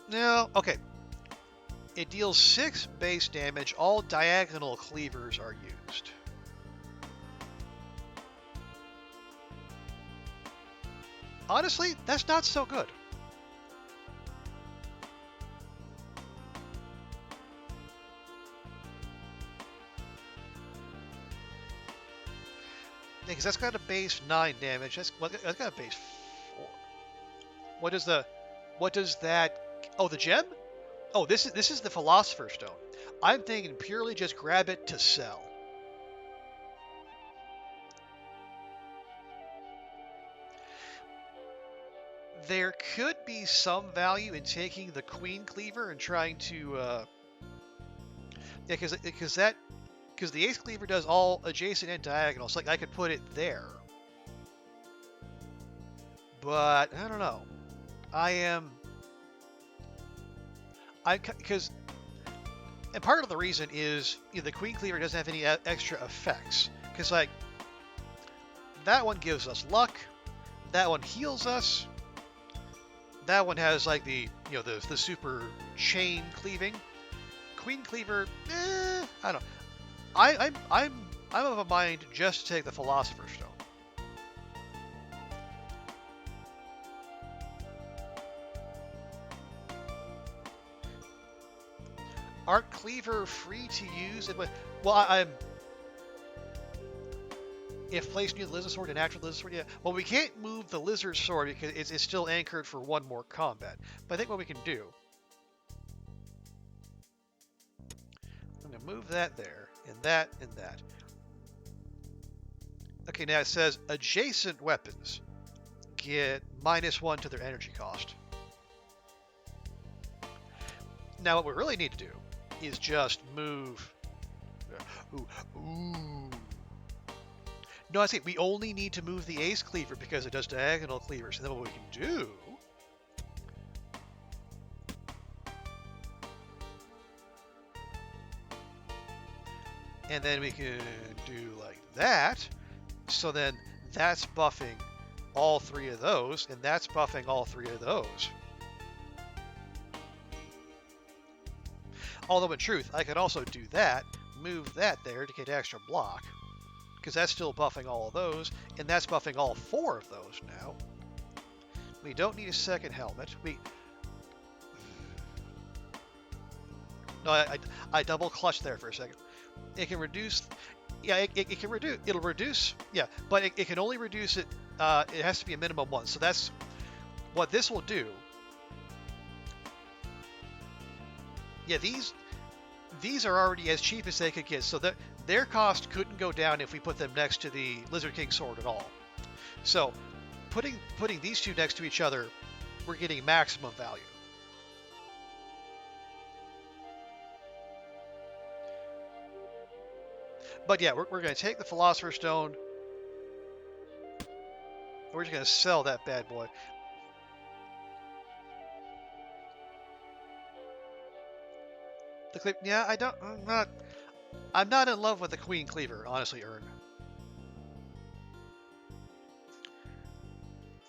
Now, okay. It deals 6 base damage. All diagonal cleavers are used. Honestly, that's not so good. Because that's got a base 9 damage. That's got a base 4. What does that? Oh, the gem? Oh, this is the Philosopher's Stone. I'm thinking purely just grab it to sell. There could be some value in taking the Queen Cleaver and trying to, yeah, because the Ace Cleaver does all adjacent and diagonal, so like I could put it there. But I don't know. Because, and part of the reason is, you know, the Queen Cleaver doesn't have any extra effects. Because like that one gives us luck, that one heals us. That one has like the super chain cleaving. Queen Cleaver, I don't know. I'm of a mind just to take the Philosopher's Stone. Aren't Cleaver free to use? Well, if placed near the Lizard Sword and after the Lizard Sword, yeah. Well, we can't move the Lizard Sword because it's still anchored for one more combat. But I think what we can do, I'm going to move that there, and that, and that. Okay, now it says adjacent weapons get -1 to their energy cost. Now, what we really need to do is just move. Ooh. No, I see. We only need to move the Ace Cleaver because it does diagonal cleavers. And then what we can do and then we can do like that. So then that's buffing all 3 of those, and that's buffing all 3 of those. Although in truth, I could also do that, move that there to get extra block, because that's still buffing all of those, and that's buffing all 4 of those now. We don't need a second helmet. No, I double clutched there for a second. It can reduce. Yeah, it can reduce. It'll reduce. Yeah, but it can only reduce it. It has to be a minimum one. So that's what this will do. Yeah, these are already as cheap as they could get. So that their cost couldn't go down if we put them next to the Lizard King sword at all. So putting these two next to each other, we're getting maximum value. But yeah, we're going to take the Philosopher's Stone. We're just going to sell that bad boy. Yeah, I'm not in love with the Queen Cleaver, honestly, Ern.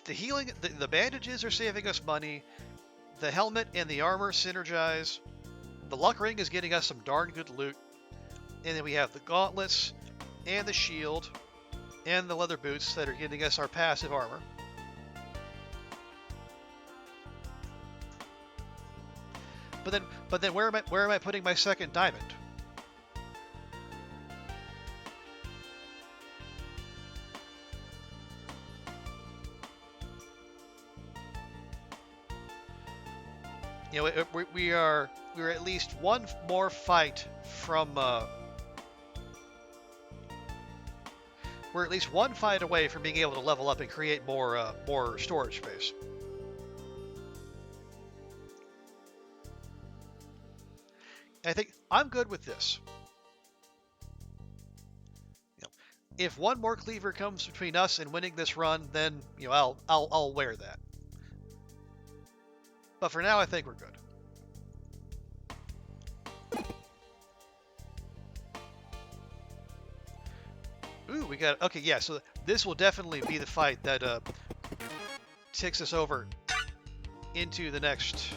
The healing, the bandages are saving us money. The helmet and the armor synergize. The luck ring is getting us some darn good loot. And then we have the gauntlets and the shield and the leather boots that are giving us our passive armor. But then where am I putting my second diamond? You know, we're at least one more fight from we're at least one fight away from being able to level up and create more storage space. I think I'm good with this. You know, if one more cleaver comes between us and winning this run, then I'll wear that. But for now, I think we're good. Ooh, we got okay. Yeah, so this will definitely be the fight that takes us over into the next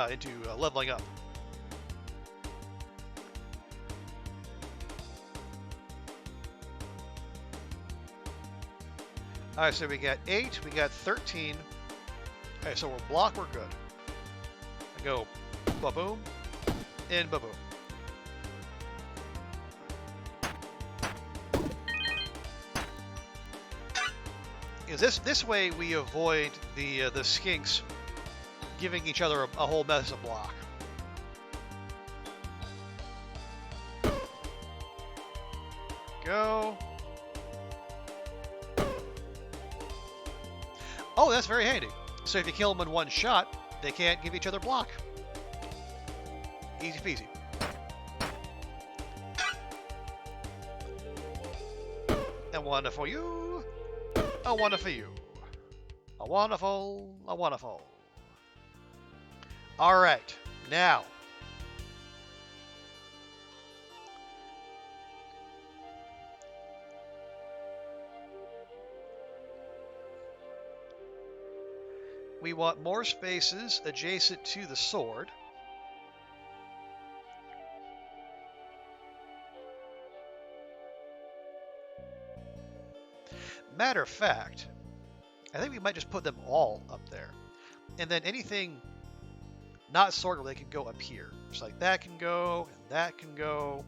into leveling up. All right, so we got 8, we got 13. Okay, so we're block, we're good. I go ba-boom and ba-boom. Because this way we avoid the skinks giving each other a whole mess of block. Go. Oh, that's very handy. So if you kill them in one shot, they can't give each other block. Easy peasy. And one for you. A one for you. A wonderful. A wonderful. All right. Now. We want more spaces adjacent to the sword. Matter of fact, I think we might just put them all up there. And then anything not sword related can go up here. Just like that can go, and that can go.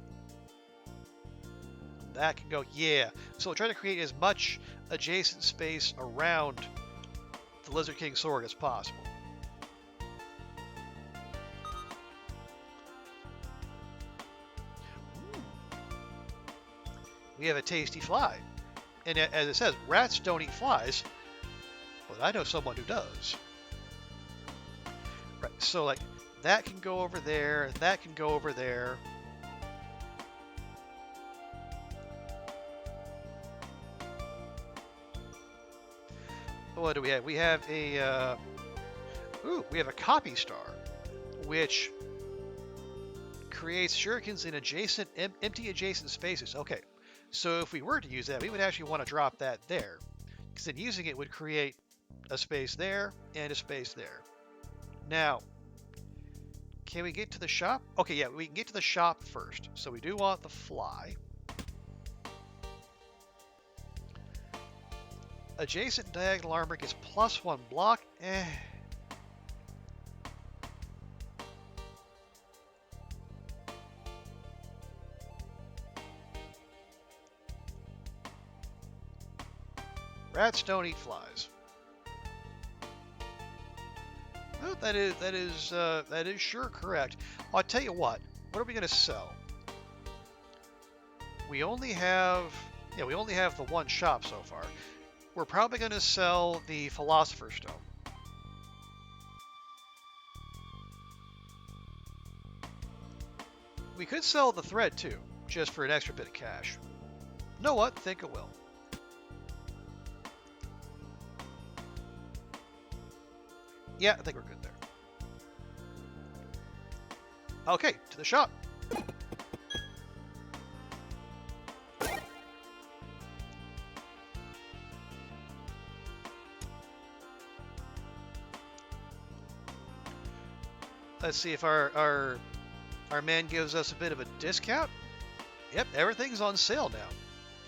And that can go. Yeah. So we'll try to create as much adjacent space around the Lizard King sword as possible. We have a tasty fly. And as it says, rats don't eat flies, but I know someone who does. Right, so like that can go over there, that can go over there. What do we have? We have a we have a copy star, which creates shurikens in adjacent empty adjacent spaces. Okay, so if we were to use that, we would actually want to drop that there, because then using it would create a space there and a space there. Now, can we get to the shop? Okay, yeah, we can get to the shop first. So we do want the fly. Adjacent diagonal armor gets +1 block. Rats don't eat flies. Well, that is sure correct. I'll tell you what. What are we gonna sell? We only have the one shop so far. We're probably gonna sell the Philosopher's Stone. We could sell the thread too, just for an extra bit of cash. Know what? Think it will. Yeah, I think we're good there. Okay, to the shop. Let's see if our man gives us a bit of a discount. Yep, everything's on sale now.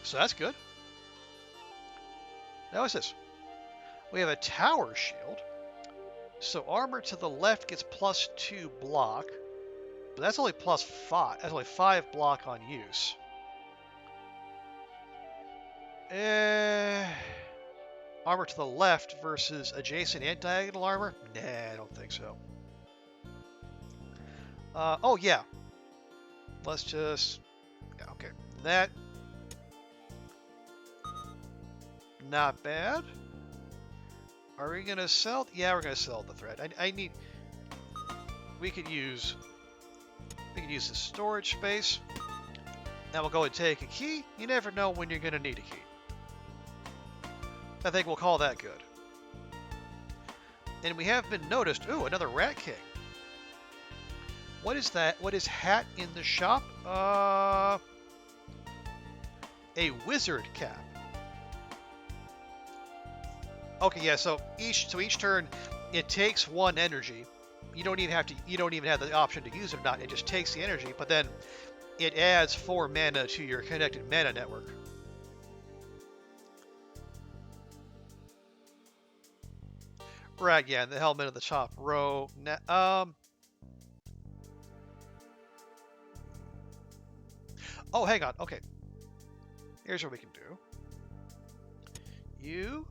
So that's good. Now what's this? We have a tower shield. So armor to the left gets +2 block. But that's only +5. That's only 5 block on use. Armor to the left versus adjacent and diagonal armor? Nah, I don't think so. Oh yeah. Let's just... Yeah, okay. That... Not bad. Are we gonna sell? Yeah, we're gonna sell the thread. I need... We could use the storage space. Now we'll go and take a key. You never know when you're gonna need a key. I think we'll call that good. And we have been noticed. Ooh, another Rat King. What is that? What is hat in the shop? A wizard cap. Okay, yeah. So each turn, it takes 1 energy. You don't even have the option to use it or not. It just takes the energy, but then it adds 4 mana to your connected mana network. Right, yeah, the helmet of the top row. Oh, hang on. Okay. Here's what we can do. You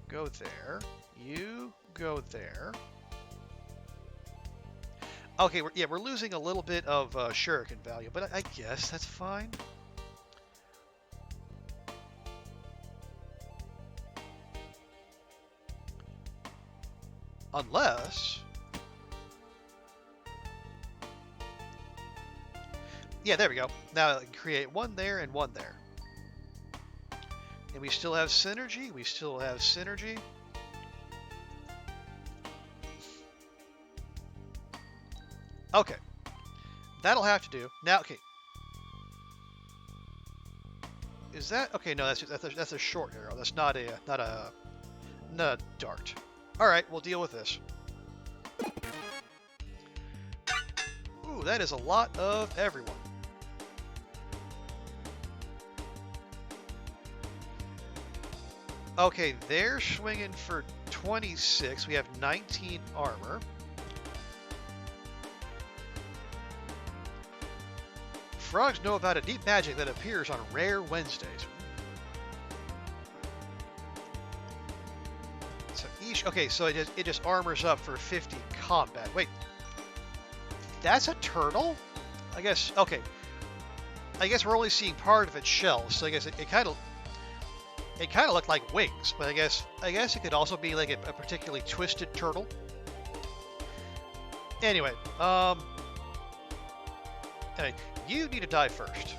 go there. You go there. Okay, we're losing a little bit of shuriken value, but I guess that's fine. Unless... Yeah, there we go. Now I can create 1 there and 1 there. And we still have synergy. We still have synergy. Okay. That'll have to do. Now, okay. Is that... Okay, no, that's a short arrow. That's not a dart. Alright, we'll deal with this. Ooh, that is a lot of everyone. Okay, they're swinging for 26. We have 19 armor. Frogs know about a deep magic that appears on rare Wednesdays. So each... Okay, so it just armors up for 50 combat. Wait. That's a turtle? I guess... Okay. I guess we're only seeing part of its shell, so I guess it kind of... It kind of looked like wings, but I guess it could also be like a particularly twisted turtle. Anyway, anyway, you need to die first.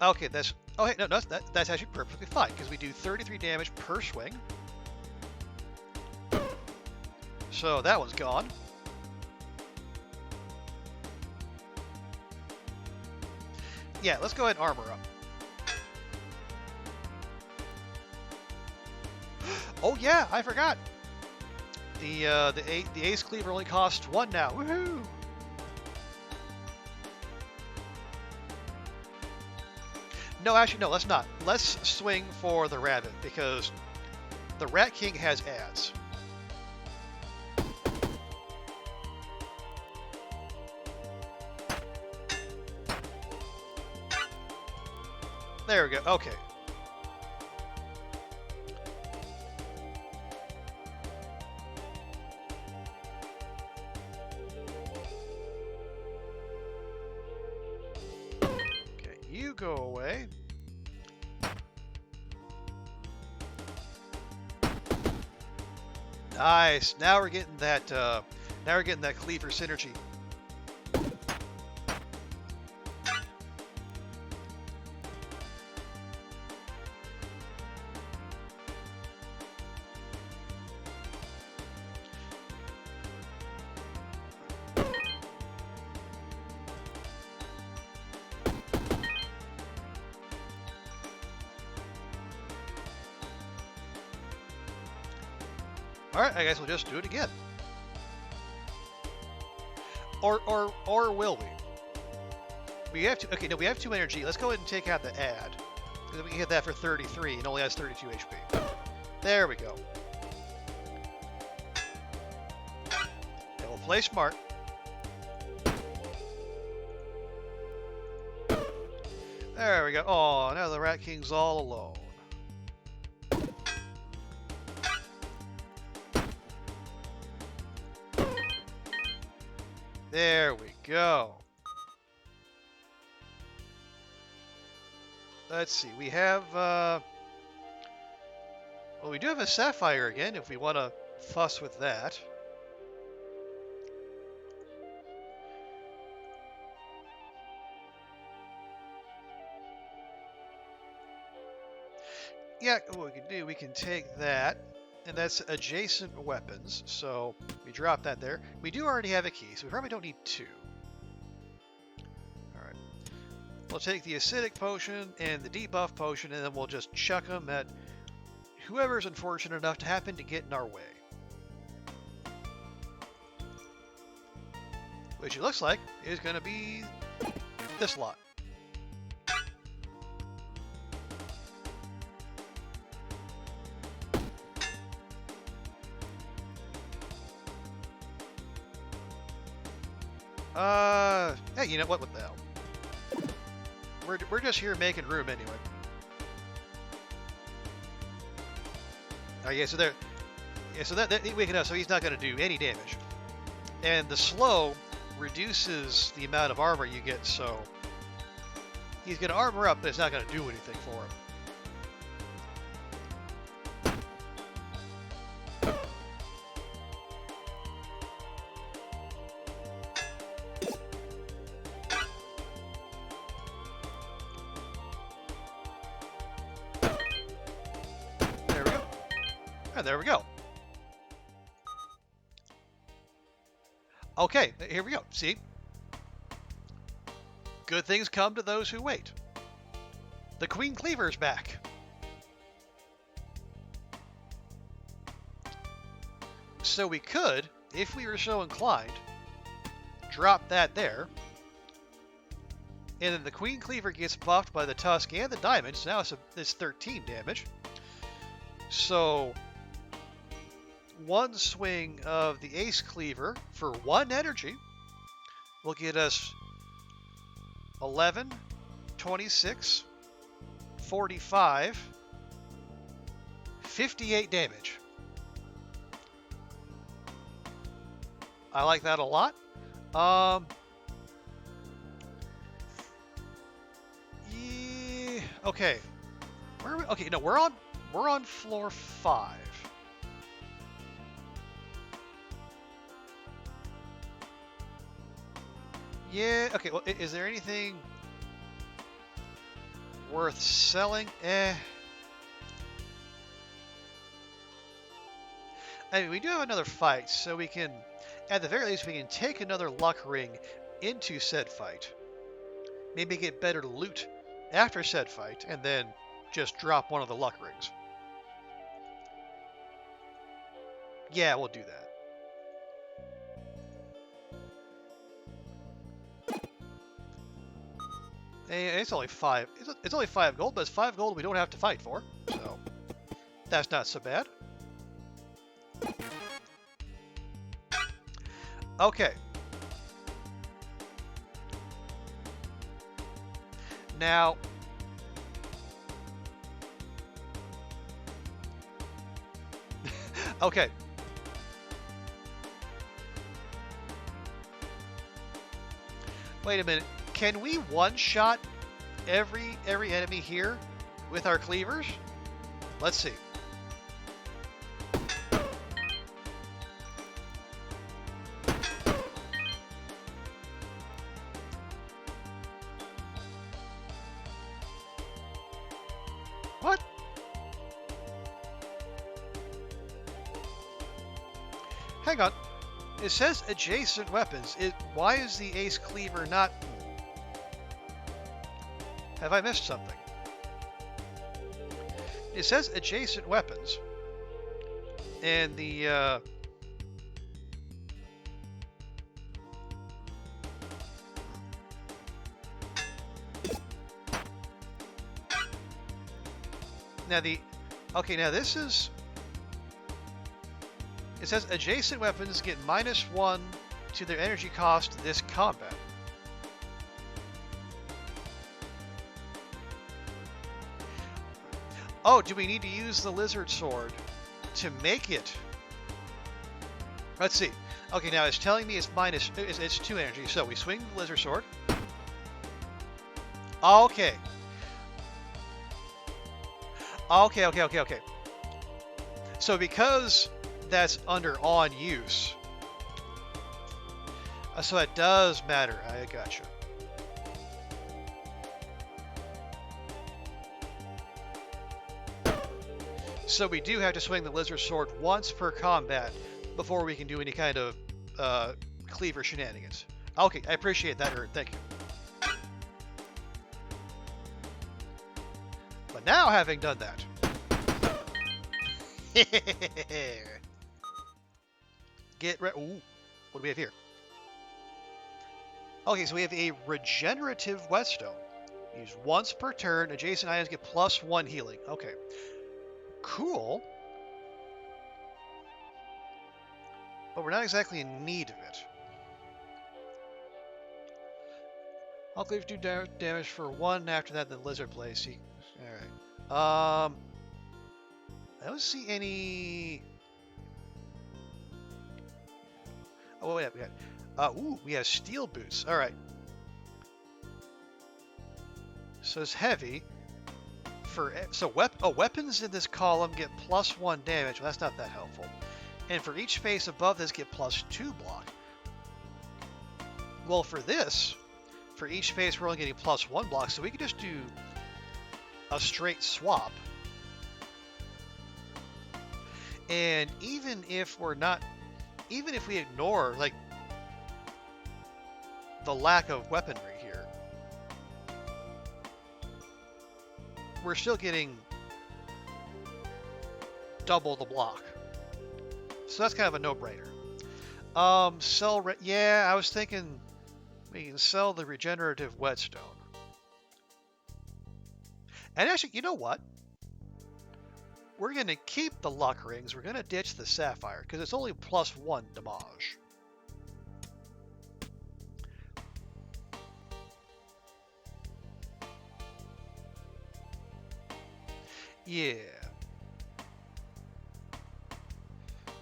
Okay, that's... Okay, no, that's actually perfectly fine, because we do 33 damage per swing. So that one's gone. Yeah, let's go ahead and armor up. Oh yeah, I forgot. The ace cleaver only costs 1 now. Woohoo! No, actually, no, let's not. Let's swing for the rabbit, because the Rat King has ads. There we go. Okay. Okay, you go away. Nice. Now we're getting that. Now we're getting that cleaver synergy. All right, I guess we'll just do it again. Or will we? We have to. Okay, no, we have 2 energy. Let's go ahead and take out the add, because we can get that for 33 and only has 32 HP. There we go. And we'll play smart. There we go. Oh, now the Rat King's all alone. There we go. Let's see. We have, well, we do have a Sapphire again if we want to fuss with that. Yeah, what we can do, we can take that, and that's adjacent weapons, so we drop that there. We do already have a key, so we probably don't need 2. Alright. We'll take the acidic potion and the debuff potion, and then we'll just chuck them at whoever's unfortunate enough to happen to get in our way. Which it looks like is going to be this lot. Hey, you know what? What the hell? We're just here making room anyway. Oh yeah, so there. Yeah, so that we can. So he's not going to do any damage, and the slow reduces the amount of armor you get. So he's going to armor up, but it's not going to do anything for him. And there we go. Okay, here we go. See? Good things come to those who wait. The Queen Cleaver's back. So we could, if we were so inclined, drop that there. And then the Queen Cleaver gets buffed by the Tusk and the Diamond, so now it's 13 damage. So one swing of the Ace Cleaver for 1 energy will get us 11, 26, 45, 58 damage. I like that a lot. Yeah, okay. Where are we? Okay, no, we're on floor 5. Yeah, okay, well, is there anything worth selling? I mean, we do have another fight, so we can, at the very least, we can take another luck ring into said fight. Maybe get better loot after said fight, and then just drop one of the luck rings. Yeah, we'll do that. It's only 5. It's only 5 gold, but it's 5 gold we don't have to fight for, so that's not so bad. Okay. Now, Okay. Wait a minute. Can we one-shot every enemy here with our cleavers? Let's see. What? Hang on. It says adjacent weapons. Why is the ace cleaver not... Have I missed something? It says adjacent weapons. And the... Now the... Okay, now this is... It says adjacent weapons get -1 to their energy cost this combat. Oh, do we need to use the lizard sword to make it? Let's see. Okay, now it's telling me it's 2 energy. So we swing the lizard sword. Okay. Okay. So because that's under on use, so it does matter. I gotcha. So we do have to swing the lizard sword once per combat before we can do any kind of cleaver shenanigans. Okay, I appreciate that, Erd. Thank you. But now, having done that... Get ready. Ooh, what do we have here? Okay, so we have a regenerative whetstone. Use once per turn. Adjacent items get +1 healing. Okay. Cool. But we're not exactly in need of it. All cleavers do damage for 1. After that, the lizard plays. Alright. I don't see any... Oh, wait, we got... we have steel boots. Alright. So it's heavy. Weapons in this column get +1 damage. Well, that's not that helpful. And for each face above this, get +2 block. Well, for this, for each face, we're only getting +1 block, so we could just do a straight swap. And even if we ignore, like, the lack of weaponry here, we're still getting double the block. So that's kind of a no-brainer. Yeah, I was thinking we can sell the regenerative whetstone. And actually, you know what? We're going to keep the luck rings. We're going to ditch the sapphire because it's only +1 damage. Yeah.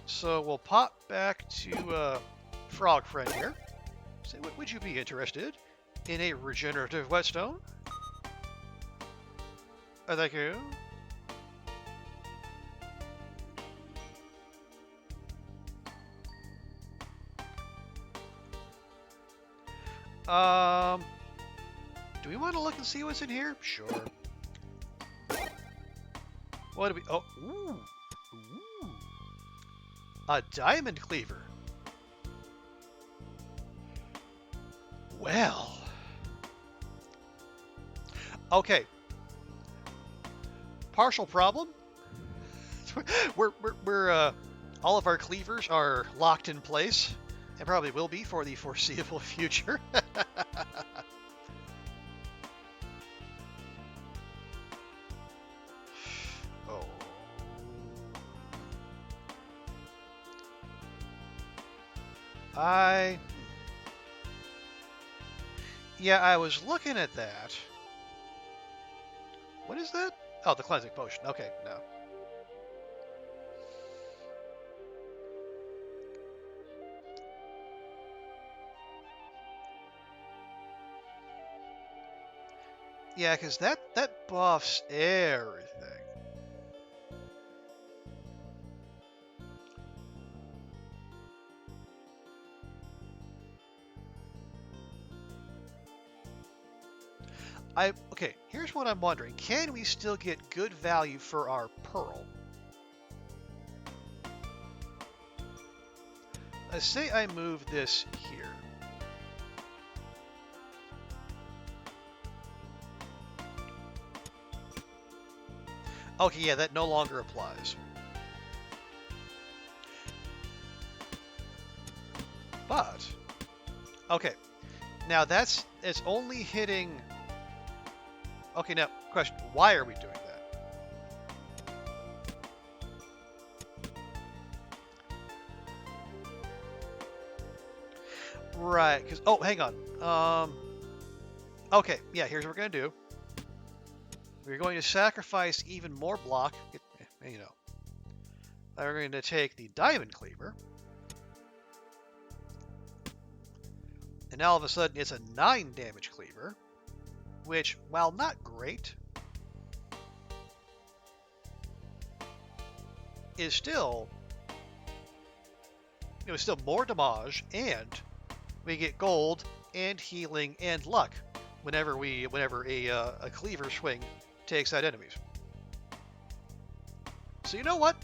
So we'll pop back to Frog Friend here. Say, would you be interested in a regenerative whetstone? Oh, thank you. Do we want to look and see what's in here? Sure. What do we... Oh, ooh. Ooh. A diamond cleaver. Well. Okay. Partial problem. we're all of our cleavers are locked in place, and probably will be for the foreseeable future. Oh. Yeah, I was looking at that. What is that? Oh, the cleansing potion. Okay, no. Yeah, because that buffs everything. Okay, here's what I'm wondering. Can we still get good value for our pearl? Let's say I move this here. Okay, yeah, that no longer applies. But, okay, now it's only hitting. Okay, now, question, why are we doing that? Right, because, oh, hang on. Okay, yeah, here's what we're going to do. We're going to sacrifice even more block, you know. We're going to take the diamond cleaver. And now all of a sudden it's a 9 damage cleaver, which, while not great, is still, it was still more damage, and we get gold and healing and luck whenever a cleaver swing takes out enemies. So you know what?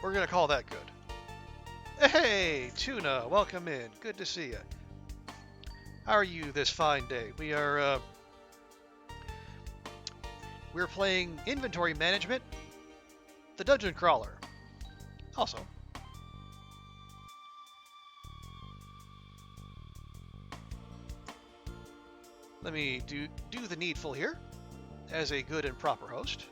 We're gonna call that good. Hey, Tuna, welcome in. Good to see you. How are you this fine day? We're playing Inventory Management, the Dungeon Crawler. Also, let me do the needful here as a good and proper host.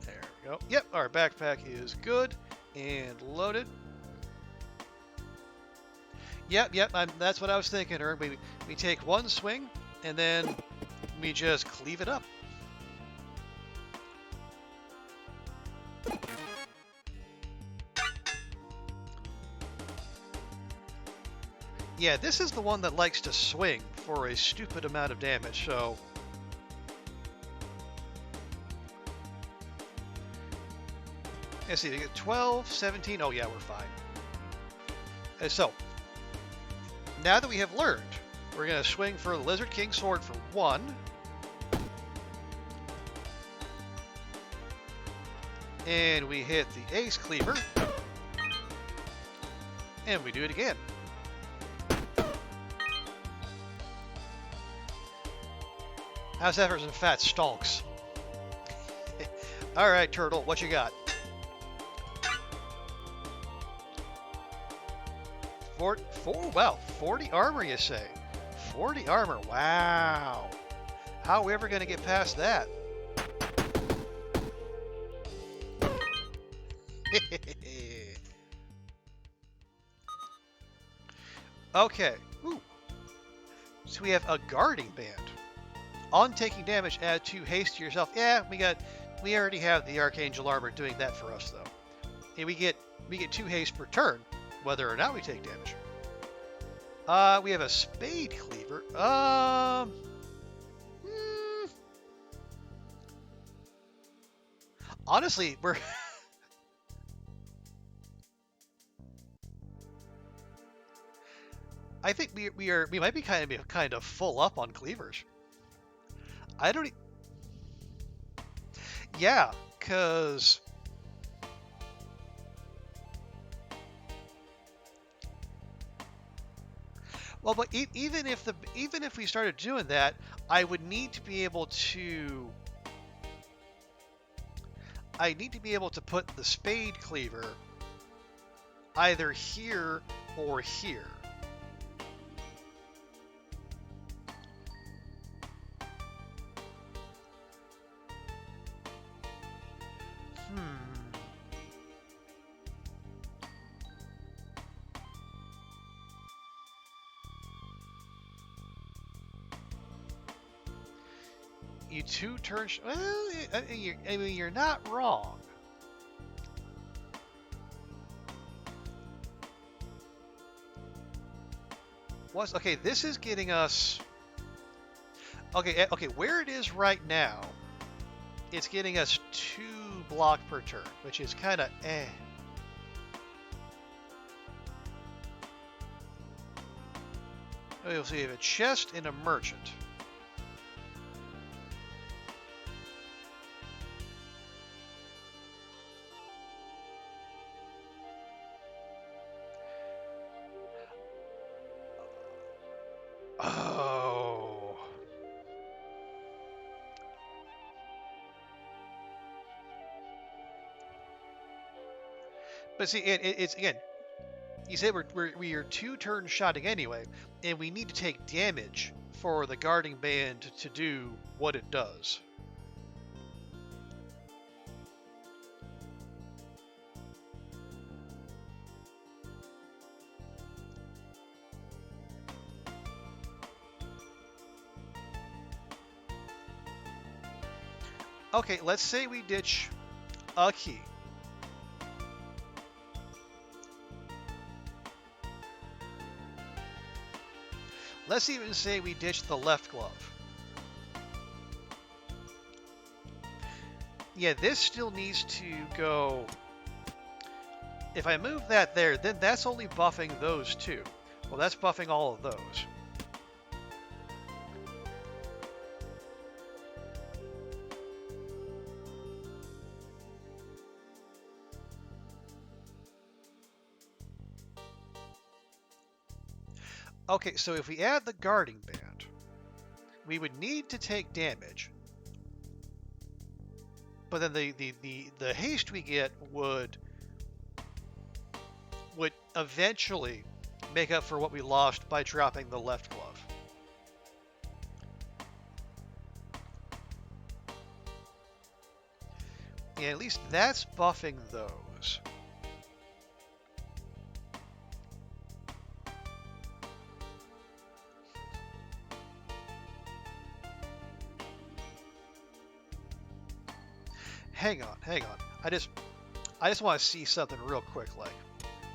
There we go. Yep, our backpack is good and loaded. Yep, that's what I was thinking, Erg. We take one swing and then we just cleave it up. Yeah, this is the one that likes to swing for a stupid amount of damage, so... Let's see, they get 12, 17, oh yeah, we're fine. And so, now that we have learned, we're going to swing for the Lizard King Sword for 1. And we hit the Ace Cleaver. And we do it again. How's that for some fat stonks? All right, Turtle, what you got? 40 armor, you say? 40 armor, wow. How are we ever going to get past that? Okay. Ooh. So we have a guarding band. On taking damage, add 2 haste to yourself. Yeah, we already have the Archangel armor doing that for us though. And we get 2 haste per turn, whether or not we take damage. We have a spade cleaver. Honestly, we're I think we might be kind of full up on cleavers. I don't. Yeah, cause well, but even if we started doing that, I would need to be able to. I need to be able to put the spade cleaver either here or here. You 2 turns. Well, I mean, you're not wrong. Okay, this is getting us... Okay, where it is right now, it's getting us 2 block per turn, which is kind of eh. You'll see a chest and a merchant. Oh. But see, it's again, you said we are 2 turns shotting anyway, and we need to take damage for the guarding band to do what it does. Okay, let's say we ditch a key. Let's even say we ditch the left glove. Yeah, this still needs to go... If I move that there, then that's only buffing those 2. Well, that's buffing all of those. Okay, so if we add the guarding band, we would need to take damage. But then the haste we get would eventually make up for what we lost by dropping the left glove. Yeah, at least that's buffing those. Hang on. I just want to see something real quick. Like,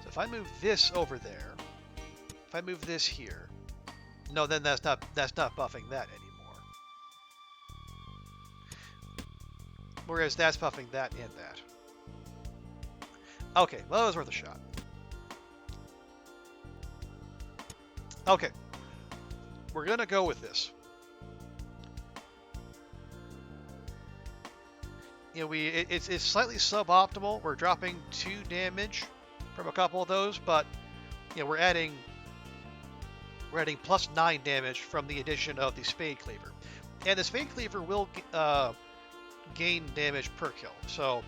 so if I move this over there, if I move this here, no, then that's not buffing that anymore. Whereas that's buffing that and that. Okay, well, that was worth a shot. Okay, we're gonna go with this. You know, it's slightly suboptimal. We're dropping 2 damage from a couple of those, but you know, we're adding plus 9 damage from the addition of the Spade Cleaver, and the Spade Cleaver will gain damage per kill. So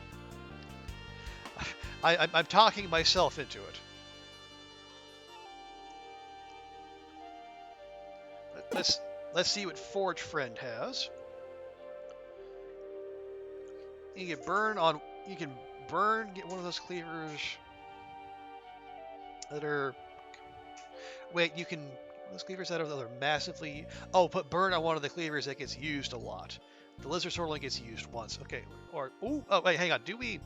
I'm talking myself into it. Let's see what Forge Friend has. You can burn, get one of those cleavers that are, wait, you can, those cleavers that are massively, oh, put burn on one of the cleavers that gets used a lot. The lizard sword only gets used once. Okay, or, ooh, oh, wait, hang on, do we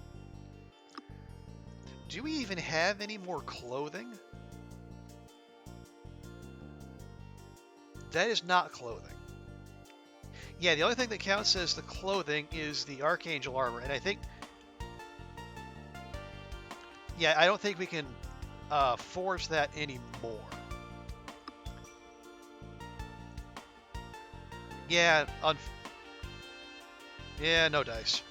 even have any more clothing? That is not clothing. Yeah, the only thing that counts as the clothing is the Archangel armor, and I think... Yeah, I don't think we can forge that anymore. Yeah, yeah, no dice.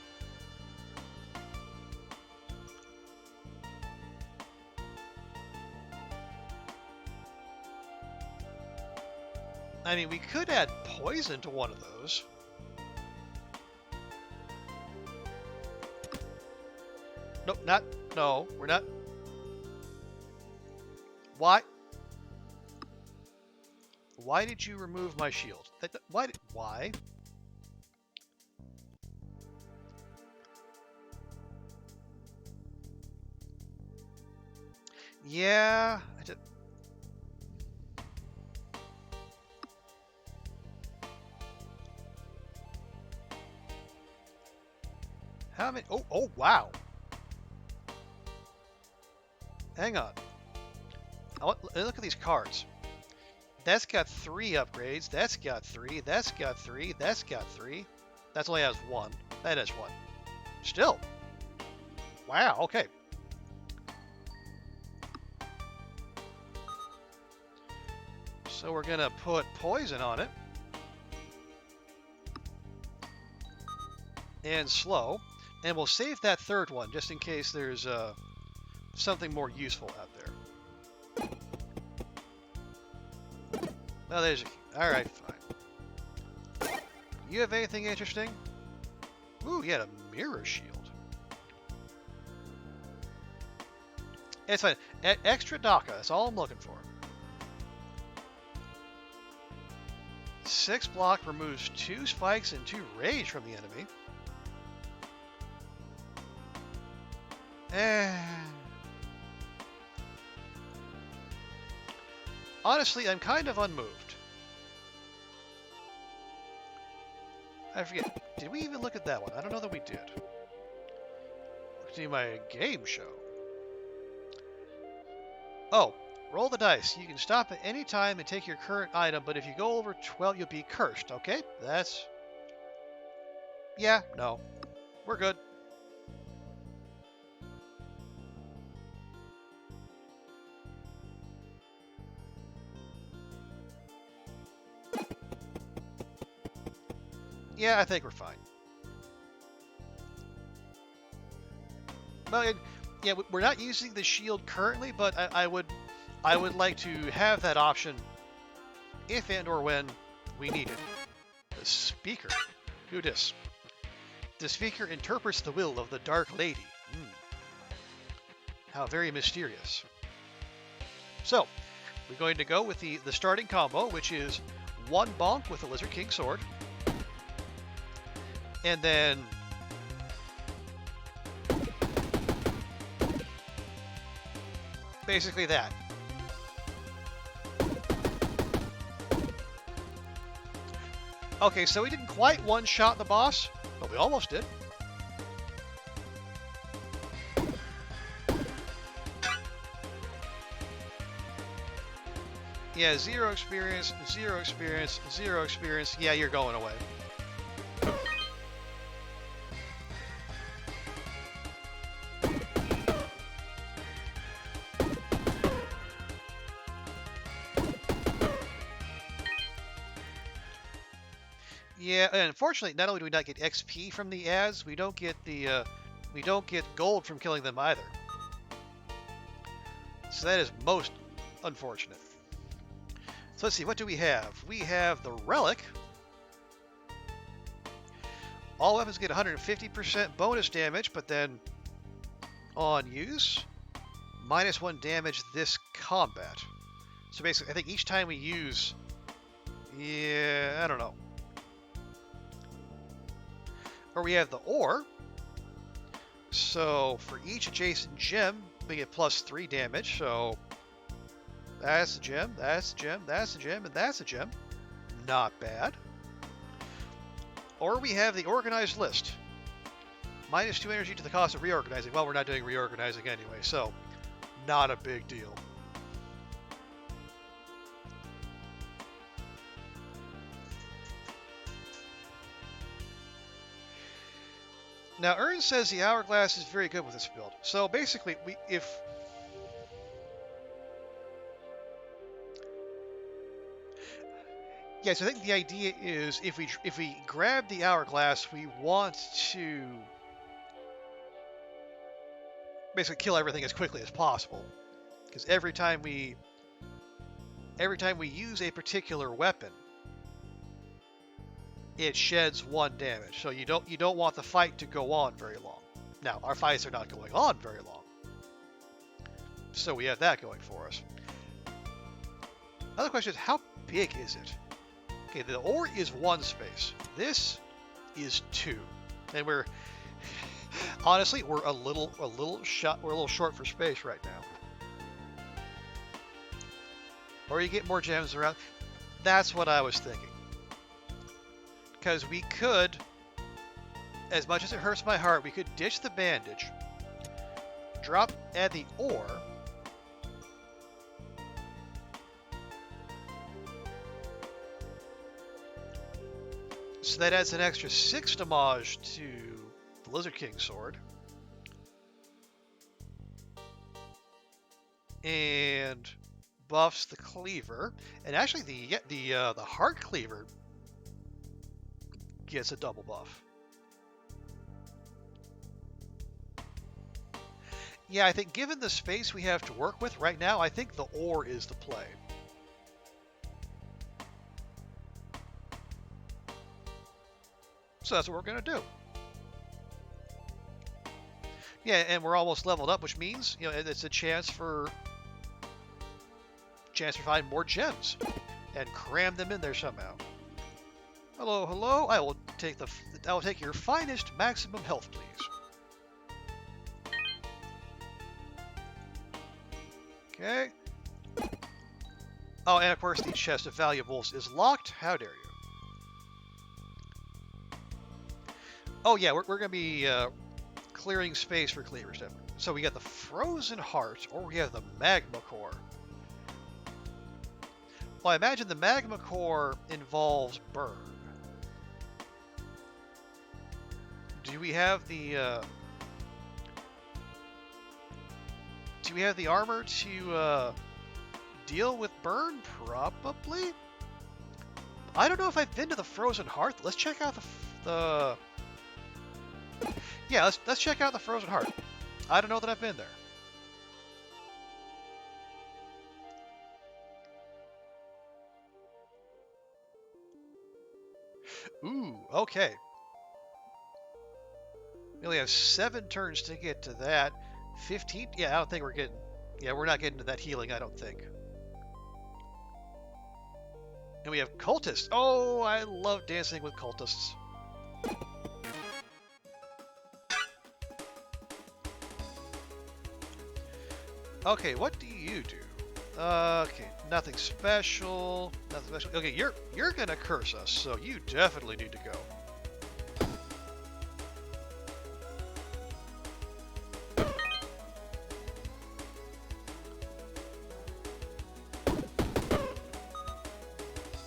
I mean, we could add poison to one of those. Nope, no, we're not. Why? Why did you remove my shield? Why? Yeah, I did. How many? Oh, wow. Hang on. Look at these cards. That's got 3 upgrades. That's got 3. That's got 3. That's got 3. That's only has 1. That has 1. Still. Wow, okay. So we're going to put poison on it. And slow. And we'll save that third one just in case there's something more useful out there. Well, there's... Alright, fine. You have anything interesting? Ooh, you had a mirror shield. It's fine. Extra Daka, that's all I'm looking for. 6 block removes 2 spikes and 2 rage from the enemy. Honestly, I'm kind of unmoved. I forget. Did we even look at that one? I don't know that we did. Look to my game show. Oh, roll the dice. You can stop at any time and take your current item, but if you go over 12, you'll be cursed. Okay? That's... Yeah, no. We're good. Yeah, I think we're fine. Well, yeah, we're not using the shield currently, but I would like to have that option if and or when we need it. The speaker. Who dis? The speaker interprets the will of the Dark Lady. How very mysterious. So, we're going to go with the starting combo, which is 1 bonk with the Lizard King sword. And then basically that. Okay, so we didn't quite one-shot the boss, but we almost did. Yeah, 0 experience, 0 experience, 0 experience. Yeah, you're going away. Yeah, and unfortunately, not only do we not get XP from the ads, we don't get gold from killing them either. So that is most unfortunate. So let's see, what do we have? We have the relic. All weapons get 150% bonus damage, but then on use, -1 damage this combat. So basically, I think each time we use, yeah, I don't know. Or we have the ore. So for each adjacent gem, we get +3 damage. So that's a gem, that's a gem, that's a gem, and that's a gem. Not bad. Or we have the organized list. -2 energy to the cost of reorganizing. Well, we're not doing reorganizing anyway, so not a big deal. Now, Ern says the hourglass is very good with this build. So basically, yeah, so I think the idea is if we grab the hourglass, we want to basically kill everything as quickly as possible, because every time we use a particular weapon, it sheds 1 damage. So you don't want the fight to go on very long. Now, our fights are not going on very long, so we have that going for us. Another question is, how big is it? Okay, the ore is 1 space. This is 2, and we're honestly a little short for space right now. Or you get more gems around. That's what I was thinking. Because we could, as much as it hurts my heart, we could ditch the bandage, add the ore, so that adds an extra 6 damage to the Lizard King sword. And buffs the cleaver. And actually the heart cleaver gets a double buff. Yeah, I think given the space we have to work with right now, I think the ore is the play. So that's what we're going to do. Yeah, and we're almost leveled up, which means, you know, it's a chance for finding more gems and cram them in there somehow. Hello, hello. I will take your finest maximum health, please. Okay. Oh, and of course the chest of valuables is locked. How dare you? Oh yeah, we're going to be clearing space for cleavers. So we got the frozen heart, or we have the magma core. Well, I imagine the magma core involves burn. Do we have the armor to deal with burn? Probably. I don't know if I've been to the frozen heart. Let's check out yeah, let's check out the frozen heart. I don't know that I've been there. Ooh, okay. We only have 7 turns to get to that. 15? Yeah, I don't think we're getting... Yeah, we're not getting to that healing, I don't think. And we have cultists. Oh, I love dancing with cultists. Okay, what do you do? Okay, nothing special. Nothing special. Okay, you're gonna curse us, so you definitely need to go.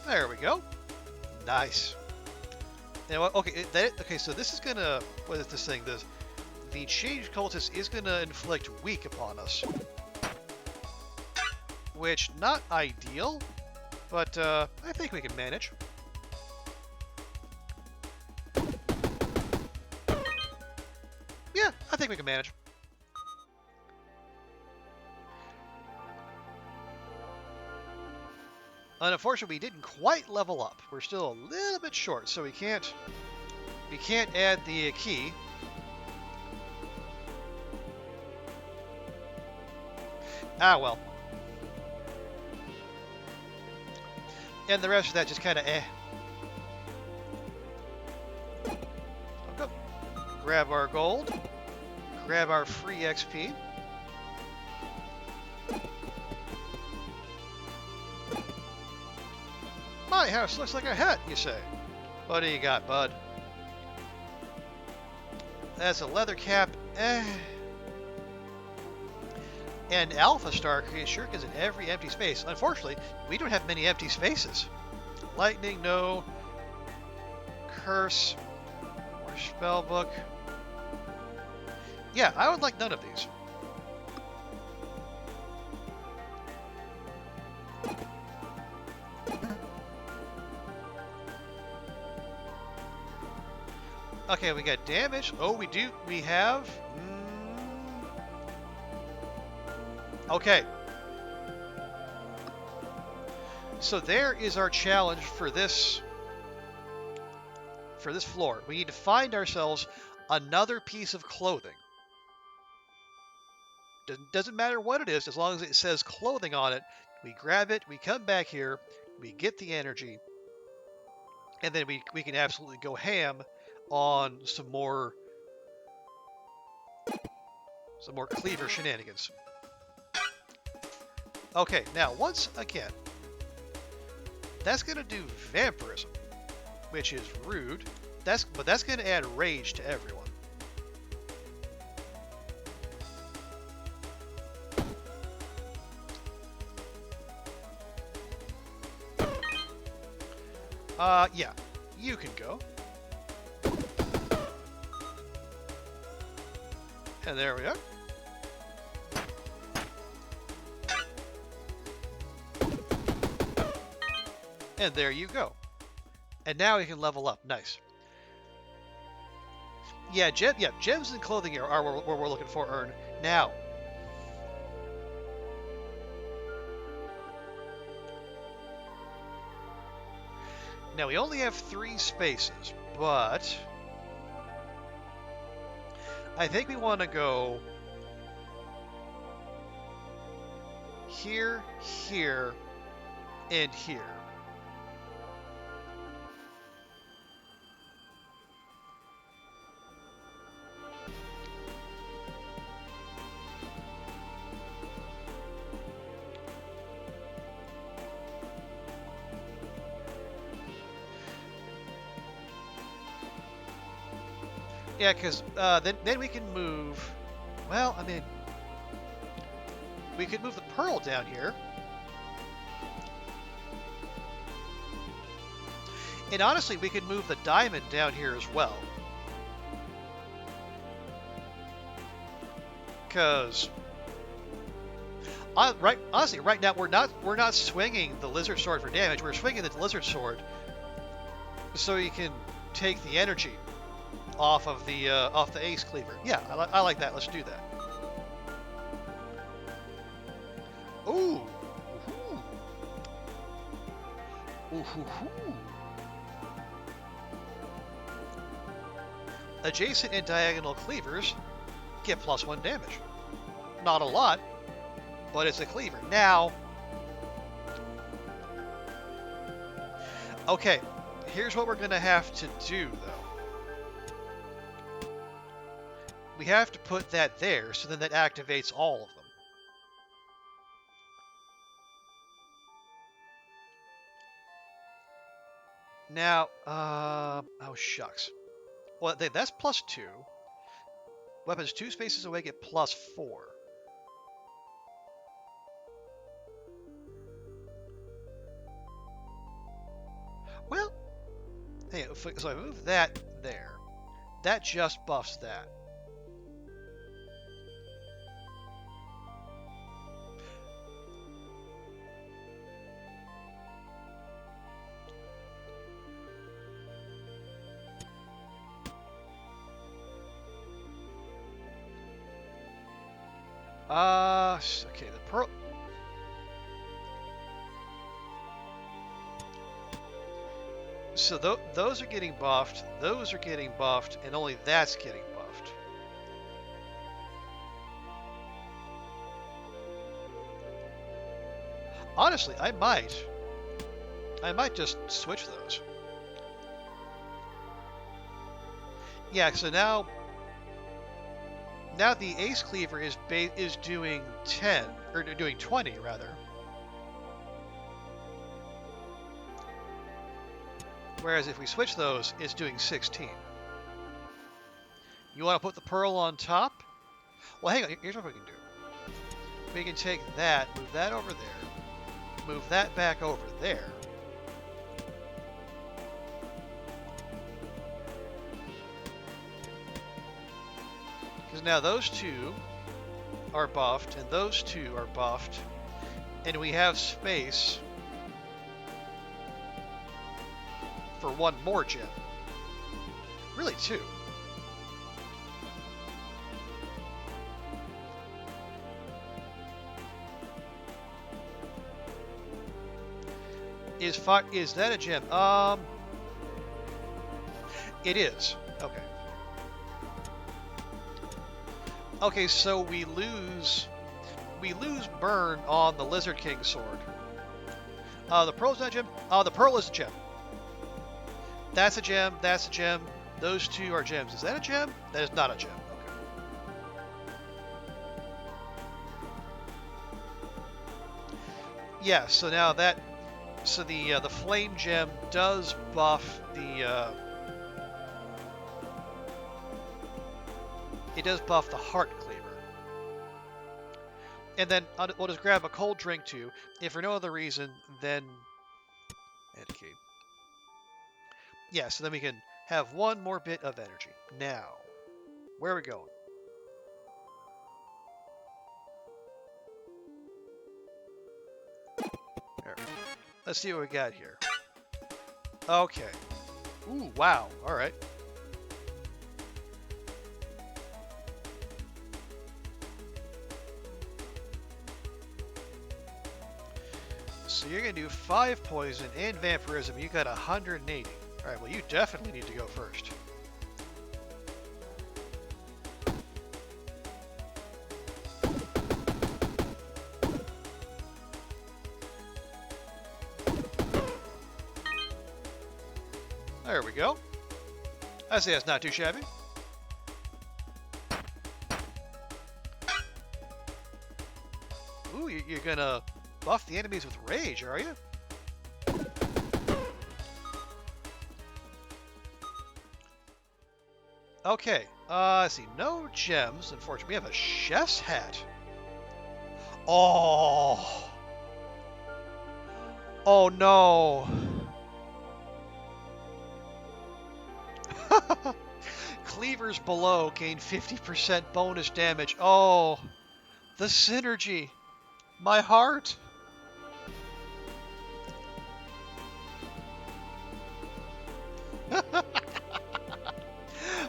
There we go. Nice. And okay, okay. So this is gonna. What is this thing? The changed cultist is gonna inflict weak upon us, which not ideal, but I think we can manage. Yeah, I think we can manage. Unfortunately, we didn't quite level up. We're still a little bit short, so we can't add the key. Ah, well. And the rest of that just kind of eh. Okay. Grab our gold. Grab our free XP. My house looks like a hut, you say. What do you got, bud? That's a leather cap. Eh. And Alpha Star creates shurikens in every empty space. Unfortunately, we don't have many empty spaces. Lightning, no. Curse. More spellbook. Yeah, I would like none of these. Okay, we got damage. Oh, we do. We have... Okay. So there is our challenge for this floor. We need to find ourselves another piece of clothing. Doesn't matter what it is, as long as it says clothing on it. We grab it, we come back here, we get the energy, and then we can absolutely go ham on some more cleaver shenanigans. Okay, now once again, that's gonna do vampirism, which is rude. But that's gonna add rage to everyone. Yeah, you can go. And there we are. And there you go. And now we can level up. Nice. Yeah, gems and clothing are what we're looking for, Earn. Now. Now, we only have 3 spaces, but I think we want to go here, here, and here. Yeah, because then we can move. Well, I mean, we could move the pearl down here. And honestly, we could move the diamond down here as well. Because honestly, right now we're not swinging the lizard sword for damage. We're swinging the lizard sword so you can take the energy off the ace cleaver. Yeah, I like that. Let's do that. Ooh. Ooh. Ooh. Adjacent and diagonal cleavers get +1 damage. Not a lot, but it's a cleaver. Now, okay, here's what we're going to have to do, though. We have to put that there, so then that activates all of them. Now, oh shucks. Well, that's +2. Weapons 2 spaces away get +4. Well, hey, so I move that there. That just buffs that. Okay, the pearl. So those are getting buffed, those are getting buffed, and only that's getting buffed. Honestly, I might just switch those. Yeah, so now the ace cleaver is doing 10, or doing 20 rather. Whereas if we switch those, it's doing 16. You want to put the pearl on top? Well, hang on. Here's what we can do. We can take that, move that over there, move that back over there. Because now those 2 are buffed, and those 2 are buffed, and we have space for 1 more gem. Really 2. Is that a gem? It is. Okay. Okay, so we lose burn on the Lizard King sword. The pearl's not a gem. The pearl is a gem. That's a gem. That's a gem. Those 2 are gems. Is that a gem? That is not a gem. Okay. Yeah. So now the flame gem does buff the. It does buff the heart cleaver. And then we'll just grab a cold drink too. If for no other reason, then key. Yeah, so then we can have 1 more bit of energy. Now, where are we going? Let's see what we got here. Okay. Ooh, wow. All right. So you're going to do 5 poison and vampirism. You got 180. All right, well, you definitely need to go first. There we go. I say that's not too shabby. Ooh, you're going to buff the enemies with rage, are you? Okay, let's see. No gems, unfortunately. We have a chef's hat. Oh. Oh, no. Cleavers below gain 50% bonus damage. Oh, the synergy. My heart.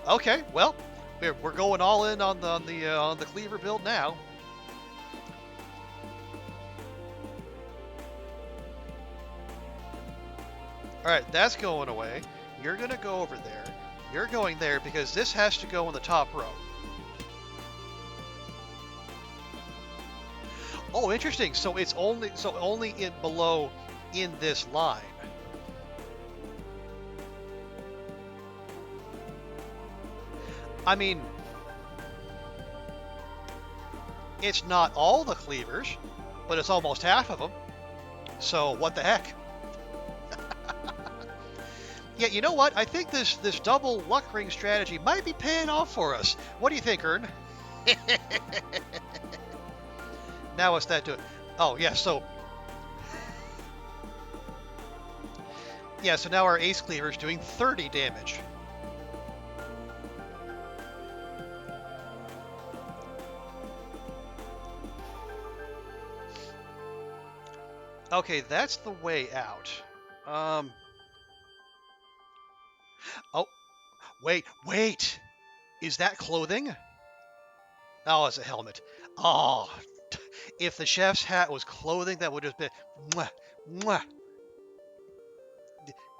Okay, well, we're going all in on the cleaver build now. All right, that's going away. You're gonna go over there. You're going there because this has to go in the top row. Oh, interesting. So it's only in below in this line. I mean, it's not all the cleavers, but it's almost half of them. So what the heck? Yeah, you know what? I think this double luck ring strategy might be paying off for us. What do you think, Ern? Now what's that doing? Oh, yeah, so now our ace cleaver is doing 30 damage. Okay, that's the way out. Oh, wait. Is that clothing? Oh, it's a helmet. Oh, if the chef's hat was clothing, that would have been mwah.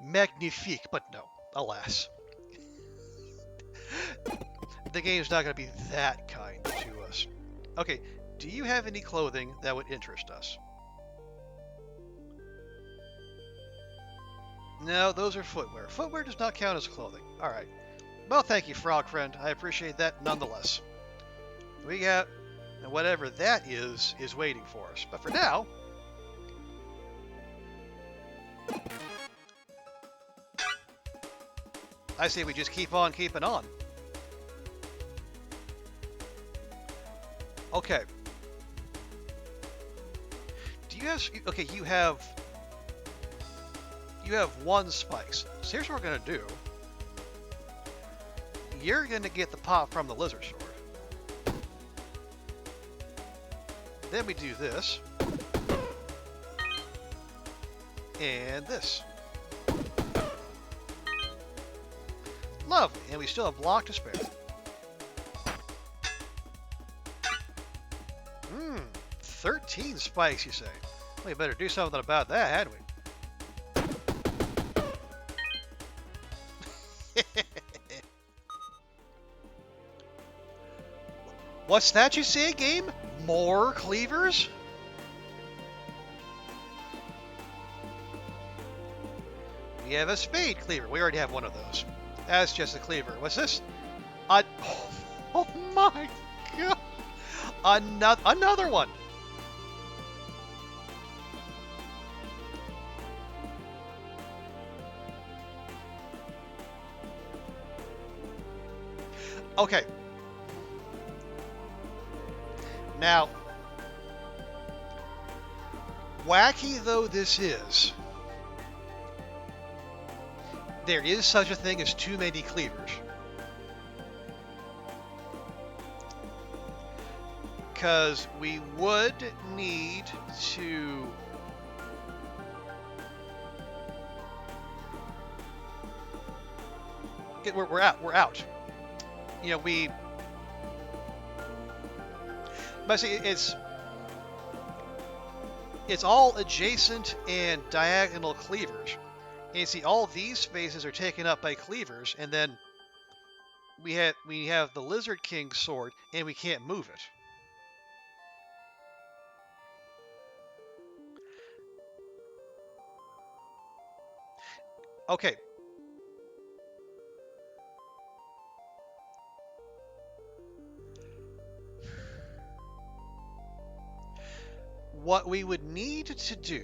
Magnifique, but no, alas. The game's not going to be that kind to us. Okay, do you have any clothing that would interest us? No, those are footwear. Footwear does not count as clothing. Alright. Well, thank you, Frog Friend. I appreciate that nonetheless. We got whatever that is waiting for us. But for now... I say we just keep on keeping on. Okay. Do you have... Okay, you have 1 spikes. So here's what we're going to do. You're going to get the pop from the lizard sword. Then we do this. And this. Lovely. And we still have block to spare. 13 spikes, you say? We better do something about that, hadn't we? What's that you say, game? More cleavers? We have a spade cleaver. We already have one of those. That's just a cleaver. What's this? Oh my god! Another one! Okay. Now, wacky though this is, there is such a thing as too many cleavers. Because we would need to we're out. We're out. You know, but see, it's all adjacent and diagonal cleavers. And you see, all these spaces are taken up by cleavers, and then we have the Lizard King sword, and we can't move it. Okay. What we would need to do,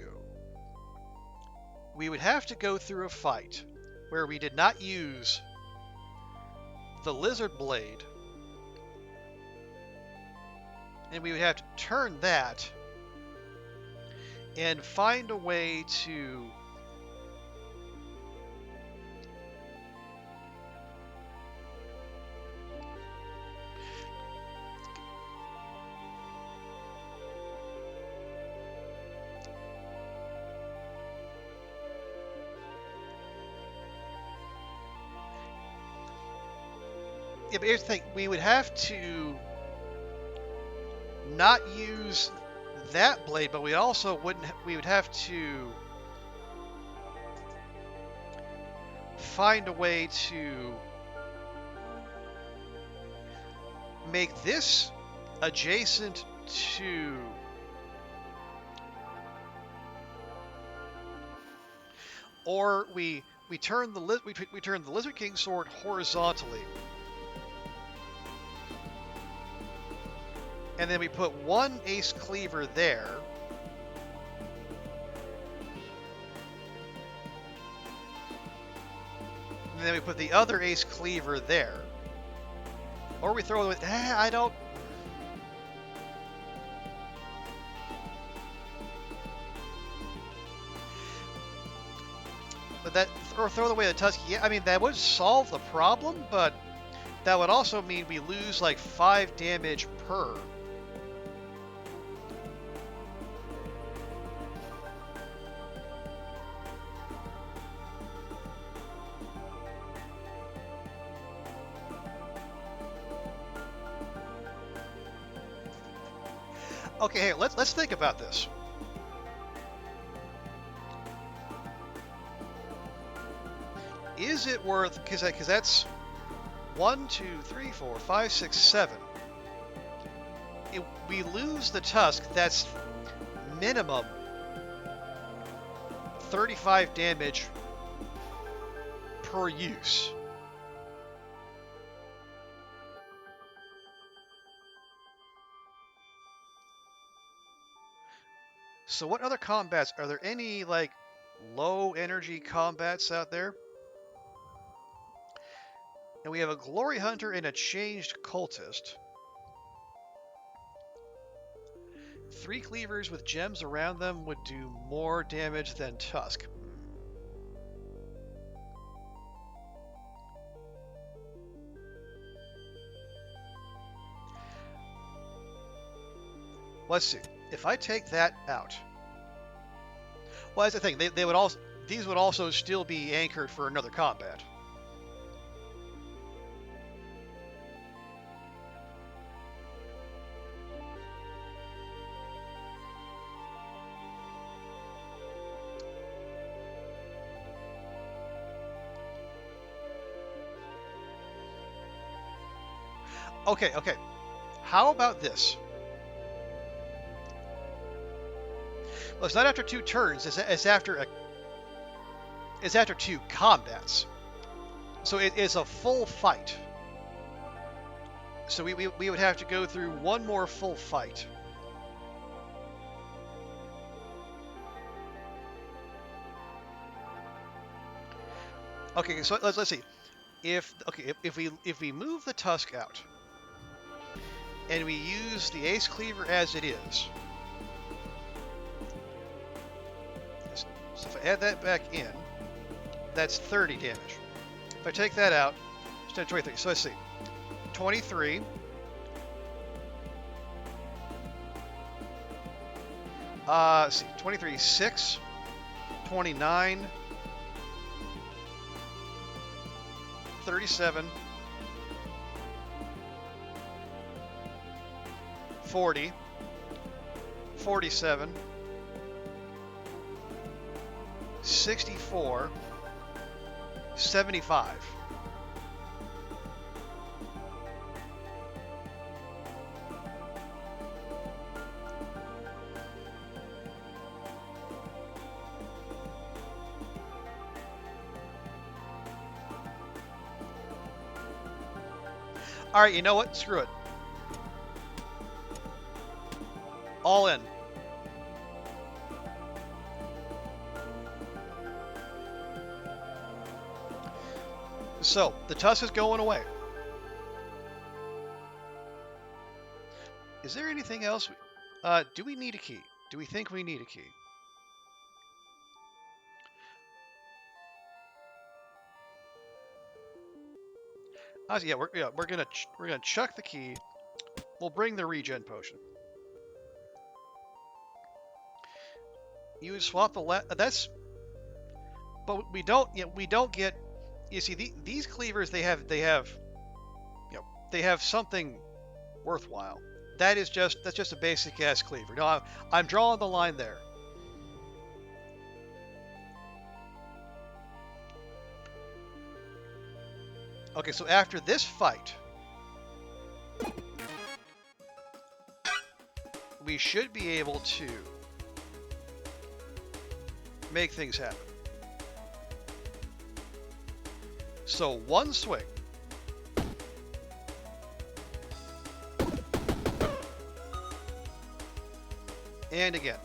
we would have to go through a fight where we did not use the lizard blade, and we would have to turn that and find a way to yeah, but here's the thing, we would have to not use that blade, but we also wouldn't. We would have to find a way to make this adjacent to, or we turn the Lizard King sword horizontally, and then we put one ace cleaver there, and then we put the other ace cleaver there, or we throw it. I don't. But that, or throw away the tusk. Yeah, I mean that would solve the problem, but that would also mean we lose like 5 damage per. Okay, hey, let's think about this. Is it worth, because that's 1, 2, 3, 4, 5, 6, 7. We lose the tusk. That's minimum 35 damage per use. So what other combats? Are there any like low energy combats out there? And we have a Glory Hunter and a Changed Cultist. 3 cleavers with gems around them would do more damage than Tusk. Let's see. If I take that out, well, that's the thing. They would also, these would also still be anchored for another combat. Okay, okay. How about this? Well, it's not after 2 turns. It's after 2 combats. So it is a full fight. So we would have to go through one more full fight. Okay, so let's see. If we move the tusk out and we use the ace cleaver as it is. So if I add that back in, that's 30 damage. If I take that out, it's 23. So let's see. 23. Let's see. 23, 6. 29. 37, 40, 47, 64, 75. All right, you know what? Screw it. All in. So, the tusk is going away. Is there anything else? Do we need a key? Do we think we need a key? Yeah, we're gonna chuck the key. We'll bring the regen potion. You swap the that's, but we don't. We don't get. You see, these cleavers they have they have something worthwhile. That's just a basic ass cleaver. No, I'm drawing the line there. Okay, so after this fight, we should be able to make things happen. So one swing. And again.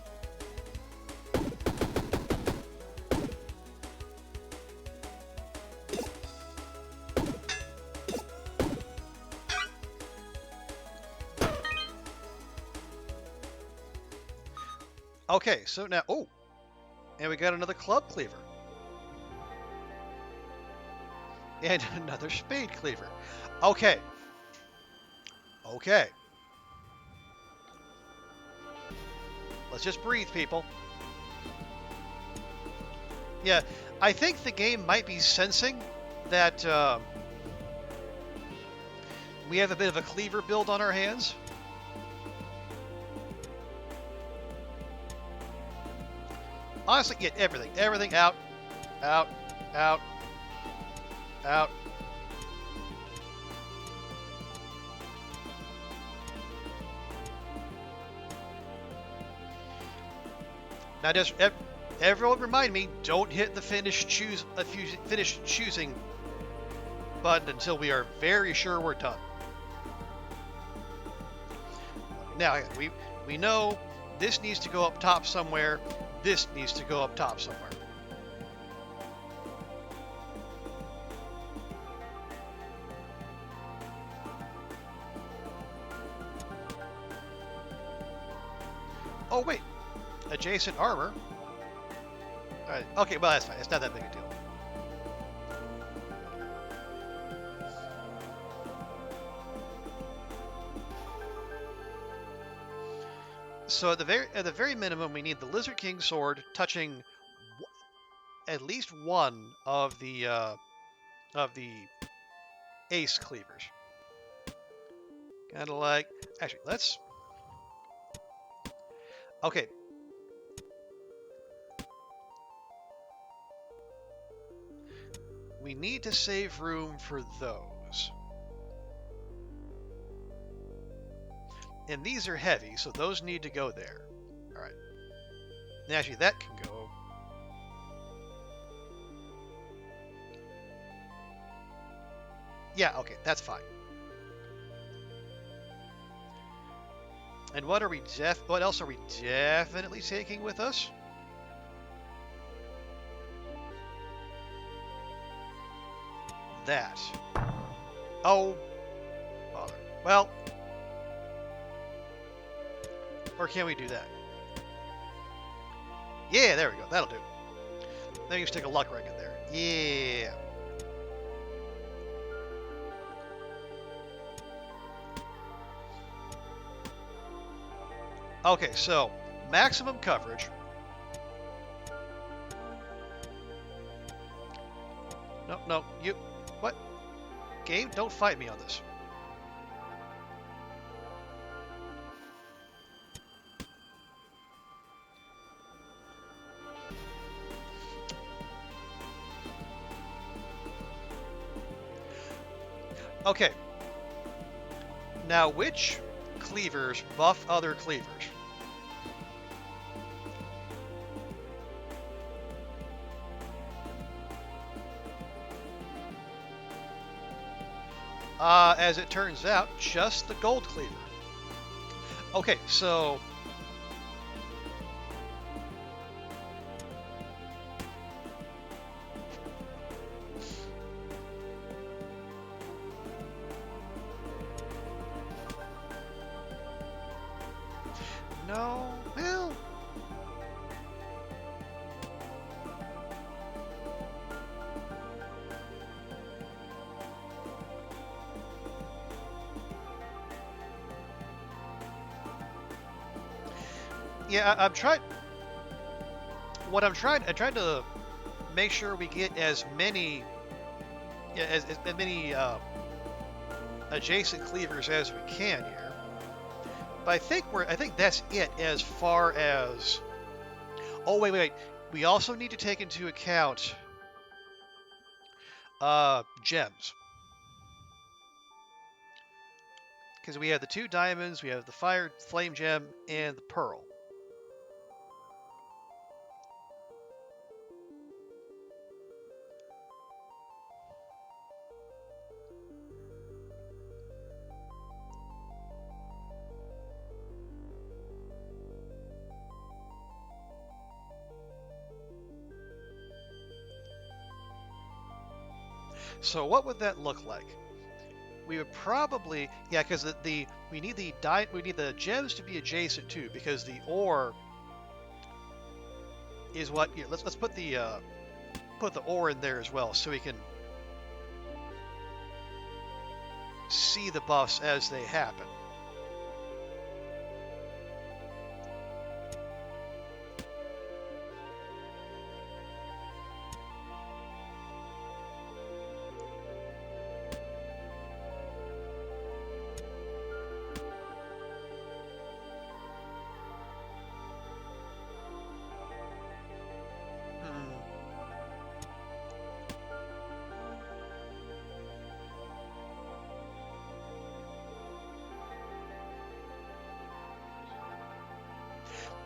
Okay, so now, oh, and we got another club cleaver. And another spade cleaver. Okay. Okay. Let's just breathe, people. Yeah, I think the game might be sensing that we have a bit of a cleaver build on our hands. Honestly, get everything out, out, out, out. Now, just everyone, remind me: don't hit the finish choosing button until we are very sure we're done. Now, we know this needs to go up top somewhere. This needs to go up top somewhere. Oh, wait. Adjacent armor. Alright, okay, well, that's fine. It's not that big a deal. So at the very minimum, we need the Lizard King sword touching at least one of the ace cleavers. Kind of like, actually, let's. Okay. We need to save room for those. And these are heavy, so those need to go there. Alright. And actually, that can go. Yeah, okay, that's fine. And what else are we definitely taking with us? That. Oh, bother. Well, or can we do that? Yeah, there we go. That'll do. Then you stick a luck ring in there. Yeah. Okay, so maximum coverage. No, you. What? Game, don't fight me on this. Okay. Now, which cleavers buff other cleavers? As it turns out, just the gold cleaver. Okay, so... No, well... Yeah, I'm trying... What I'm trying to make sure we get as many... Yeah, as many adjacent cleavers as we can here. But I think that's it as far as... Oh, wait. We also need to take into account gems. Because we have the 2 diamonds, we have the fire flame gem, and the pearl. So what would that look like? We would probably, yeah, because we need the gems to be adjacent too, because the ore is what. Yeah, let's put the ore in there as well, so we can see the buffs as they happen.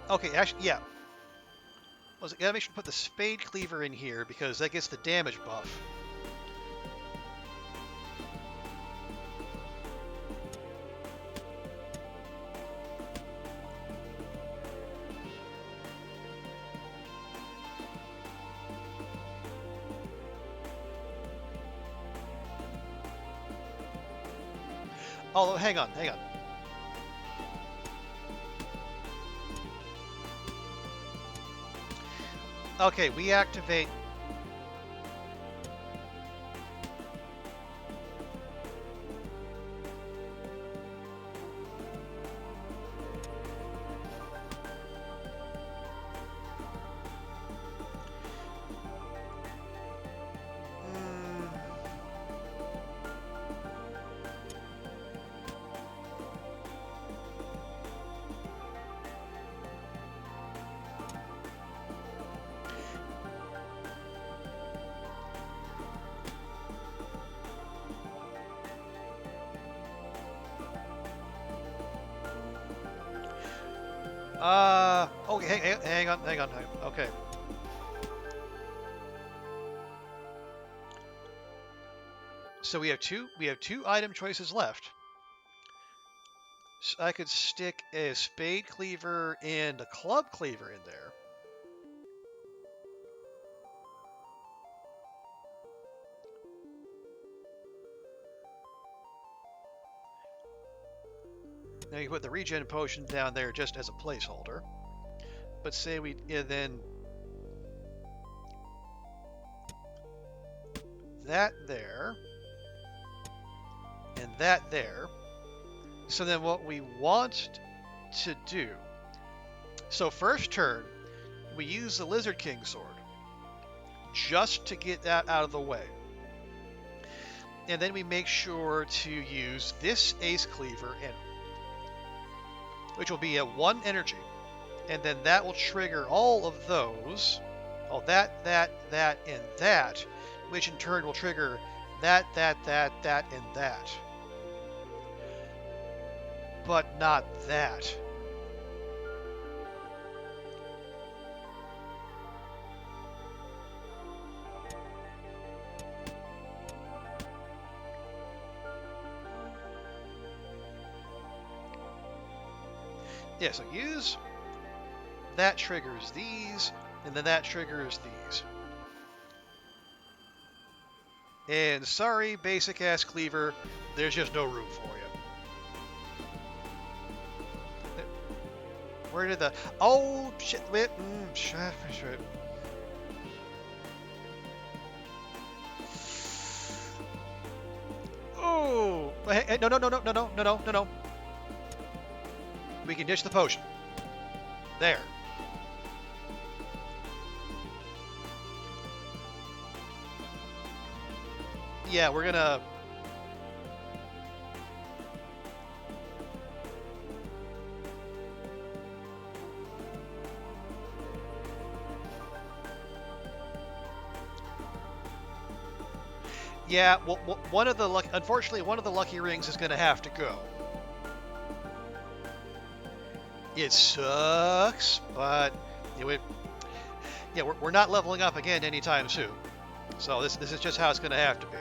Okay, actually, yeah. I gotta make sure to put the spade cleaver in here because that gets the damage buff. Oh, hang on. Okay, we activate... Okay, hang on. Okay. So we have two item choices left. So I could stick a spade cleaver and a club cleaver in there. Now you put the regen potion down there just as a placeholder. But say we then that there and that there. So then what we want to do, so first turn we use the Lizard King sword just to get that out of the way. And then we make sure to use this ace cleaver, and which will be at 1 energy. And then that will trigger all of those. Oh, that, and that. Which in turn will trigger that, and that. But not that. Yeah, so use, that triggers these, and then that triggers these. And sorry, basic ass cleaver, there's just no room for you. Where did the, oh shit, shit. Oh, hey, no. We can ditch the potion. There. Yeah, we're gonna... Yeah, well, unfortunately, one of the lucky rings is gonna have to go. It sucks, but yeah, we're not leveling up again anytime soon. So this is just how it's going to have to be.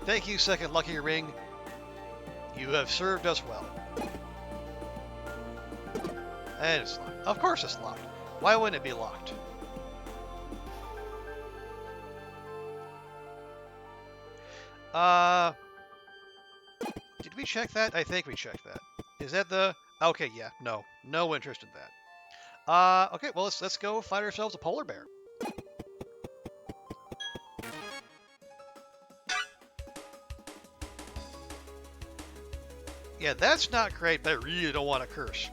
Thank you, second lucky ring. You have served us well. And it's locked. Of course it's locked. Why wouldn't it be locked? Did we check that? I think we checked that. Is that the... Okay, yeah, no interest in that. Okay, well, let's go find ourselves a polar bear. Yeah, that's not great, but I really don't want to curse.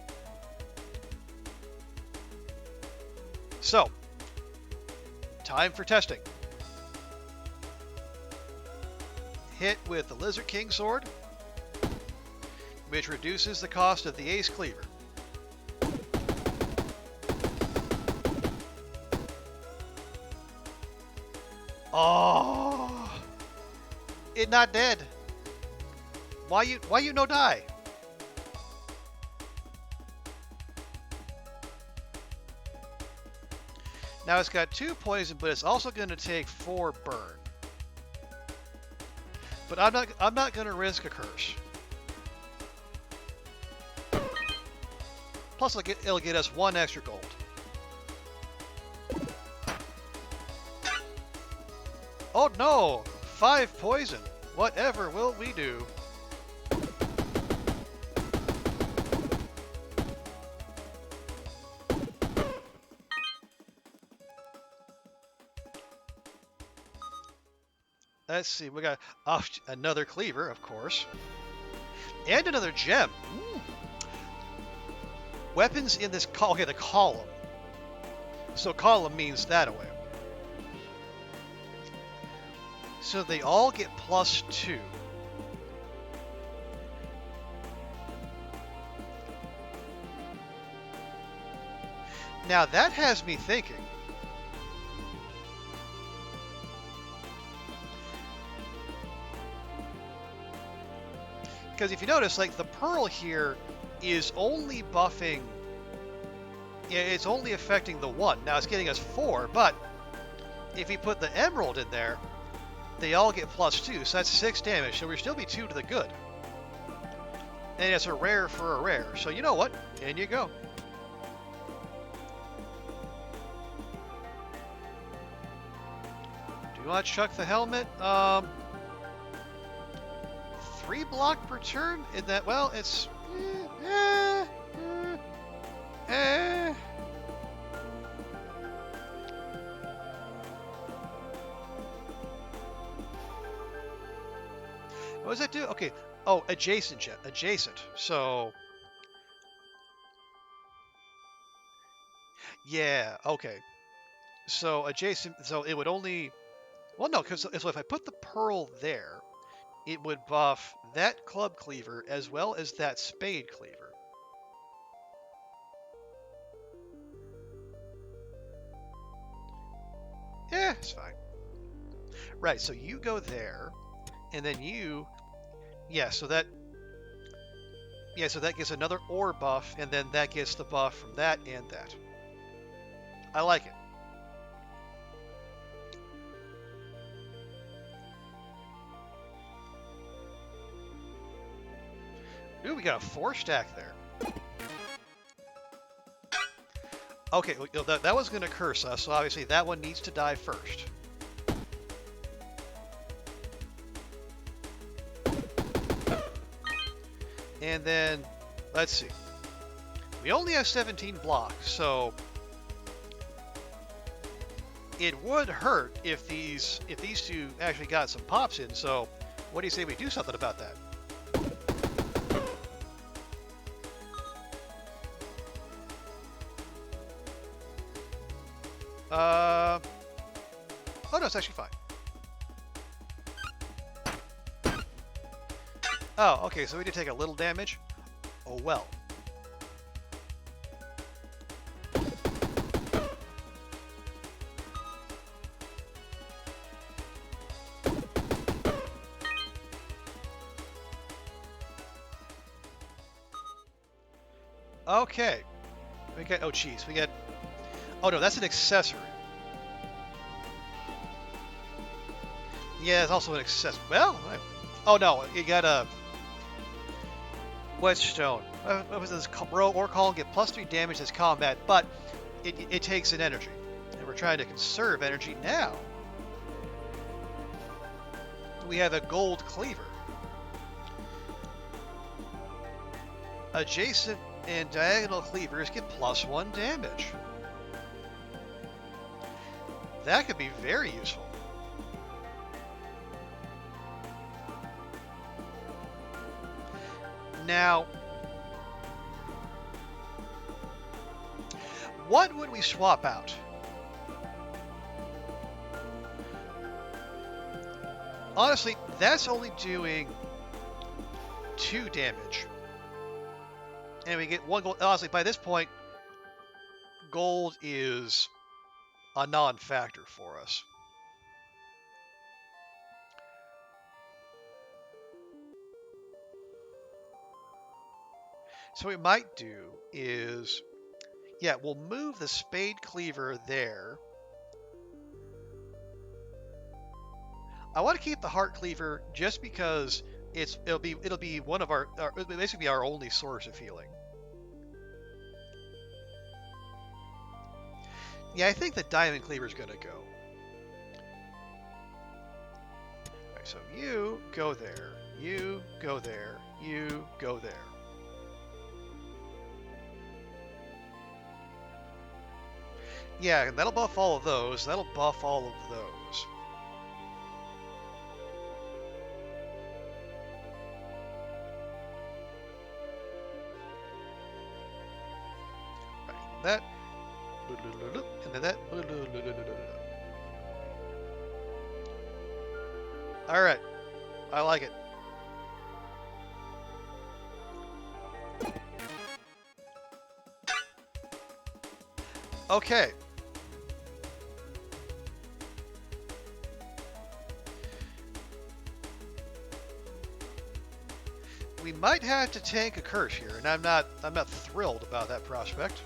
So, time for testing. Hit with the Lizard King sword, which reduces the cost of the ace cleaver. Oh, it not dead. Why you no die? Now it's got 2 poison, but it's also going to take 4 burn. But I'm not going to risk a curse. Plus it'll get us 1 extra gold. Oh no! 5 poison. Whatever will we do? Let's see, we got another cleaver, of course. And another gem. Ooh. Weapons in this okay, the column. So column means that away. So they all get +2. Now that has me thinking. Because if you notice, like, the pearl here is only buffing... Yeah, it's only affecting the 1. Now, it's getting us 4, but if we put the emerald in there, they all get +2, so that's 6 damage, so we'll still be 2 to the good. And it's a rare for a rare, so you know what? In you go. Do I chuck the helmet? 3 block per turn? In that, well, it's... What does that do? Okay. Oh, adjacent jet. Adjacent. So... Yeah, okay. So adjacent... So it would only... Well, no, because so if I put the pearl there, it would buff that club cleaver as well as that spade cleaver. Yeah, it's fine. Right, so you go there, and then you, yeah, so that gets another ore buff, and then that gets the buff from that and that. I like it. Ooh, we got a 4-stack there. Okay, well, that was going to curse us, so obviously that one needs to die first. And then, let's see. We only have 17 blocks, so it would hurt if these two actually got some pops in. So, what do you say we do something about that? Oh no, it's actually fine. Oh, okay, so we did take a little damage. Oh well. Okay. We get, oh geez, we get, oh no, that's an accessory. Yeah, it's also an accessory. Well, oh no, you got a whetstone. What was this? Ore column get +3 damage as combat, but it takes an energy. And we're trying to conserve energy now. We have a gold cleaver. Adjacent and diagonal cleavers get +1 damage. That could be very useful. Now, what would we swap out? Honestly, that's only doing 2 damage. And we get 1 gold. Honestly, by this point, gold is a non-factor for us. So what we might do is, yeah, we'll move the spade cleaver there. I want to keep the heart cleaver just because it'll be one of our basically our only source of healing. Yeah, I think the diamond cleaver is going to go. All right, so you go there, you go there, you go there. Yeah, that'll buff all of those. That'll buff all of those. Right, that. And then that. Alright. I like it. Okay. We might have to tank a curse here, and I'm not thrilled about that prospect.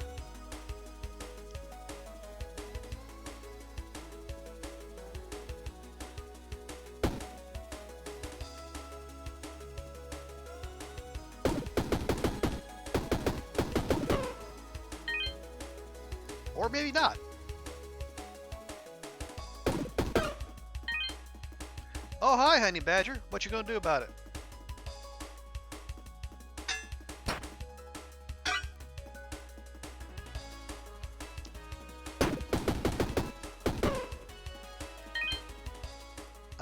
Or maybe not. Oh, hi, Honey Badger. What you gonna do about it?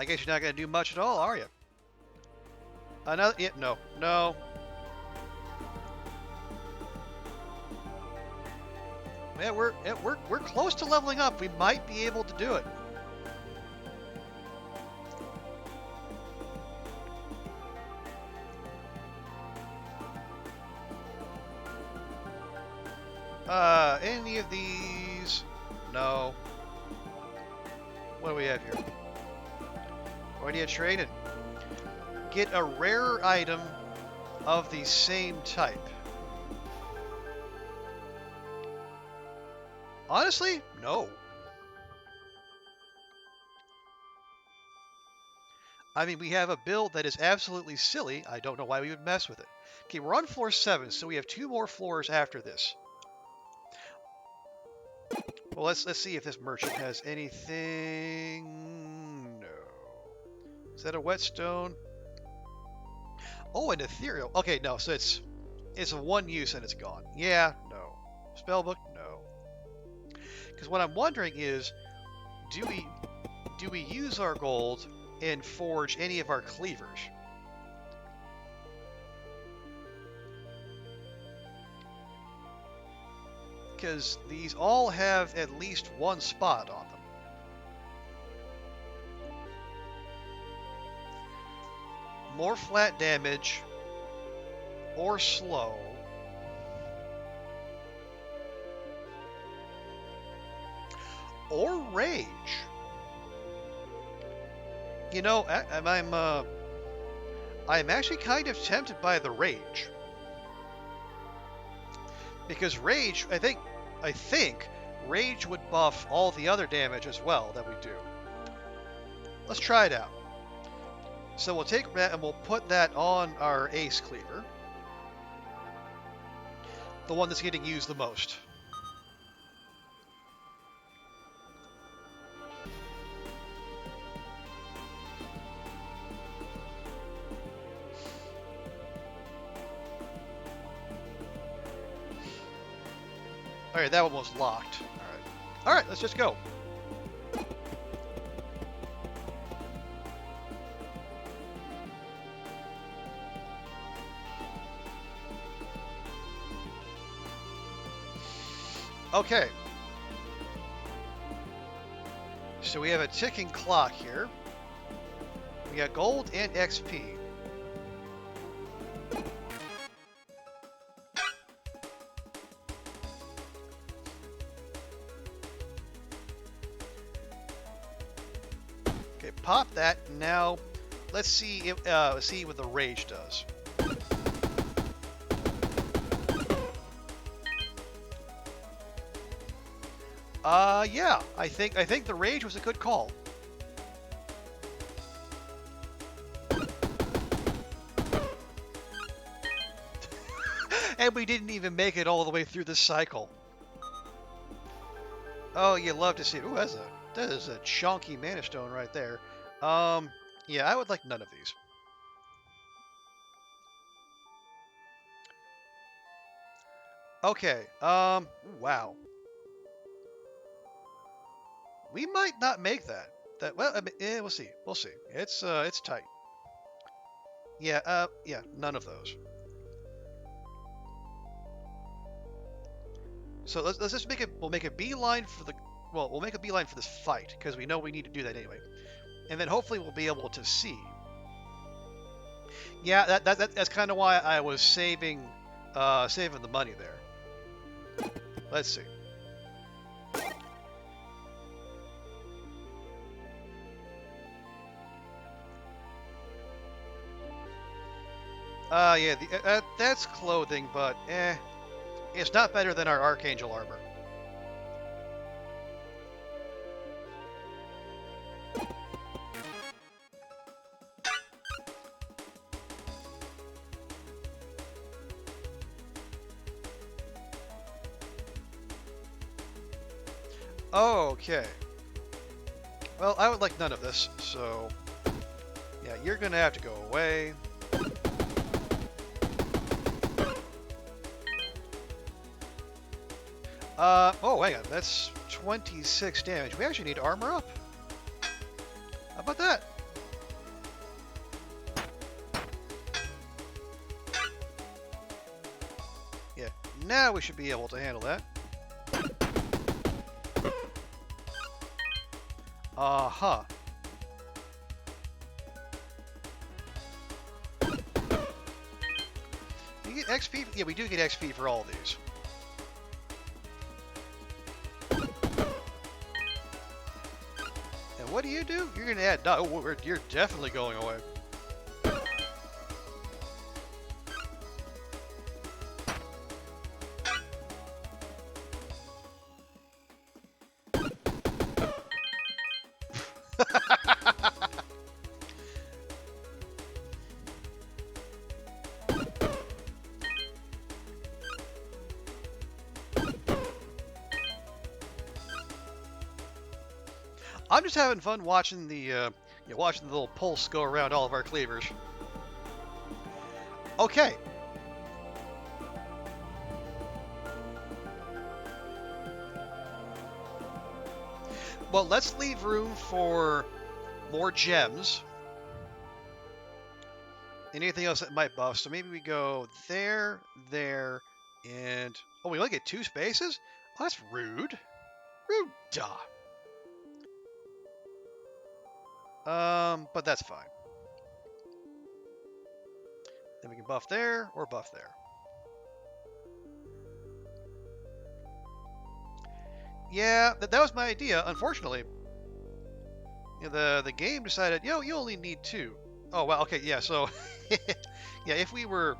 I guess you're not gonna do much at all, are you? Another? Yeah, no, no. Yeah, we're close to leveling up. We might be able to do it. Any of these? No. What do we have here? What do you trade in? Get a rare item of the same type. Honestly, no. I mean, we have a build that is absolutely silly. I don't know why we would mess with it. Okay, we're on floor 7, so we have 2 more floors after this. Well, let's see if this merchant has anything. No. Is that a whetstone? Oh, an ethereal. Okay, no, so it's a 1 use and it's gone. Yeah, no. Spellbook, no. Because what I'm wondering is, do we use our gold and forge any of our cleavers? Because these all have at least 1 spot on them. More flat damage, or slow. Or rage. You know, I'm actually kind of tempted by the rage. Because rage, I think rage would buff all the other damage as well that we do. Let's try it out. So we'll take that and we'll put that on our ace cleaver. The one that's getting used the most. Alright, that one was locked. Alright, let's just go. Okay. So we have a ticking clock here. We got gold and XP. Okay, pop that. Now, let's see if see what the rage does. Yeah, I think the rage was a good call. And we didn't even make it all the way through this cycle. Oh, you love to see it. Ooh, that is a chunky mana stone right there. Yeah, I would like none of these. Okay, wow. We might not make that. Well, I mean, we'll see. We'll see. It's tight. Yeah, yeah, none of those. So let's just make it. We'll make a beeline for the. Well, we'll make a beeline for this fight because we know we need to do that anyway, and then hopefully we'll be able to see. Yeah, that's kind of why I was saving the money there. Let's see. Yeah, that's clothing, but it's not better than our Archangel armor. Okay. Well, I would like none of this, so yeah, you're gonna have to go away. Oh, hang on, that's 26 damage. We actually need armor up. How about that? Yeah, now we should be able to handle that. Uh-huh. You get XP? Yeah, we do get XP for all these. what do? You're gonna add dot. Oh, you're definitely going away. I'm just having fun watching the watching the little pulse go around all of our cleavers. Okay. Well, let's leave room for more gems. Anything else that might buff. So maybe we go there, there, and... Oh, we only get 2 spaces? Oh, that's rude. Rude. Duh. But that's fine. Then we can buff there or buff there. Yeah, that was my idea. Unfortunately, the game decided, you only need 2. Oh, well, okay, yeah, so... yeah, if we weren't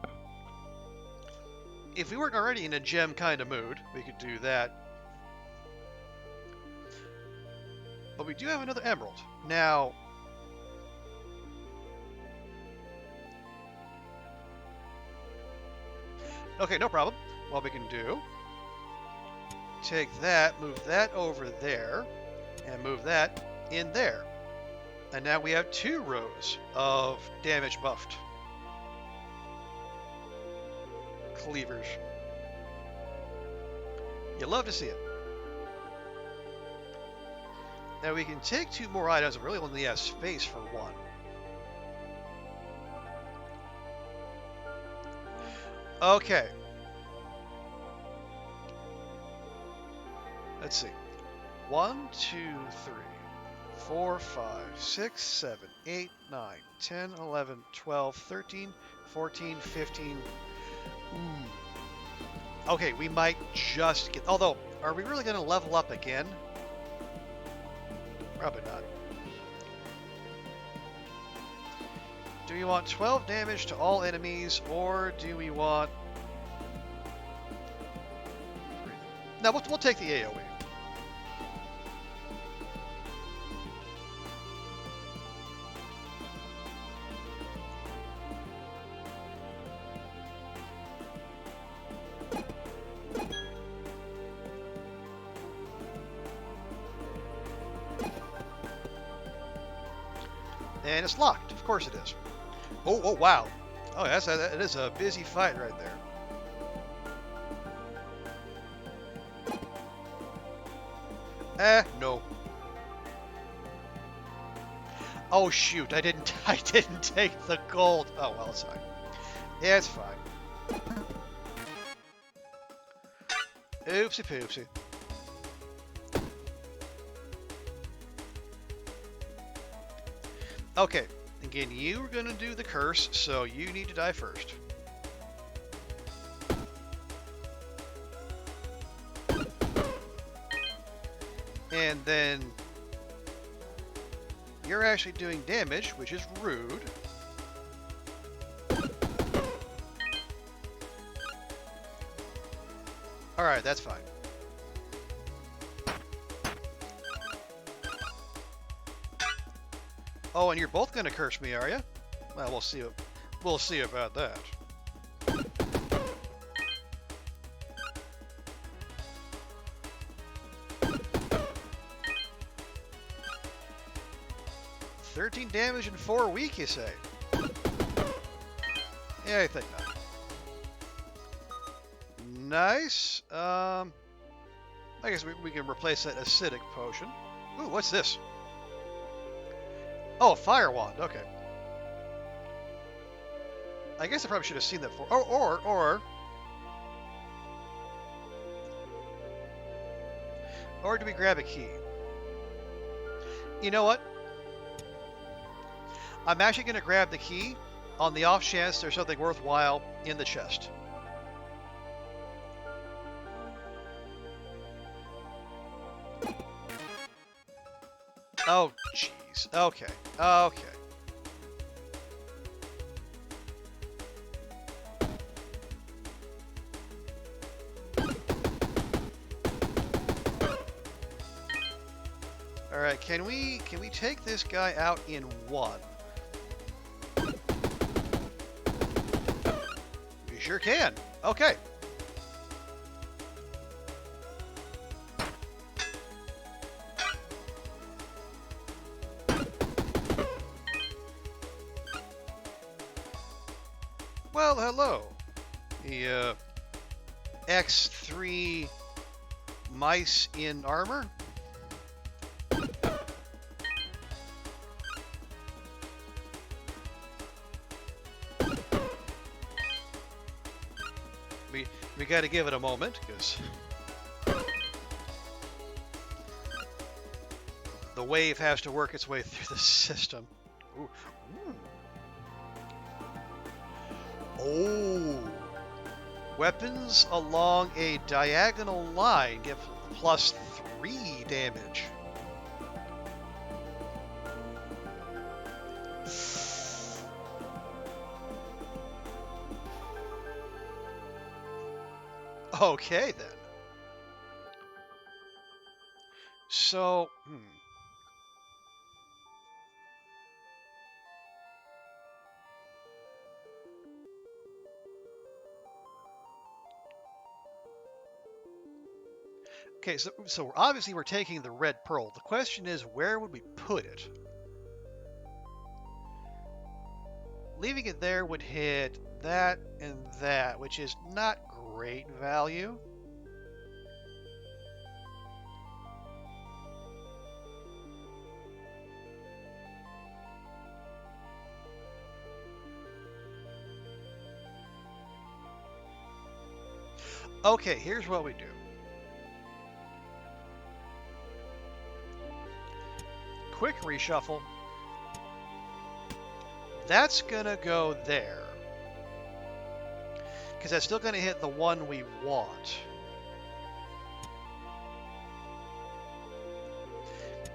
already in a gem kind of mood, we could do that. But we do have another emerald. Now... Okay, no problem. What we can do... Take that, move that over there, and move that in there. And now we have 2 rows of damage buffed cleavers. You love to see it. Now we can take 2 more items and really only have space for 1. Okay. Let's see. 1, 2, 3, 4, 5, 6, 7, 8, 9, 10, 11, 12, 13, 14, 15. Okay, we might just get... Although, are we really going to level up again? Probably not. Do we want 12 damage to all enemies, or do we want... No, we'll take the AoE. And it's locked. Of course it is. Oh, wow. Oh, that is a busy fight right there. No. Oh shoot! I didn't take the gold. Oh well, it's fine. Yeah, it's fine. Oopsie poopsie. Okay, again, you were gonna do the curse, so you need to die first. And then you're actually doing damage, which is rude. Alright, that's fine. Oh, and you're both gonna curse me, are you? Well, we'll see. We'll see about that. $13 damage in 4 weeks, you say? Yeah, I think not. Nice. I guess we can replace that acidic potion. Ooh, what's this? Oh, a fire wand. Okay. I guess I probably should have seen that before. Or do we grab a key? You know what? I'm actually going to grab the key on the off chance there's something worthwhile in the chest. Oh, jeez. Okay. Okay. All right. Can we take this guy out in one? We sure can. Okay. Well, hello. The X3 mice in armor. We got to give it a moment because the wave has to work its way through the system. Ooh. Ooh. Oh. Weapons along a diagonal line give +3 damage. Okay, then. So, Okay, so obviously we're taking the red pearl. The question is, where would we put it? Leaving it there would hit that and that, which is not great value. Okay, here's what we do. Quick reshuffle. That's gonna go there. Because that's still gonna hit the one we want.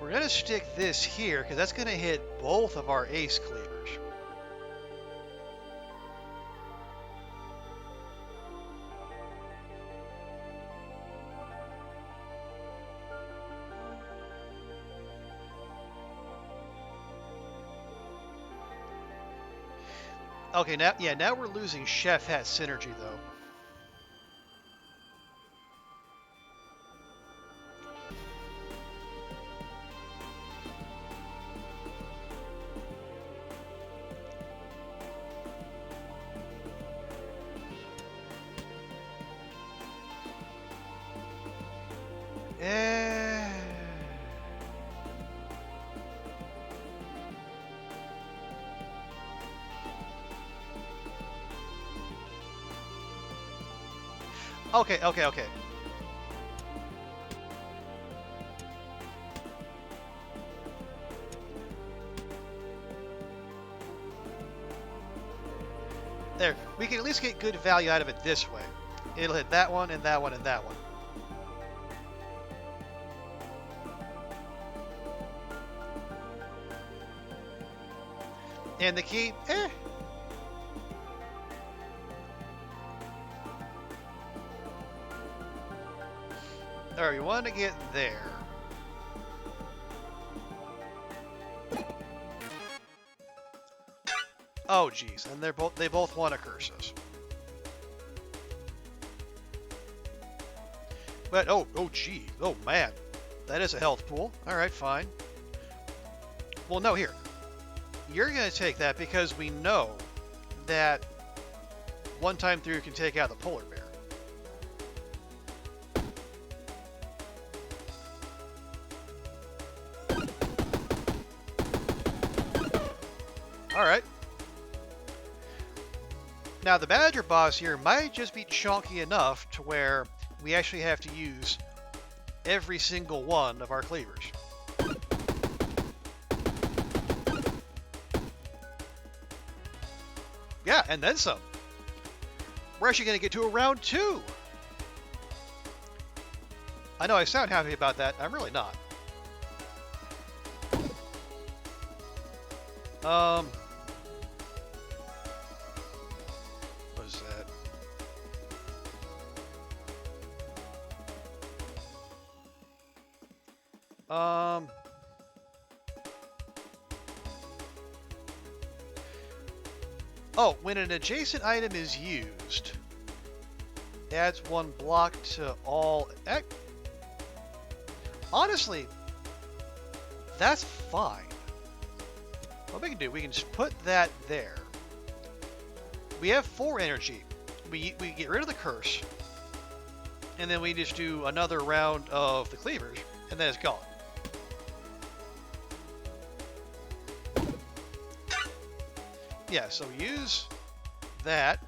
We're gonna stick this here, because that's gonna hit both of our ace cleavers. Okay, now we're losing Chef Hat synergy, though. Okay. There, we can at least get good value out of it this way. It'll hit that one and that one and that one. And the key, Alright, we want to get there. Oh geez, and they both want to curse us. But oh gee, oh man, that is a health pool. All right, fine. Well, no, here, you're gonna take that because we know that one time through can take out the polar bear. All right. Now the badger boss here might just be chunky enough to where we actually have to use every single one of our cleavers. Yeah, and then some. We're actually going to get to a round 2. I know I sound happy about that. I'm really not. What is that? Oh, when an adjacent item is used, adds one block to all. Honestly, that's fine. What we can do, we can just put that there. We have 4 energy. We get rid of the curse, and then we just do another round of the cleavers, and then it's gone. Yeah, so use that.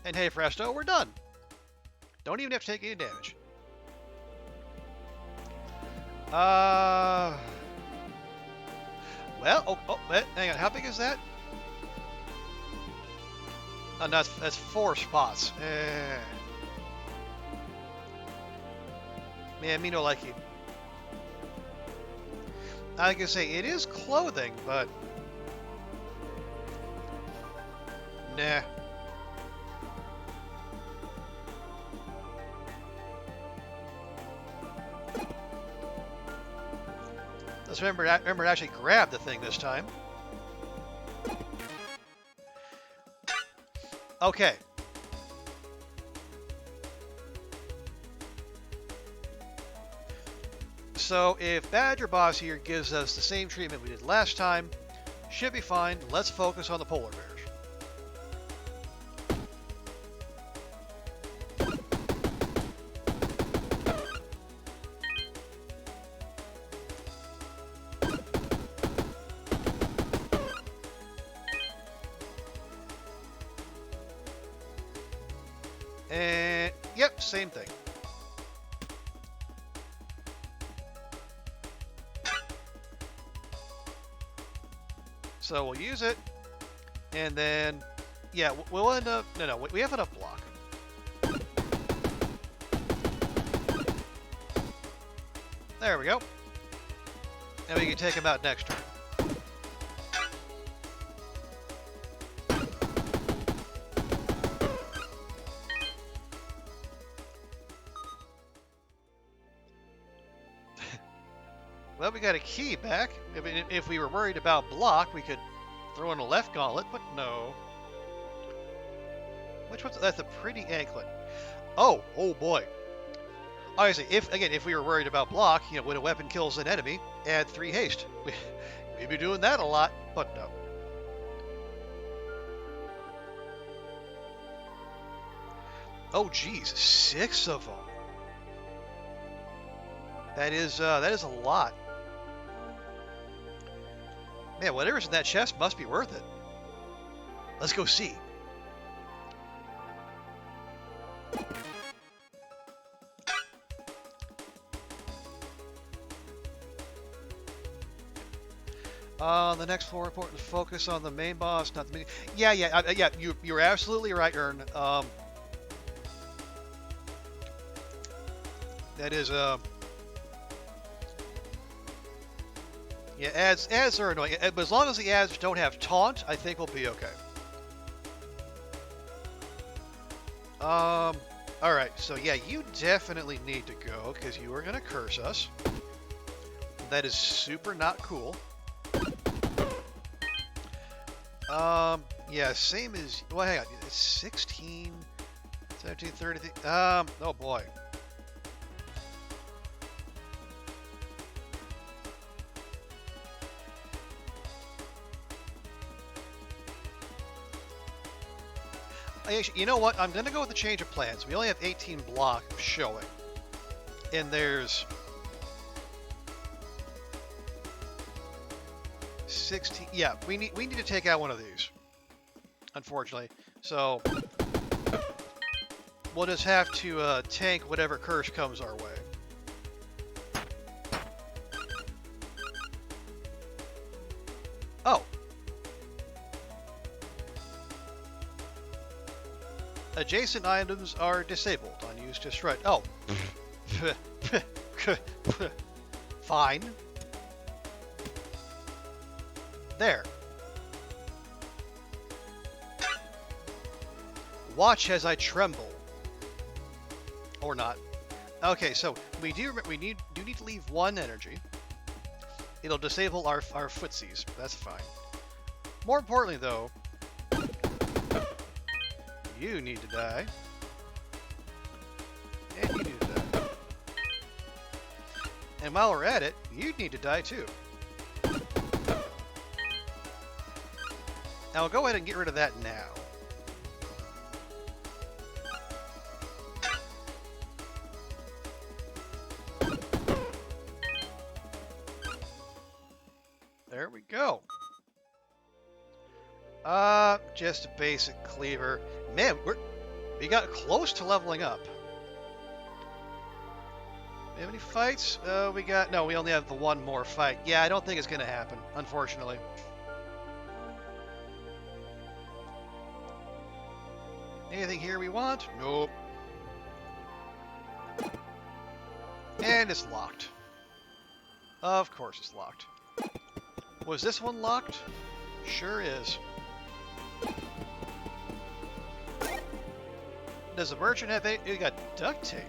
And hey, presto, we're done. Don't even have to take any damage. Well, hang on. How big is that? Oh, no, that's 4 spots. Man, me no like you. I can say it is clothing, but nah. Let's remember to actually grab the thing this time. Okay. So if Badger Boss here gives us the same treatment we did last time, should be fine. Let's focus on the polar bears. And yep, same thing. So we'll use it, and then, yeah, we'll end up, no, we have enough block. There we go. And we can take him out next turn. Well, we got a key back. I mean, if we were worried about block, we could throw in a left gauntlet, but no. Which one's that's a pretty anklet. Oh boy. Obviously, if we were worried about block, you know, when a weapon kills an enemy, add 3 haste. We'd be doing that a lot, but no. Oh geez, 6 of them. That is a lot. Man, whatever's in that chest must be worth it. Let's go see. The next more important to focus on the main boss, not the mini. Yeah. You're absolutely right, Ern. That is yeah, ads are annoying, but as long as the ads don't have taunt, I think we'll be okay. All right, so yeah, you definitely need to go because you are gonna curse us. That is super not cool. Yeah, same as, well, hang on, 16, 17, 30, oh boy. Actually, you know what? I'm going to go with the change of plans. We only have 18 block showing. And there's 16. Yeah, we need to take out one of these, unfortunately. So we'll just have to tank whatever curse comes our way. Oh. Adjacent items are disabled. Unused to strike. Oh. Fine. There. Watch as I tremble. Or not. Okay, so we do need to leave one energy. It'll disable our footsies. That's fine. More importantly, though, you need to die. And you need to die. And while we're at it, you need to die too. Now, I'll go ahead and get rid of that now. There we go. Just a basic cleaver. Man, we got close to leveling up. We have any fights? We only have the one more fight. Yeah, I don't think it's gonna happen, unfortunately. Anything here we want? Nope. And it's locked. Of course it's locked. Was this one locked? Sure is. Does the merchant have any? You got duct tape.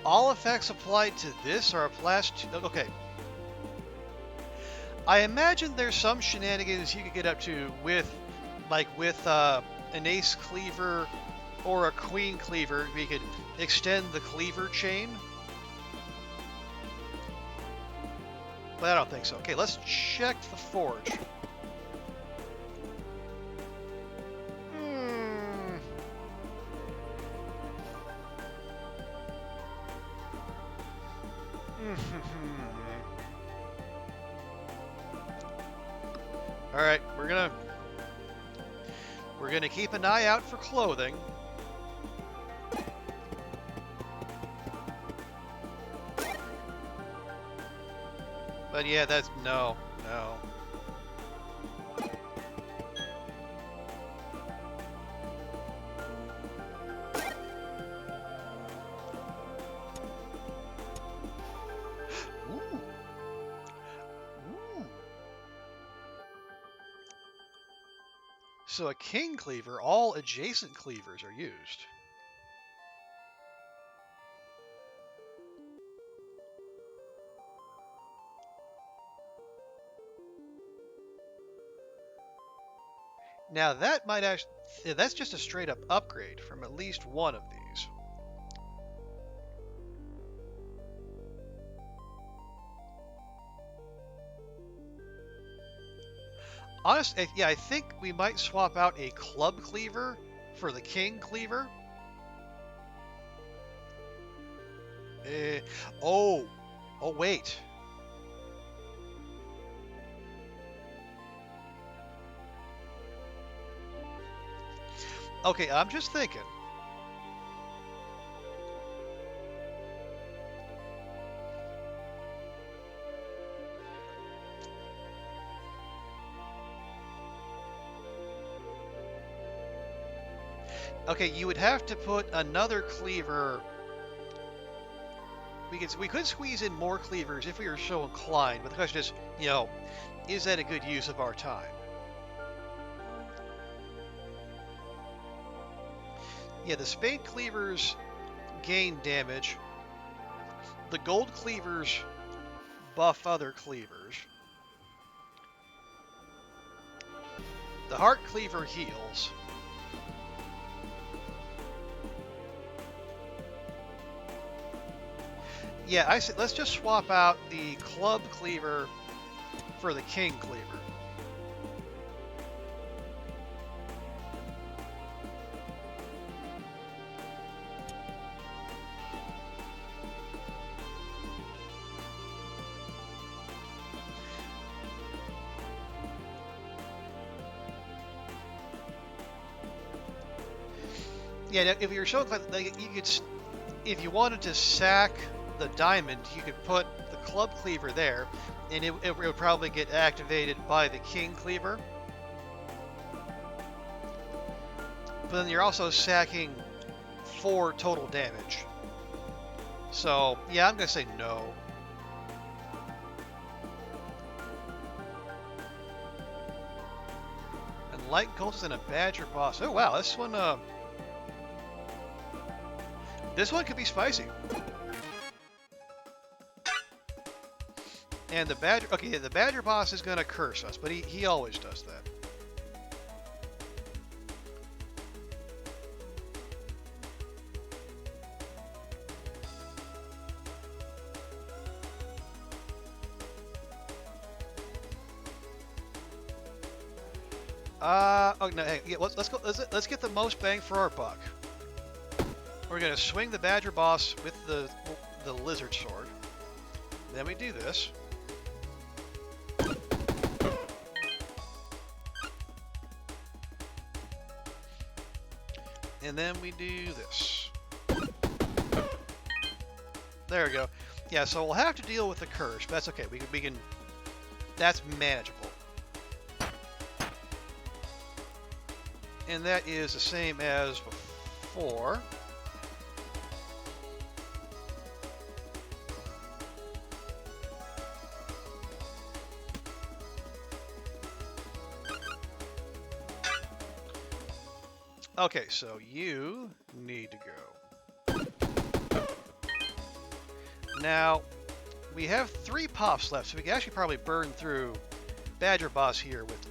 All effects applied to this are applied to. Okay. I imagine there's some shenanigans you could get up to with an ace cleaver or a queen cleaver. We could extend the cleaver chain. But I don't think so. Okay, let's check the forge. All right, we're gonna keep an eye out for clothing. But yeah, that's no. So a king cleaver, all adjacent cleavers are used. Now that might actually, that's just a straight up upgrade from at least one of these. Honestly, yeah, I think we might swap out a club cleaver for the king cleaver. Oh wait. Okay, I'm just thinking. Okay, you would have to put another cleaver. We could squeeze in more cleavers if we were so inclined, but the question is, is that a good use of our time? Yeah, the spade cleavers gain damage. The gold cleavers buff other cleavers. The heart cleaver heals. Yeah, I said let's just swap out the club cleaver for the king cleaver. Yeah, if you're so like you could, if you wanted to sack the diamond, you could put the club cleaver there, and it would probably get activated by the king cleaver. But then you're also sacking 4 total damage. So, yeah, I'm going to say no. Enlightened cultist and a badger boss. Oh, wow, this one could be spicy. And the badger, okay, yeah, the badger boss is going to curse us, but he always does that. Oh no, hey, yeah, let's go. Let's get the most bang for our buck. We're gonna swing the badger boss with the lizard sword. Then we do this. And then we do this. There we go. Yeah, so we'll have to deal with the curse, but that's okay. We can. That's manageable. And that is the same as before. Okay, so you need to go. Now, we have 3 pops left, so we can actually probably burn through Badger Boss here with...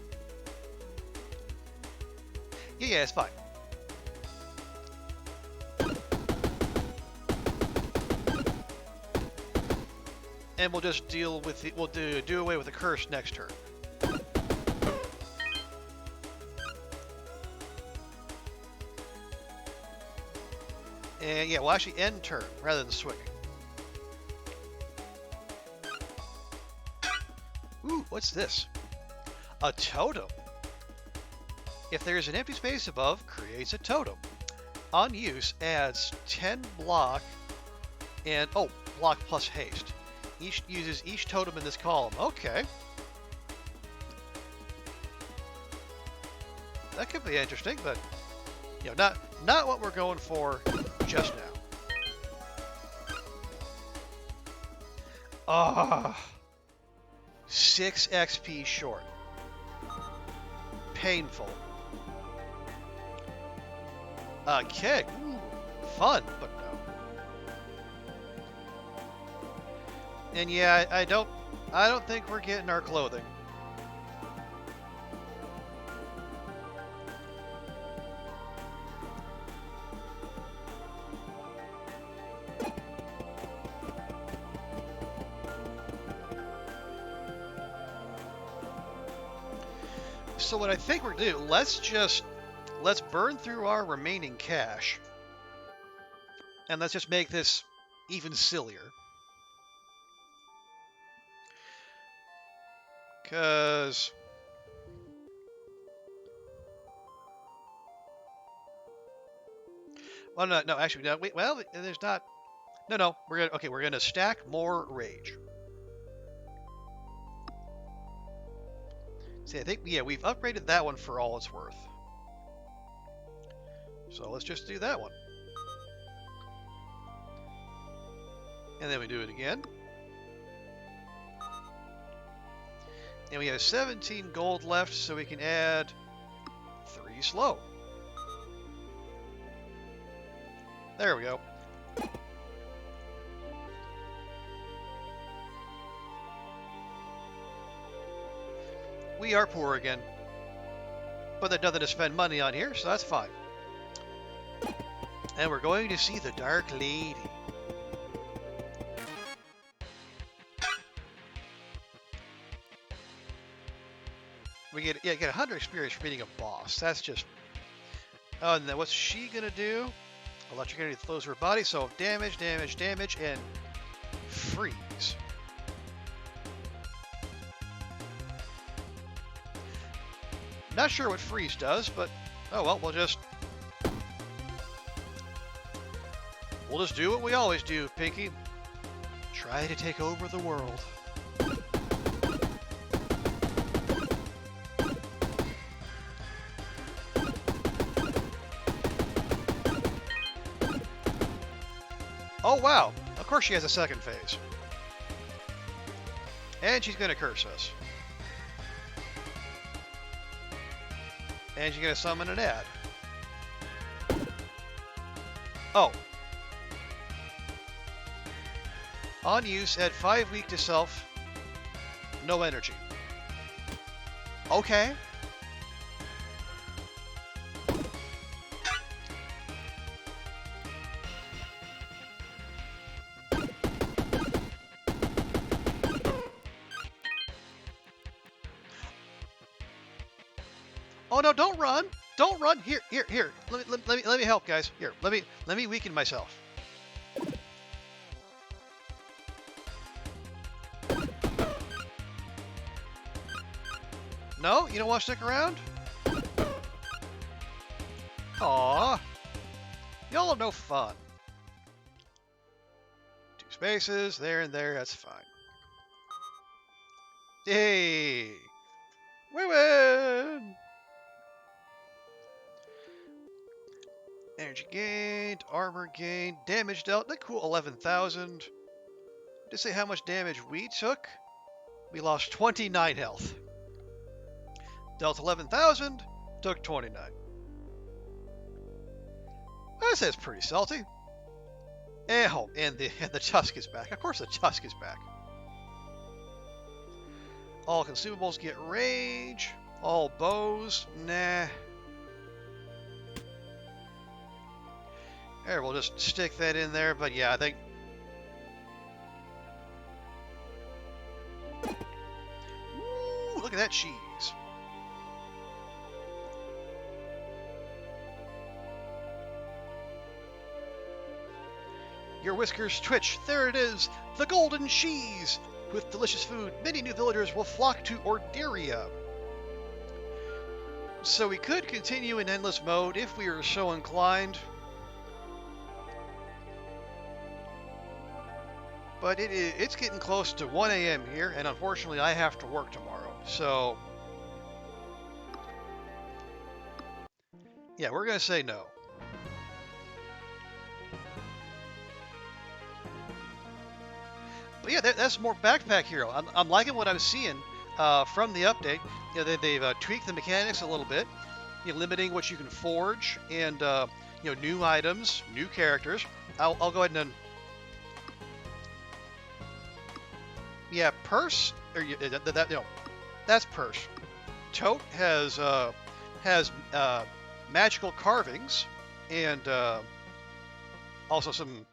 Yeah, it's fine. And we'll just deal with the... We'll do away with the curse next turn. And yeah, we'll actually end turn rather than swinging. Ooh, what's this? A totem. If there is an empty space above, creates a totem. On use, adds 10 block and, oh, block plus haste. Each uses each totem in this column. Okay. That could be interesting, but, you know, not what we're going for just now. Ah, 6 XP short. Painful. Okay, ooh, fun, but no. And yeah, I don't think we're getting our clothing. So what I think we're gonna do, let's burn through our remaining cash. And let's just make this even sillier. Cause well, no, actually, no. Wait, well, there's not. No, we're gonna stack more rage. See, I think, yeah, we've upgraded that one for all it's worth. So let's just do that one. And then we do it again. And we have 17 gold left, so we can add 3 slow. There we go. We are poor again. But there's nothing to spend money on here, so that's fine. And we're going to see the Dark Lady. We get 100 experience for beating a boss. That's just... Oh, and then what's she gonna do? Electric energy flows through her body, so damage, and freeze. Not sure what freeze does, but oh well, we'll just do what we always do, Pinky. Try to take over the world. Oh wow, course she has a second phase. And she's going to curse us. And she's going to summon an ad. Oh. On use, add 5 weak to self. No energy. Okay. Oh no! Don't run! Don't run! Here. Let me help, guys. Here, let me weaken myself. No, you don't want to stick around? Aww, y'all are no fun. 2 spaces there and there. That's fine. Hey, we win. Energy gained, armor gained, damage dealt. That cool 11,000. To say how much damage we took, we lost 29 health. Dealt 11,000, took 29. That says pretty salty. Oh, and the tusk is back. Of course the tusk is back. All consumables get rage. All bows, nah. There, we'll just stick that in there, but yeah, I think... Ooh, look at that cheese. Your whiskers twitch. There it is, the golden cheese! With delicious food, many new villagers will flock to Orderia. So we could continue in endless mode if we are so inclined. But it's getting close to 1 a.m. here, and unfortunately I have to work tomorrow. So, yeah, we're going to say no. But yeah, that's more Backpack Hero. I'm liking what I'm seeing from the update. You know, they've tweaked the mechanics a little bit, you know, limiting what you can forge, and you know, new items, new characters. I'll go ahead and... Yeah, Purse, or that's Purse. Tote has magical carvings, and also some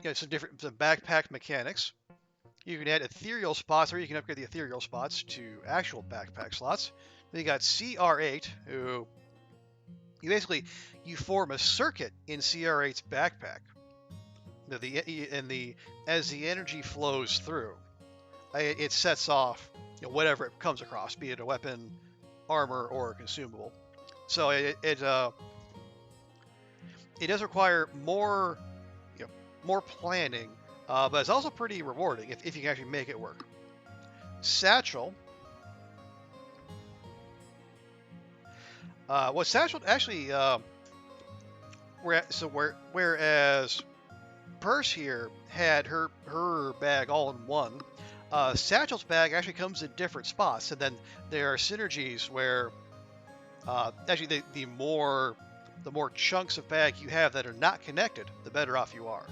different backpack mechanics. You can add ethereal spots, or you can upgrade the ethereal spots to actual backpack slots. Then you got CR8, who you form a circuit in CR8's backpack. As the energy flows through, it sets off whatever it comes across, be it a weapon, armor, or a consumable. So it does require more planning, but it's also pretty rewarding if you can actually make it work. Satchel. Well, Satchel actually, whereas Purse here had her bag all in one, Satchel's bag actually comes in different spots, and then there are synergies where actually the more chunks of bag you have that are not connected, the better off you are.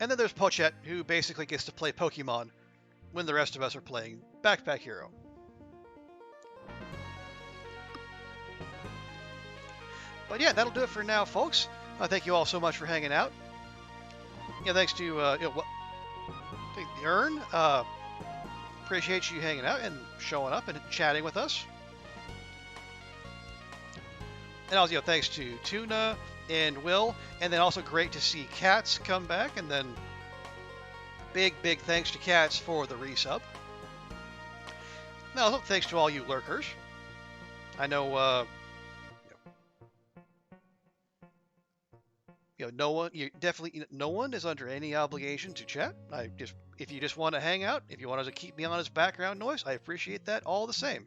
And then there's Pochette, who basically gets to play Pokemon when the rest of us are playing Backpack Hero. But yeah, that'll do it for now, folks. Thank you all so much for hanging out. Yeah, thanks to the Urn. Appreciate you hanging out and showing up and chatting with us. And also, thanks to Tuna and Will, and then also great to see Cats come back, and then big thanks to Cats for the resub. Now, also thanks to all you lurkers. I know, no one is under any obligation to chat. If you just want to hang out, if you want to keep me on as background noise, I appreciate that all the same.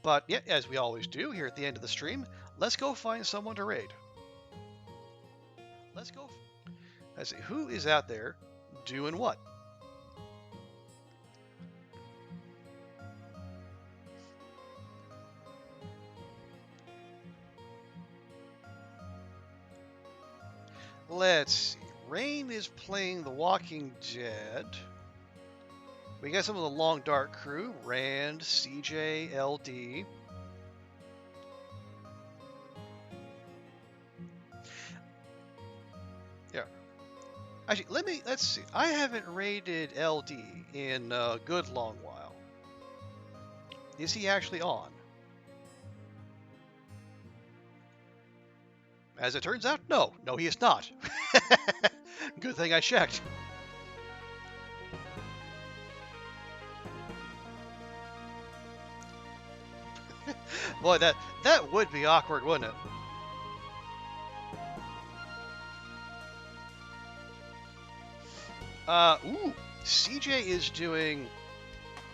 But yeah, as we always do here at the end of the stream, Let's go find someone to raid. Let's go. Let's see, who is out there doing what? Let's see. Rain is playing The Walking Dead. We got some of the Long Dark crew. Rand, CJ, LD. Yeah. Actually, let's see. I haven't raided LD in a good long while. Is he actually on? As it turns out, no, he is not. Good thing I checked. Boy, that would be awkward, wouldn't it? Ooh, CJ is doing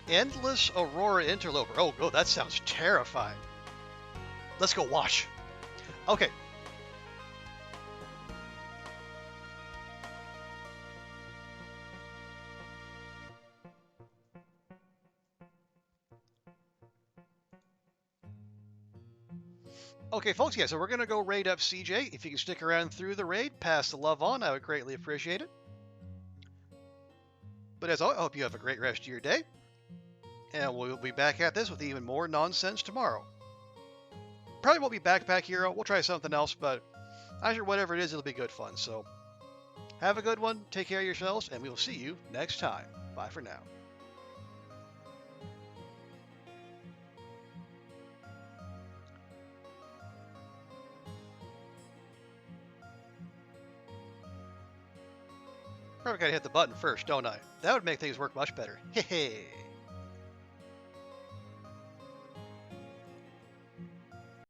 Endless Aurora Interloper. Oh, that sounds terrifying. Let's go watch. Okay. Okay, folks, yeah, so we're going to go raid up CJ. If you can stick around through the raid, pass the love on, I would greatly appreciate it. But as always, I hope you have a great rest of your day. And we'll be back at this with even more nonsense tomorrow. Probably won't be Backpack Hero. We'll try something else, but I'm sure whatever it is, it'll be good fun. So have a good one. Take care of yourselves, and we will see you next time. Bye for now. Probably gotta hit the button first, don't I? That would make things work much better. Hey.